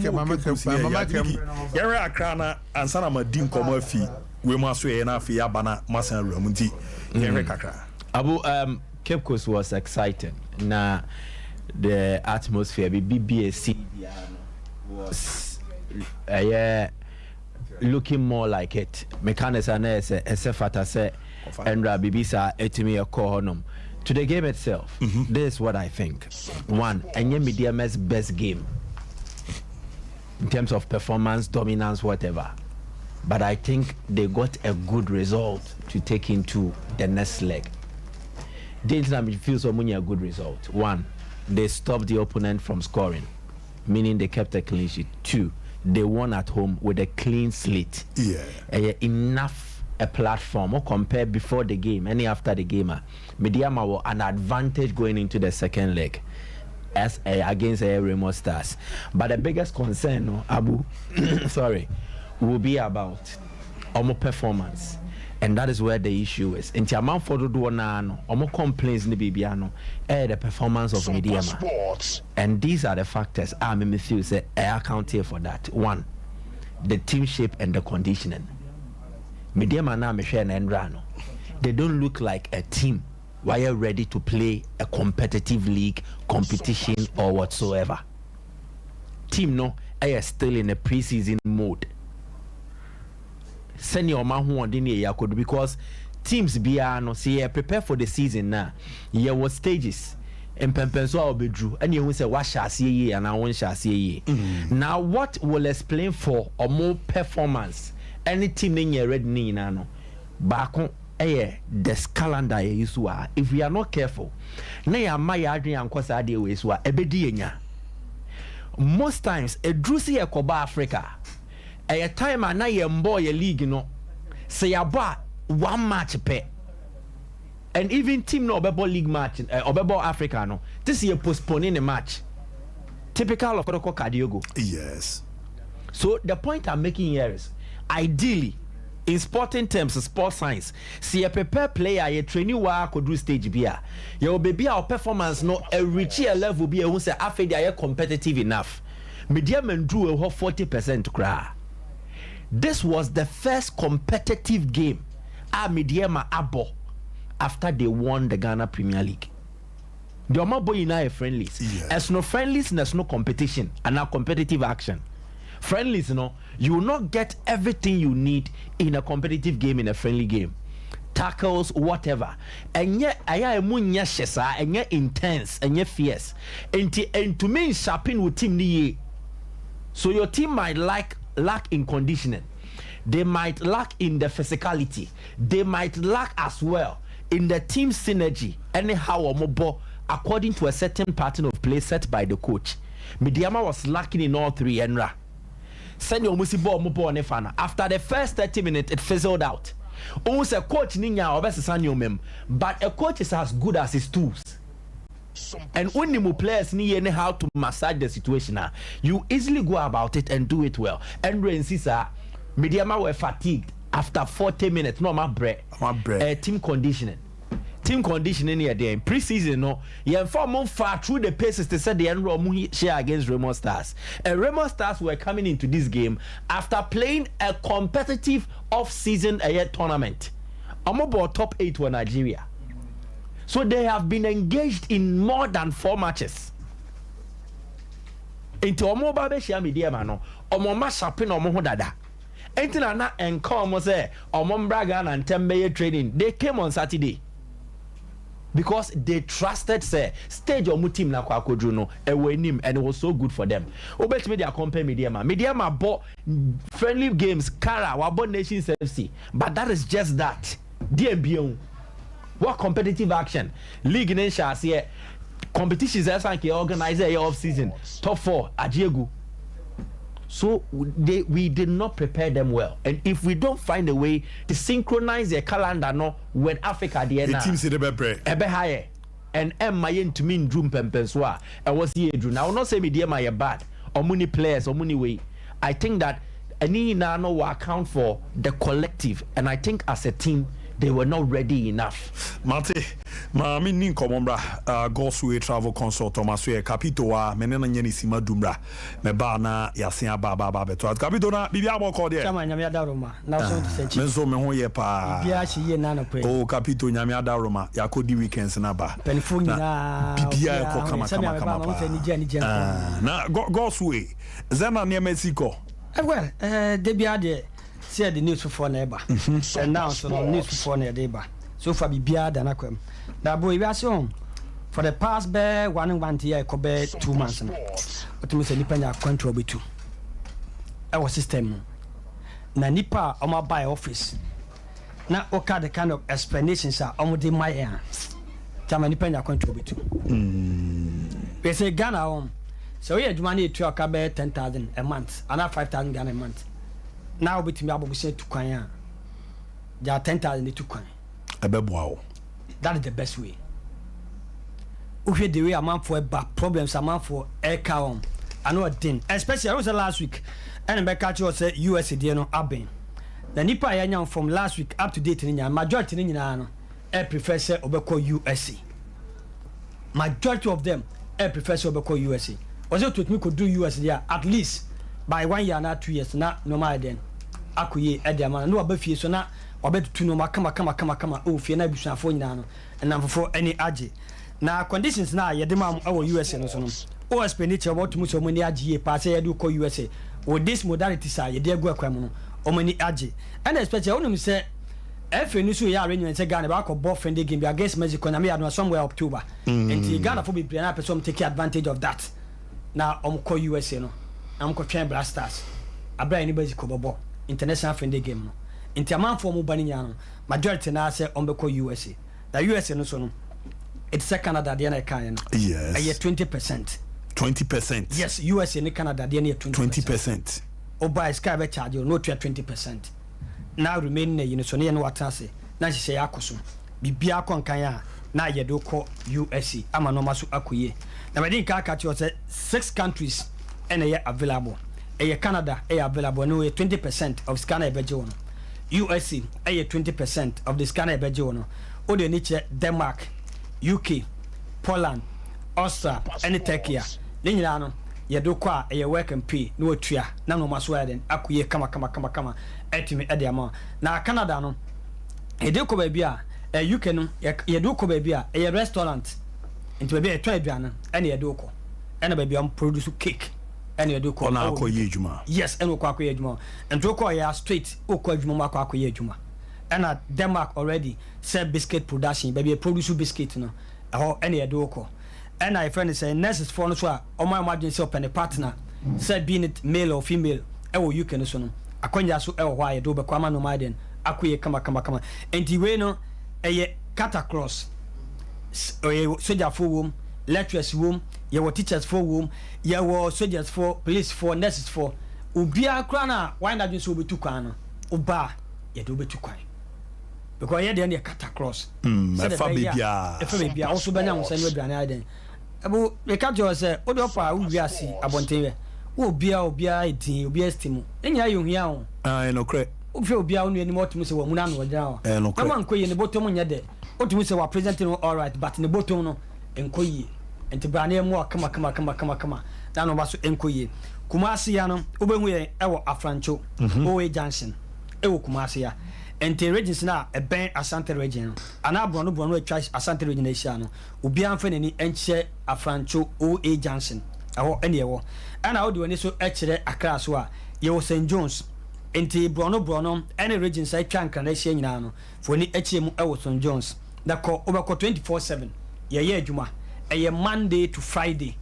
yere akra na ansa na madin komo afi we mo aso ye na afi abana masan room ti yere kakra abu Cape Coast was exciting na the atmosphere BBSC was looking more like it. Mechanics and Sefata say and Bibisa etimi honum. To the game itself, this is what I think. One, Medeama's best game in terms of performance, dominance, whatever. But I think they got a good result to take into the next leg. Didn't feel so many a good result. One, they stopped the opponent from scoring, meaning they kept a clean sheet. Two, they won at home with a clean slate. Yeah. Enough a platform or compare before the game, any after the game. Medeama were an advantage going into the second leg as against Remo Stars. But the biggest concern, Abu, sorry, will be about performance. And that is where the issue is. In Tiaman for the Duanano, Omo complaints in the Bibiano, the performance of Medeama. And these are the factors I'm with say I account here for that. One, the team shape and the conditioning. Medeama now Michelle and Rano. They don't look like a team why are ready to play a competitive league, competition or whatsoever. Team no, I are still in a preseason mode. Senior man who want in because teams be no see prepare for the season now. There was stages and Pempenso will be drew and you will say what shall see and I won't shall see. Now what will explain for or more performance any team in your red knee no back on this calendar if we are not careful na ya my adrian kwasa de we so ebedi enya most times a drusi ekoba Africa a time na ye mbo ye league no say about one match pe and even team no obebo league match obebo Africa no this year postponing the match typical of Kodoko Kadiogo. Yes, so the point I'm making here is ideally in sporting terms, sports science, see a prepare player, a trainee could do stage beer. Your baby our performance no a reach a level be a who say after they are competitive enough. Medeama drew a 40% cry. This was the first competitive game Medeama abo after they won the Ghana Premier League. The Omabo in friendlies. As no friendlies, there's no competition and now competitive action. Friendlies, you will not get everything you need in a competitive game, in a friendly game. Tackles, whatever. And yet, I am and yet intense, and yet fierce. And to me, sharpen with team ni. So your team might lack in conditioning. They might lack in the physicality. They might lack as well in the team synergy. Anyhow, or mobile, according to a certain pattern of play set by the coach. Medeama was lacking in all three, Enra. send your musi ball mo ball ne fana. After the first 30 minutes, it fizzled out. Almost a coach ninya obese but a coach is as good as his tools. And when the players need how to massage the situation, you easily go about it and do it well. And Sisa, Medeama were fatigued after 40 minutes. No, my bread. Team conditioning. Team conditioning here there. Pre-season, no, you inform far through the paces to set the end share against Remo Stars. And Remo Stars were coming into this game after playing a competitive off-season tournament. I'm about top 8 for Nigeria. So they have been engaged in more than 4 matches. Into Omo Babe Shia Medeama no, Omo ma sharpen Omo dada. Enti na enka Omo say Omo Braga and Tembeye training. They came on Saturday. Because they trusted say stage Omo team na kwa kodru no ewenim, and it was so good for them. Obet me their compare Medeama. Medeama bought friendly games, Kara, Wabo Nations FC. But that is just that. DMBO. What competitive action? League in Asia, competitions as organize a off season, top 4, Ajiegu. So we did not prepare them well. And if we don't find a way to synchronize their calendar no when Africa the team say ebe higher and mayen to mean drum pempenswa. I was here drew. I will not say Medeama bad or many players or many way. I think that any nano will account for the collective, and I think as a team they were not ready enough. Mate, ma mi nin komombra Godsway travel consult Thomas Capito wa menena nyeni sima dumra me ba na yasen aba beto Capito na bibia mo ko de chama nyame adaroma na so to sechi menzo me ho ye pa bibia chi ye na no pe oh Capito nyame adaroma yakodi weekends na ba penfo nyina bibia ko kama na Godsway zena ne Mexico well debia de see the news for neighbor and now so no news for neighbor so far be bia da na kwam da boy we ase on for the past be 1 year ko be 2 months no but me say nipa nya control be 2 our system na nipa o ma buy office na o ka the kind of explanations are o de my ya tama nipa nya control be 2 we say Ghana on so we adwuma na etu aka be 10,000 a month and 5,000 Ghana a month. Now between me say to Kwanya. There are 10,000 to Kwanya. That is the best way. Okay, the way a man for back problems, a man for air car. I know a thing. Especially I was last week. And I catch you say USA no Abin. The Nipa Yanyan from last week up to date in majority in I prefer say Obeko USC. Majority of them I prefer say Obeko USC. Was it with me could do USC there at least by 1 year na 2 years na no more then akuye ediama no abafie so na obetutu no makama kama o fie na busuafo nyina no na mfofo ani age na conditions na yede mam awo USA no so no o expenditure about mu so mani age pa say yede ko USA with this modalities are yede agu akwam no o mani age and especially onum say efe ni so ya arrange say Ghana ba ko ball friendly game against Mexico na me ado somewhere October and Ghana for be play na person take advantage of that na ko USA no am ko twen blasters abra anybody ko bobo international friendly game no inti amanfo mo bani nya no majority na say on be ko USA the USA no so no it's Canada dey na kan no yes aye 20% yes USA ni Canada dey na 20% oba sky be charge no 20% now remain na you so ne no watase na hye yakoso bibia konkan a na ye do ko USA ama no maso akoye na me din ka aka ti o say 6 countries and available. Canada available no 20% of scanner beje no. USA 20% of the scanner beje no. O de ni Denmark, UK, Poland, Austria, and Turkey. Ni nyina no ye do kwa work and pay no otua na no maso ya den akoye kama etimi e de ama. Na Canada no e de ko ba bia UK no ye do ko ba bia restaurant into ba bia e to aduana and ye do ko. And ba bia produce cake. And you do call yes, and we call and to call ya straight or call you and at Denmark already said biscuit production, baby produce biscuit no or any adoko. And I friend say nurses for no or my emergency open a partner said being it male or female, you can so a conya so why do become no maiden, acquire kama and the way no a catacross soldier for womb. Lecturers room, your teachers for room, your soldiers for police for nurses for obia kra na why na dwen so obetu kwan no oba ye de obetu kwan because ye de na kata cross efa bebia also benya wo sɛ no aduane aden ebo we ka jo sɛ o de opa wo wiase abontenwe wo obia etin obia stimu enya ye ohia ho no kre ofie obia wo ni motum sɛ wo mu na no ɔgyina ho no kre na man koye ne bottom nya de otum sɛ wa present no all right but ne bottom no enkoye enti brane mu kama na no ba so enkoye Kumasi ya no obehu ye ewo Afrancho Owe Junction ewo Kumasi ya enti regions na eben Asante region ana brono atwa Asante region asia no obi amfa nani enche Afrancho Owe Junction aho ene ewo ana odi woni so ekire Accra so a ye wo St John's enti brono ene regions atwa nkana asia nyina no foni echi mu ewo St John's da ko obekọ 24/7 ye adwuma eye Monday to Friday.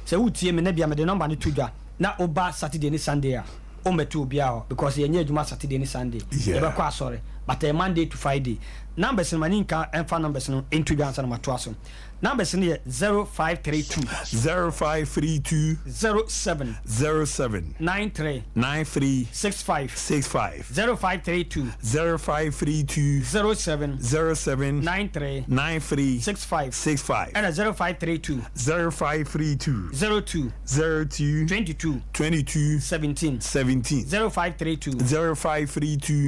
So utie me na bia me the number ni tudwa na oba Saturday ni Sunday a o metu obia ho because ye nya adwuma Saturday ni Sunday. E be kwa sorry. But Monday to Friday. Numbers mani nka enfa numbers no intudwa ansa na mato aso. Numbers ni 0532 07 93 65 0532 07 93 65 and 0532 02 22 17 0532 02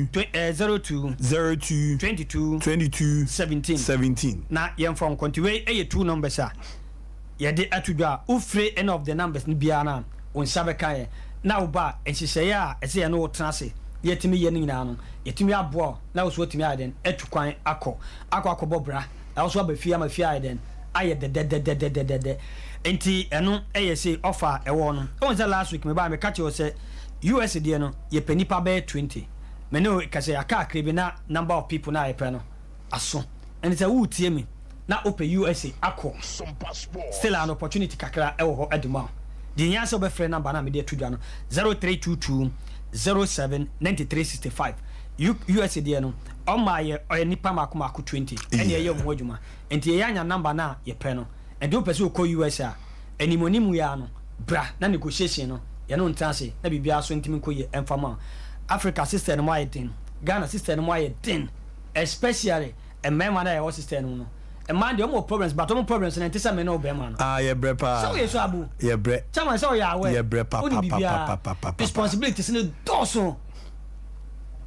22 17 na yem from continue two numbers a yede atudwa ufre end of the numbers ni bia na on sabeka na oba enhihye a ese ye no trase yetimi ye nyina no yetimi abo na so timi aden atukwan akobobra na so abafia mafia aden aye de enti eno eye say offer ewo no on say last week me ba me catch you say US de no ye panipa be 20 me no ka say aka akrebi na number of people na ye pe no aso and say who tie me na open USA akọ still an opportunity kakra ewo ho edema the nyanso be free number na me dey tudwa no 0322 07 9365 USA dey no o ma ye nipa makoma ko 20 ene ye mo adwuma enti ye anya number na ye pe no and do person ko USA animonimu ya no bra na negotiation no ye no ntanse na bibia so ntimi ko ye emfama Africa sister no my den Ghana sister no my den especially a man na your sister no a man the more problems but more problems and tesa me no be man ye bre pa so ye so abu ye bre chama so ya we ye bre pa responsibilities no doso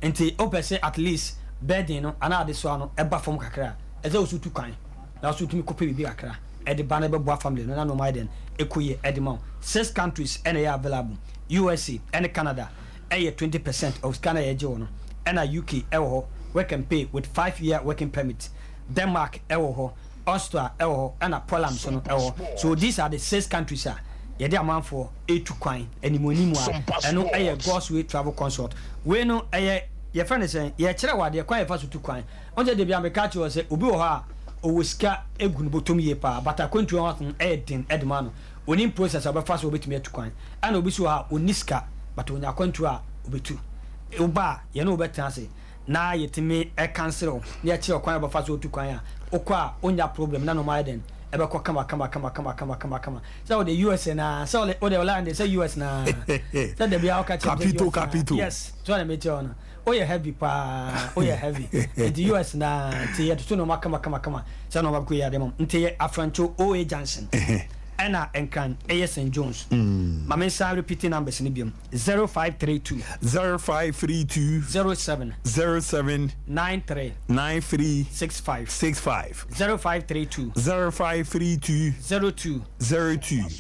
enti opese at least bedding no ana de so ano eba fom kakra e ze osu tu kan na osu tu mi kope bibi kakra e de ba na be boa family no na no my den ekoye e de ma 6 countries and they are available USA and Canada 20% of Canada ye no and UK ewo work and pay with 5-year working permit. Denmark ewo, Austria ewo, and Poland so ewo. So these are the 6 countries ye dey amount for A2 coin animonimu and no God's way travel consult. We no ye friend is saying ye kire wa dey kwan ye fa so 2 coin. Onje dey bia me catch you say obi wo ha o sika egun botom ye pa but akwantu on edin edman oni process abafa so obetumi 2 coin. And obi so ha oniska but onya akwantu a obetu. Oba ye no obetana say na yetimi cancel na ya che kwan ba fa so tu kwan a okwa onya problem na no my den e be ko kama so the US na so the land say US na so the bia ka capital yes so na me tell na o ye heavy pa o ye heavy the US na ti ye to no kama so no ba ko ya dem nti Afrancho Owe Junction Anna and Can St John's. Mamesa repeating numbers in Ibium 0532 07 93 65 0532 02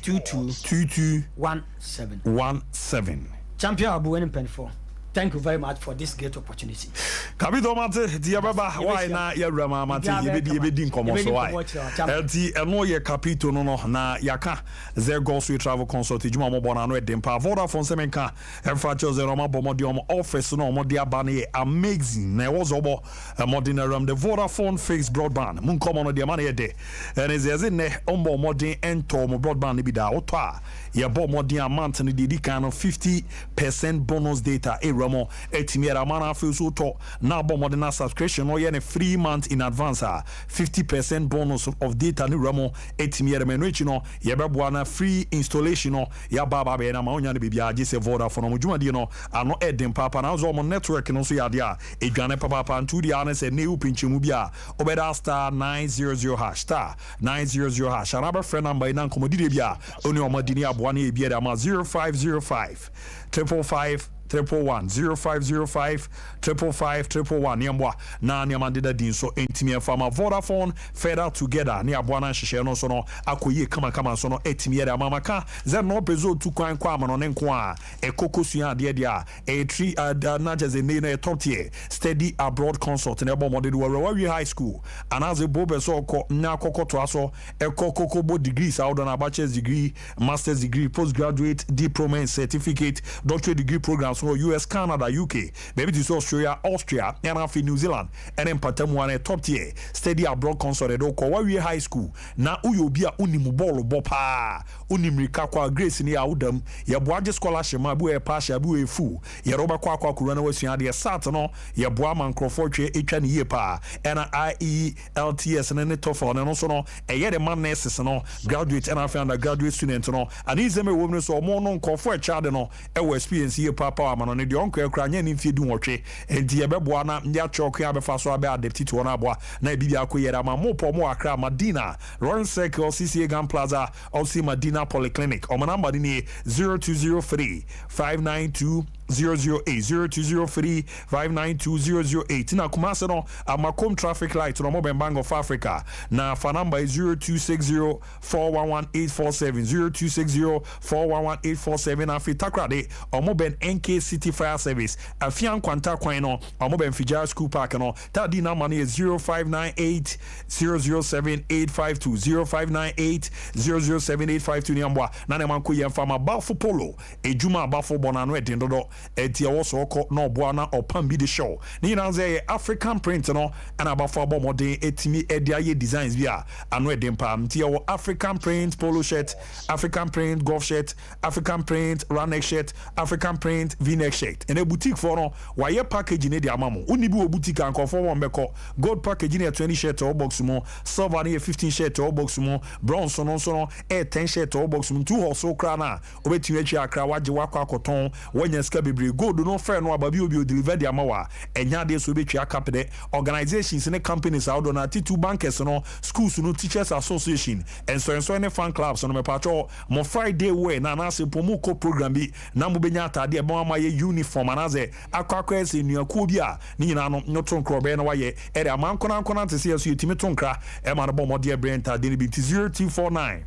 22 17 Champion Abu winning pen for. Thank you very much for this great opportunity. Kapito mate dia baba why na ya rama mate ye be nkomo so why. Enti eno ye kapito no na yaka ze God's way travel consult juma mo bona no edempa Vodafone semenka emfa chose roma bomodi om office no mo dia bane amazing na was obo modern ram the Vodafone fixed broadband mun komo no dia mane de and is as in ombo modern ento mo broadband bi da oto a ye bo modern amount ni dedi kan 50% bonus data e ramo etimi era mana feel so to na bo modern subscription no ye ne 3 months in advance 50% bonus of data ni ramo etimi era menu echi no ye beboa na free installation no ya baba be na ma onya ne bibia age se Vodafone mo dwuma di no ano eden papa na zo mo network no so ya de a edwane papa ntu di ana se ne upinchemu bia obeda star 900 hash star 900 hash another friend number in komodi de bia oni o madini aboa na e bia da ma 0505 555 111 0505 555 niambwa na niamandida din so entimi fama Vodafone further together ni aboa na hyehyɛ no so no akoye kama so no etimi era mama ka ze no pezo tu kwan kwa ma no ne nko a ekokosua de dia e tri na jeze ne na top tier steady abroad consult na ebo model we high school anaze bobe so ko na kokoto aso ekokokobo degrees out on a bachelor's degree, master's degree, postgraduate diploma and certificate, doctorate degree programs for US, Canada, UK, maybe this Australia, and half in New Zealand, and then Patamuane top tier, steady abroad consult ko we high school. Na uyobia unimubolo bopa, unimrika kwa grace ni audam, ya boaje scholarship mabu e pasha bu e fu, ya roba kwa kurana wesuya de sat no, ya boa man Crawford etwa ni yepa, and IELTS and any TOEFL and also no, e the man nurses no, graduate and undergraduate student no, and is them a woman so more non for a child no, e experience here papa man on the uncle kranya ni fi du nwotwe, enti ye beboa na ndia chok ya befa so abe adapt to na aboa na bibia akoyera ma mopo mo akra Madina, Royal Circle CCA Gan Plaza, also Madina Polyclinic. O number ni 0203 592 008 0203 592 008 na kumase no amakom traffic light no Mobile Bank of Africa na fa number is 0260 411 847 0260 411 847 afi takrade o Mobile NK City Fire Service afian kwanta kwan no o Mobile Fijara School Park no ta di number is 0598 007 852 0598 007 852 ni ambwa na ne manko yemfa ma bafo polo ejuma bafo bonano edindodo etia woso ko no boa na opam bi de show ni na ze African print no and abafo abomode etimi ediaye designs bia ano edempa mtia wo African print polo shirt, African print golf shirt, African print runneck shirt, African print v-neck shirt and a boutique for no why package ne de amamo uni bi wo boutique anko for one beko gold package ne 20 shirt or box mo, silver ne 15 shirt or box mo, bronze no so no 10 shirt or box mo, two horse kra na obetimi achi akra waje wakwa akoton wanya ska bebre gold no fair no ababi obi deliver de amawa enya de so betwi akapede organizations ne companies out on atitu bankers no schools no teachers association and so any fan clubs no me pacho mo Friday way na na se pomu ko program bi na mo benya atade e bon amaye uniform anaze akwa ese nuaku bi a ni nyina no tonkro be na waye e de amanko na nkona te se yeso yetimi tonkra e ma no bo mo de brenta de bi 0249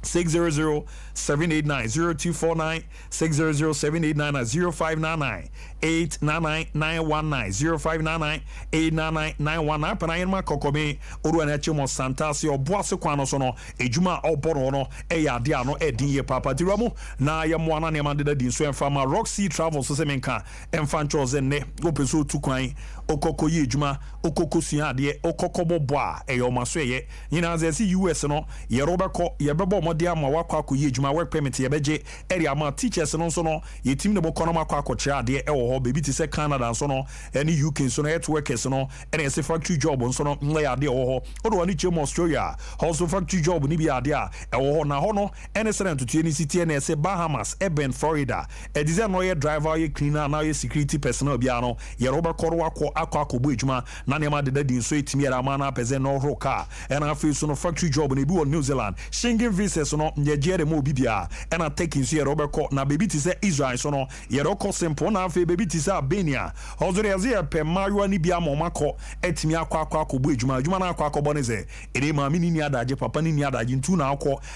600 789 0249 600 789 0599 899 919 0599 899 919 panayema kokome oru na chimo santasi oboase kwano so no ejuma oboro no e ya de ano edin ye papa diramu na ye mo ana ne mandeda din so emfa ma Roxy Travel so semenka emfa nchoze ne opeso tukwan okokoye ejuma okokosua de okokobo boa e yo maso ye nyina ze si US no ye robeko ye bebo mode ama wakwa akoye ejuma work permit ye beje area ma teachers no so no ye tim ne bokono makwa akochira de e wo ho baby ti se Canada so no any UK so no health workers no and se factory job so no nle ya de wo ho odo wani chem Australia also factory job ni bi ade a e wo ho na ho no any student to any city na se Bahamas Eben Florida e dize no ye driver ye cleaner na ye security personnel bia no ye robeko akwa ejuma na ne ma de din so etimi era ma na peze no roka and afi so no factory job na bi won New Zealand Schengen visa so no ye jere mo bibia and taking so ye robeko na baby ti se Israel so no ye roko simple na afi baby ti se Albania ozore ye pe mayo ni bia mo mako etimi akwa ejuma na akwa boneze ere ma mini ni adaje papa ni adaje ntu na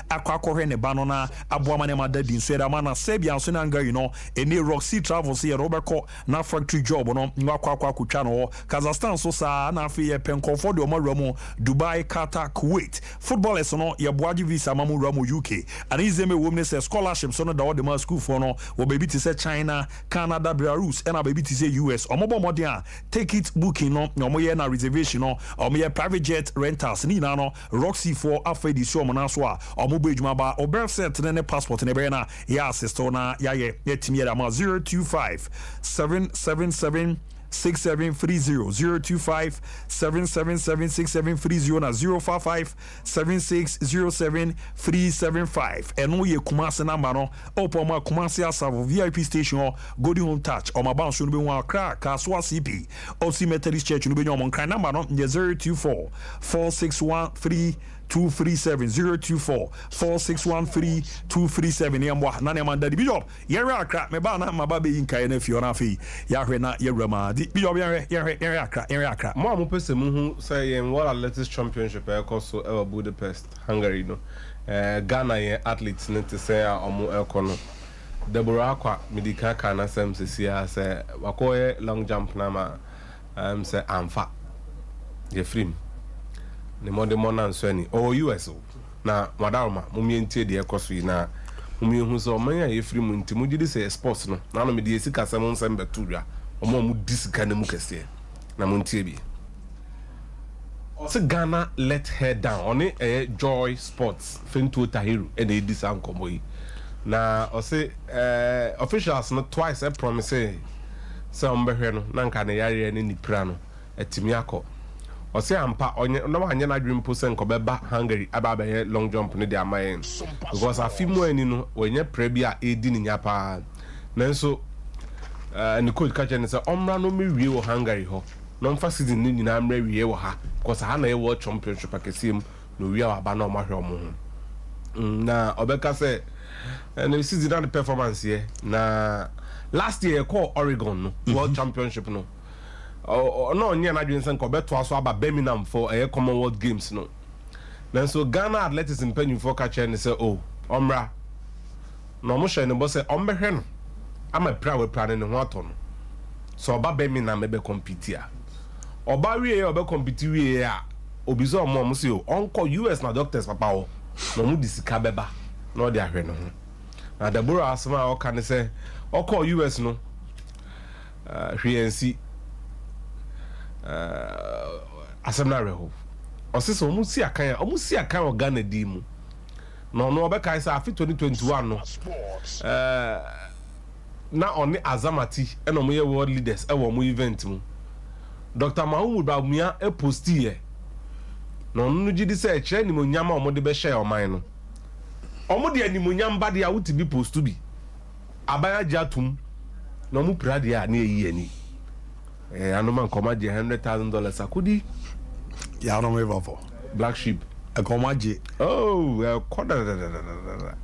akwa hwe ne ba no na aboa ma ne ma dadin so era ma na sebia so na nga eni Roxy Travel so ye robeko na factory job no akwa kutwa no ho Kazakhstan so sa na afi ye penko for the omo Dubai Qatar Kuwait footballers no ye boaji visa mamu ramo UK and izeme womne say scholarship so no da the ma school for no wo baby to say China Canada Belarus and baby to say US omobo modern take it booking no omo ye na reservation no omo ye private jet rentals ni na no Roxy for afa di so omo na so a omo bo ejuma ba obel set ne passport ne be na ya assist na ya ye timi ya ma 025 777 6730 025 777 6730 na 055 7607 375 eno ye Kumasi number no opo ma Kumasi Asavo VIP station Golden Home Touch o ma bounce no be wan Accra Kaswa CP Osi Methodist Church no be nyom kan number no 024 461 237 024 461 237 yamwa na ne manda di bishop yere akra me ba na maba be yin kai na fi ona fi ya hwe na yewrama di bishop yere akra mo am pese mu hu say yen World Athletics Championship e ko so e Budapest Hungary no Ghana yen athletes ne te say omo e ko no Deborah Akwa medika kana sem se sia say wakoye long jump na ma say amfa ye free ne mode mona nsani o US na madama mumientie de ekoso na mumiehu so man ya yefiri mu nti mugidi se sports no na no me de esika sam nsam betudwa omo mu disika na mu kese na montie bi o se Ghana let her down on Joy Sports Fento Tahiru e de edisa nkomo yi na o se officials no twice promise se ombehwe no na nka ne yare ne nipra no etimi akọ Ose ampa onye no anya na dream posen ko beba Hungary aba be long jump ne de amayen because afimu ani no onye prebia edi ni nyapa nanso ni coach ka je ne say omra no me wie wo Hungary ho no mfa season ni nyina amra wie wo ha because ha na e world championship akesim no wie aba na omahwe omo na obeka say na season na performance here na last year call Oregon no world championship no no nya na dwen sen ko beto aso aba Bellingham for Commonwealth Games no then so Ghana athletics in penny for catch and say oh omra no mo hwe ne bo say ombehwe no ama pra we pra ne ho ato no so oba Bellingham be compete a oba wie oba compete wie a obizo mo say o onko US na doctors papa o no mu disika beba no de ahwe no ho na Deborah asma o kan say oko US no hwensi asemna reho osiso omusi akan o Ghana di mu no obeka isa afi 2021 no na oni Azamati eno mo ye world leaders e wo mo event mu Dr. Mahmoud Bamia e posti ye no nu gidi se kire ni mo nyama o mo de be share o man no o mo de ani mo nyamba de a wuti bi postu bi abaya jatum no mu prade a na eyi ani Anoman komaje $100,000 akudi ya no me for black sheep komaje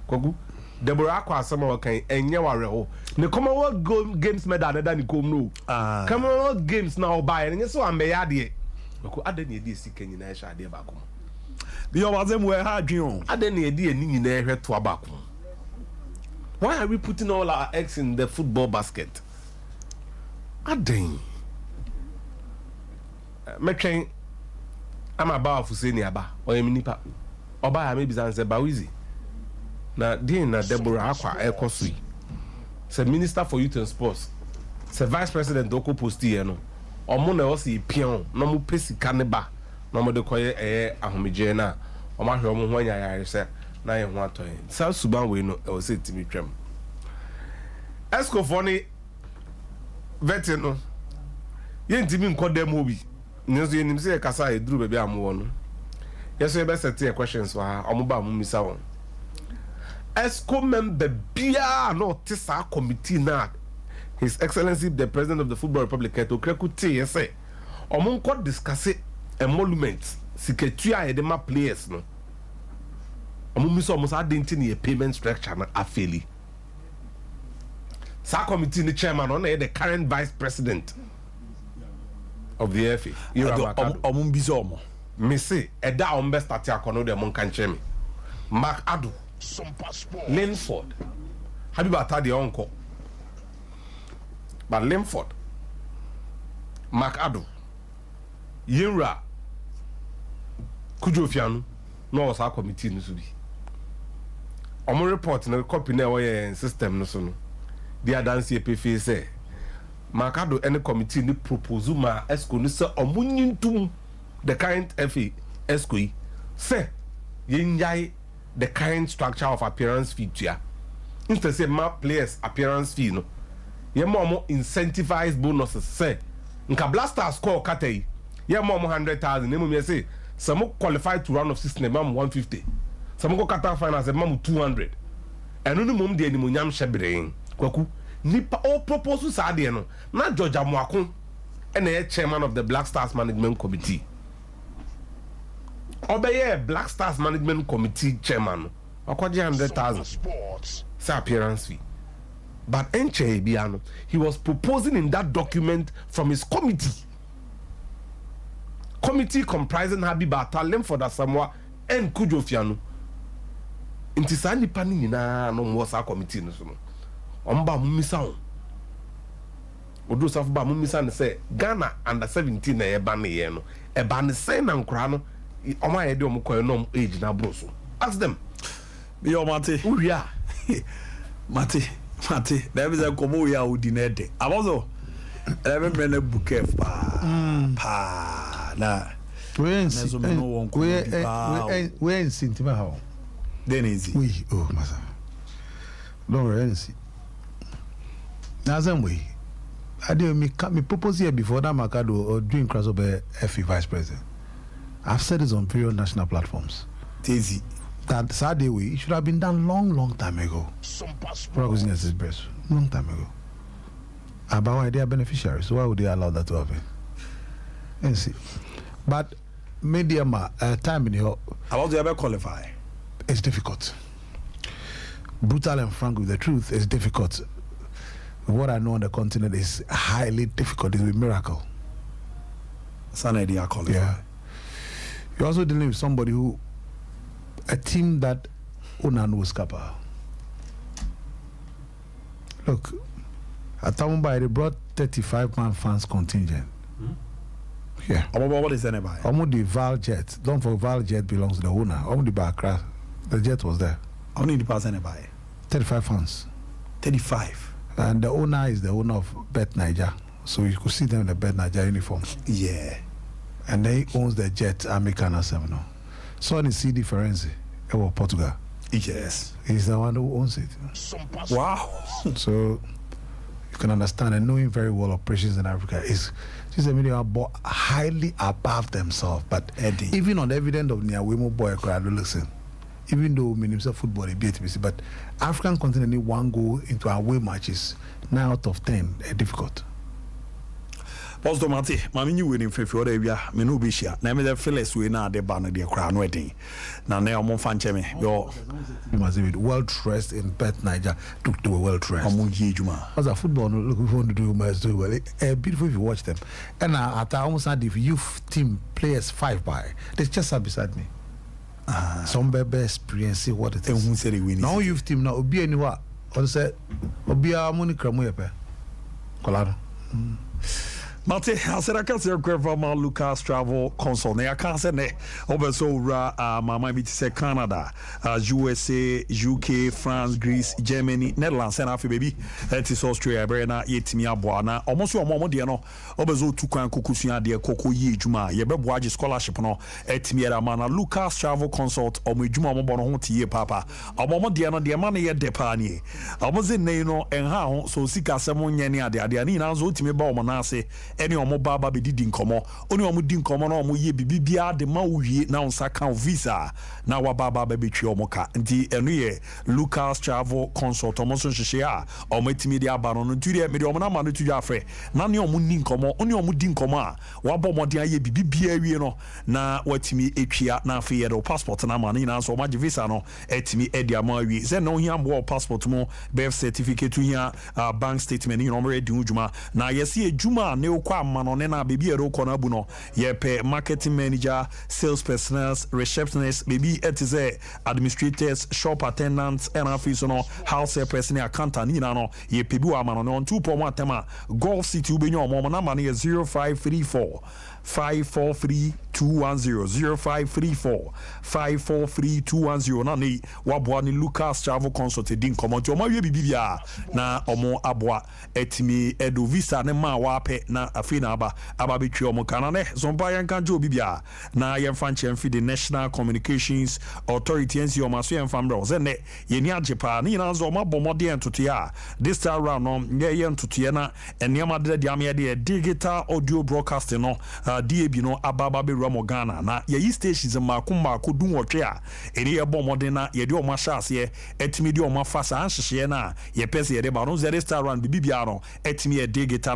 kogu Deborah Akwa asema wakan enye wareho ne Commonwealth Games medal na ni kom no Commonwealth Games na oba enye so ambeya de ko ade ne edi sika nyina ehwa ade ba kom bi o bazem we ha adwen ade ne edi eni nyina ehwe to aba kom. Why are we putting all our eggs in the football basket? Aden metwen ama ba afuseni aba oyem nipa oba ya mebi zanse ba wizi na din na Deborah Akwa ekosui se minister for youth and sports se vice president oko posti ye no omo na osi pion no mo pesika ne ba no mo de koye ahomeje na o ma hwe omo ho anya yare se na ye ho atoy sa suban we no e o se timi twam esco foni vete no ye ntimi nkodam hobi nyeso yenim se kasa eduru bebe amwo no yeso ye be set your questions wa omoba mu misa won esco member bia no tisa committee na His Excellency the President of the Football Republic to krekuti yese omo nko discuss emolument siketua ye de ma players no omo misa omo sa denti ne payment structure na afeli sa committee ni chairman on the current vice president of the FA. Omo me say eda ombe start akono de mon kan chemi Mark Adu Sompa Linford Habiba Atade onko but Linford Mark Ado Yenra Kujo Fianu no was our committee no so bi omo report na copy na we system no so no dia dance epefe say Mark Ado any committee ni propose ma esco no say omo nyintum the current FA esco yi say yenyai the current structure of appearance fee tua instead say ma players appearance fee no ye mo incentivized bonuses say nka blaster score katay ye mo 100,000 nemu me say some qualify to round of 16 mam 150 some go kata finance mam 200 enu ni mum de ni munyam hyebreen kwaku nipa all propose sa de no na George Amoako ene chairman of the Black Stars Management Committee obeye Black Stars Management Committee chairman akwaje 100,000 sa appearance fee. But Enche Biano, he was proposing in that document from his committee comprising Habiba Talem for the Samoa and Kujo Fiano. Intisani pani na no was our committee no so. Omba mumisan. Odo safba mumisan say Ghana under 17 na ebane ye no. Ebane say na nkra no oma ye de omkoy no age na broso. Ask them. Be your mate. Uria. Mate, there is a combo ya udinede. Abazo. Remember na bouquet pa na. We ain't sintima how. Then easy. We masa. Don't worry, see. Nazam we. I did me propose here before that Makado or doing crossover FE vice president. I've said this on various national platforms. Easy. That Saturday way it should have been done long time ago. Long time ago. About why they are beneficiaries, so why would they allow that to happen? And see. But Medeama time in here. How do you ever qualify? It's difficult. Brutal and frank with the truth, it's difficult. What I know on the continent is highly difficult. It's a miracle. It's an idea qualify. Yeah. You're also dealing with somebody who a team that Unan was kappa. Look, at Tamumbai they brought 35-man fans contingent. Yeah. What is anybody? The Val Jet. Don't forget Val Jet belongs to the owner. The Bakra. The jet was there. How many pass anybody? 35 fans. 35. And the owner is the owner of Bet Niger. So you could see them in the Bet Niger uniform. Yeah. And then he owns the jet Americana 7. So in the CD Firenze, Portugal. Yes. He's the one who owns it. Wow. So you can understand, and knowing very well operations in Africa is just a media highly above themselves. But Eddie, even on the evidence of Niawemo boy listen, even though himself football a bit, but African continent need one goal into away matches, 9 out of 10 are difficult. Posto mate, mami nyi wini mfefi ora bia me no bishia. Na me the fearless we na de ba no de kra no edin. Na na omo fa nche me. Yo well dressed in Bet Niger. They were well dressed. Omo yi juma. As a football look we want to do must do well. Beautiful if you watch them. And at almost had the youth team players 5 by. They just sat beside me. Some baby experience what it is. Who said they win? Now youth team now obi anywhere. Or say obi a money kramu yepe. Kolado. Mate, I said I can't say a Lucas Travel Consult. I can't say ne. Also, Mama be to say Canada, USA, UK, France, Greece, Germany, Netherlands, and Africa, baby. It is Australia, Berna, Yetimia Buana. Almost your mom, dear no. Obezo Tukan Kukusia, dear Coco Ye Juma, Yebwaji scholarship no. Etimia Mana Lucas Travel Consult, or Mujuma Mobono, Papa. A moment, dear no, dear money at Depani. I was in Nano and how so Sika Samoniania, the Adianina, Zotimi Bomanase. Any omo baba be didi nkomo oni omo di nkomo na omo ye bibia de ma wie na onsa kan visa na wa baba be betwi omo ka nti enu ye Lucas Travel Consult omo so hwehwe a omo etimi di aba no nturi me de omo na ma no tuju afre na ne omo ni nkomo oni omo di nkomo a wa bo mo de aye bibia wie no na watimi etwia na afi ye do passport na ma na so omo visa no etimi edi ama wie ze no hia mo passport mo birth certificate hia bank statement ni omo ready ujuma na yesi ejuma na wokɔ amanone na baby eroko na bu no yepe marketing manager, sales personnel, receptionists, baby etize administrators, shop attendants, and office no house personnel accountant ni na no yepe bi wa amanone on 2.1 tema Golf City ubenyo omo na mane 0534 543 210 0534 543 210 na ni waboa ni Lucas Travel Consult din komonti omo wie bibia na omo aboa etimi edo visa ne ma wape na afi na aba betwi omo kana ne Sompa yanka jo bibia na yemfa nchemfi the National Communications Authority NC omo so yemfa mra ze ne yeni ajepa ni na zo omo bomode entoto ya this time round no ye entoto na eniama de ame de digital audio broadcasting no DAB no ababa be Ramo Ghana na ye stations maako dun wotwe a eni ye bomode na ye de omo hyase etimi de omo fasa anhyehye na ye pese ye de ba no zero star run bibia no etimi ye digital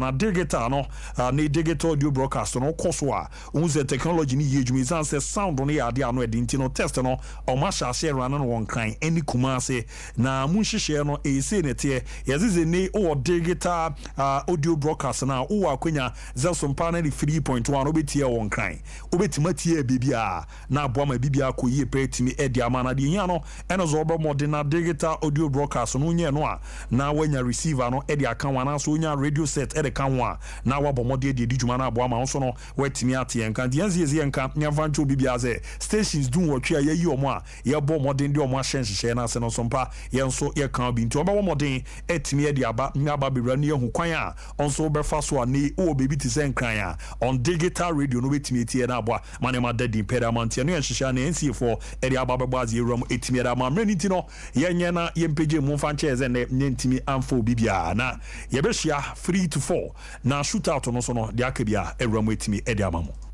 no na digital audio broadcast no koso a unze technology ni ye dwumi sanse sound no ya de ano e dinti no test no omo hyase run no won kan eni kumase na munhyehye no ese nete ye zize ni o digital audio broadcast na o akwenya Sompa 3.1 obetie won kan obetima tie bibia na aboama bibia ko yie pretimi edi amana de nya no eno zo obo modern digital audio broadcast no nye no a na wanya receiver no edi aka wana so nya radio set edi kan wa na wabo mode edi djuma na aboama nso no wetimi atie nkan de yanzie nkan nya vancho bibia ze stations dun wotwe ayi omo a ye bo modern de omo ahyenhye na se no Sompa ye nso ye kan bi nti obo modern etimi edi aba nya ba bewra ne hu kwan a onso befa so a ne o baby ti se nkran a on digital radio no betimi etie na aboa manema dadi pedamant no yenhyehyɛ na NC for edi aba bebaze ewram etimi da ma mreni ti no yenye na yempege mu fa nche ze ne ntimi amfo bibia na yebehia 3 to 4 na shootout no so no de akabia ewram etimi edi amamo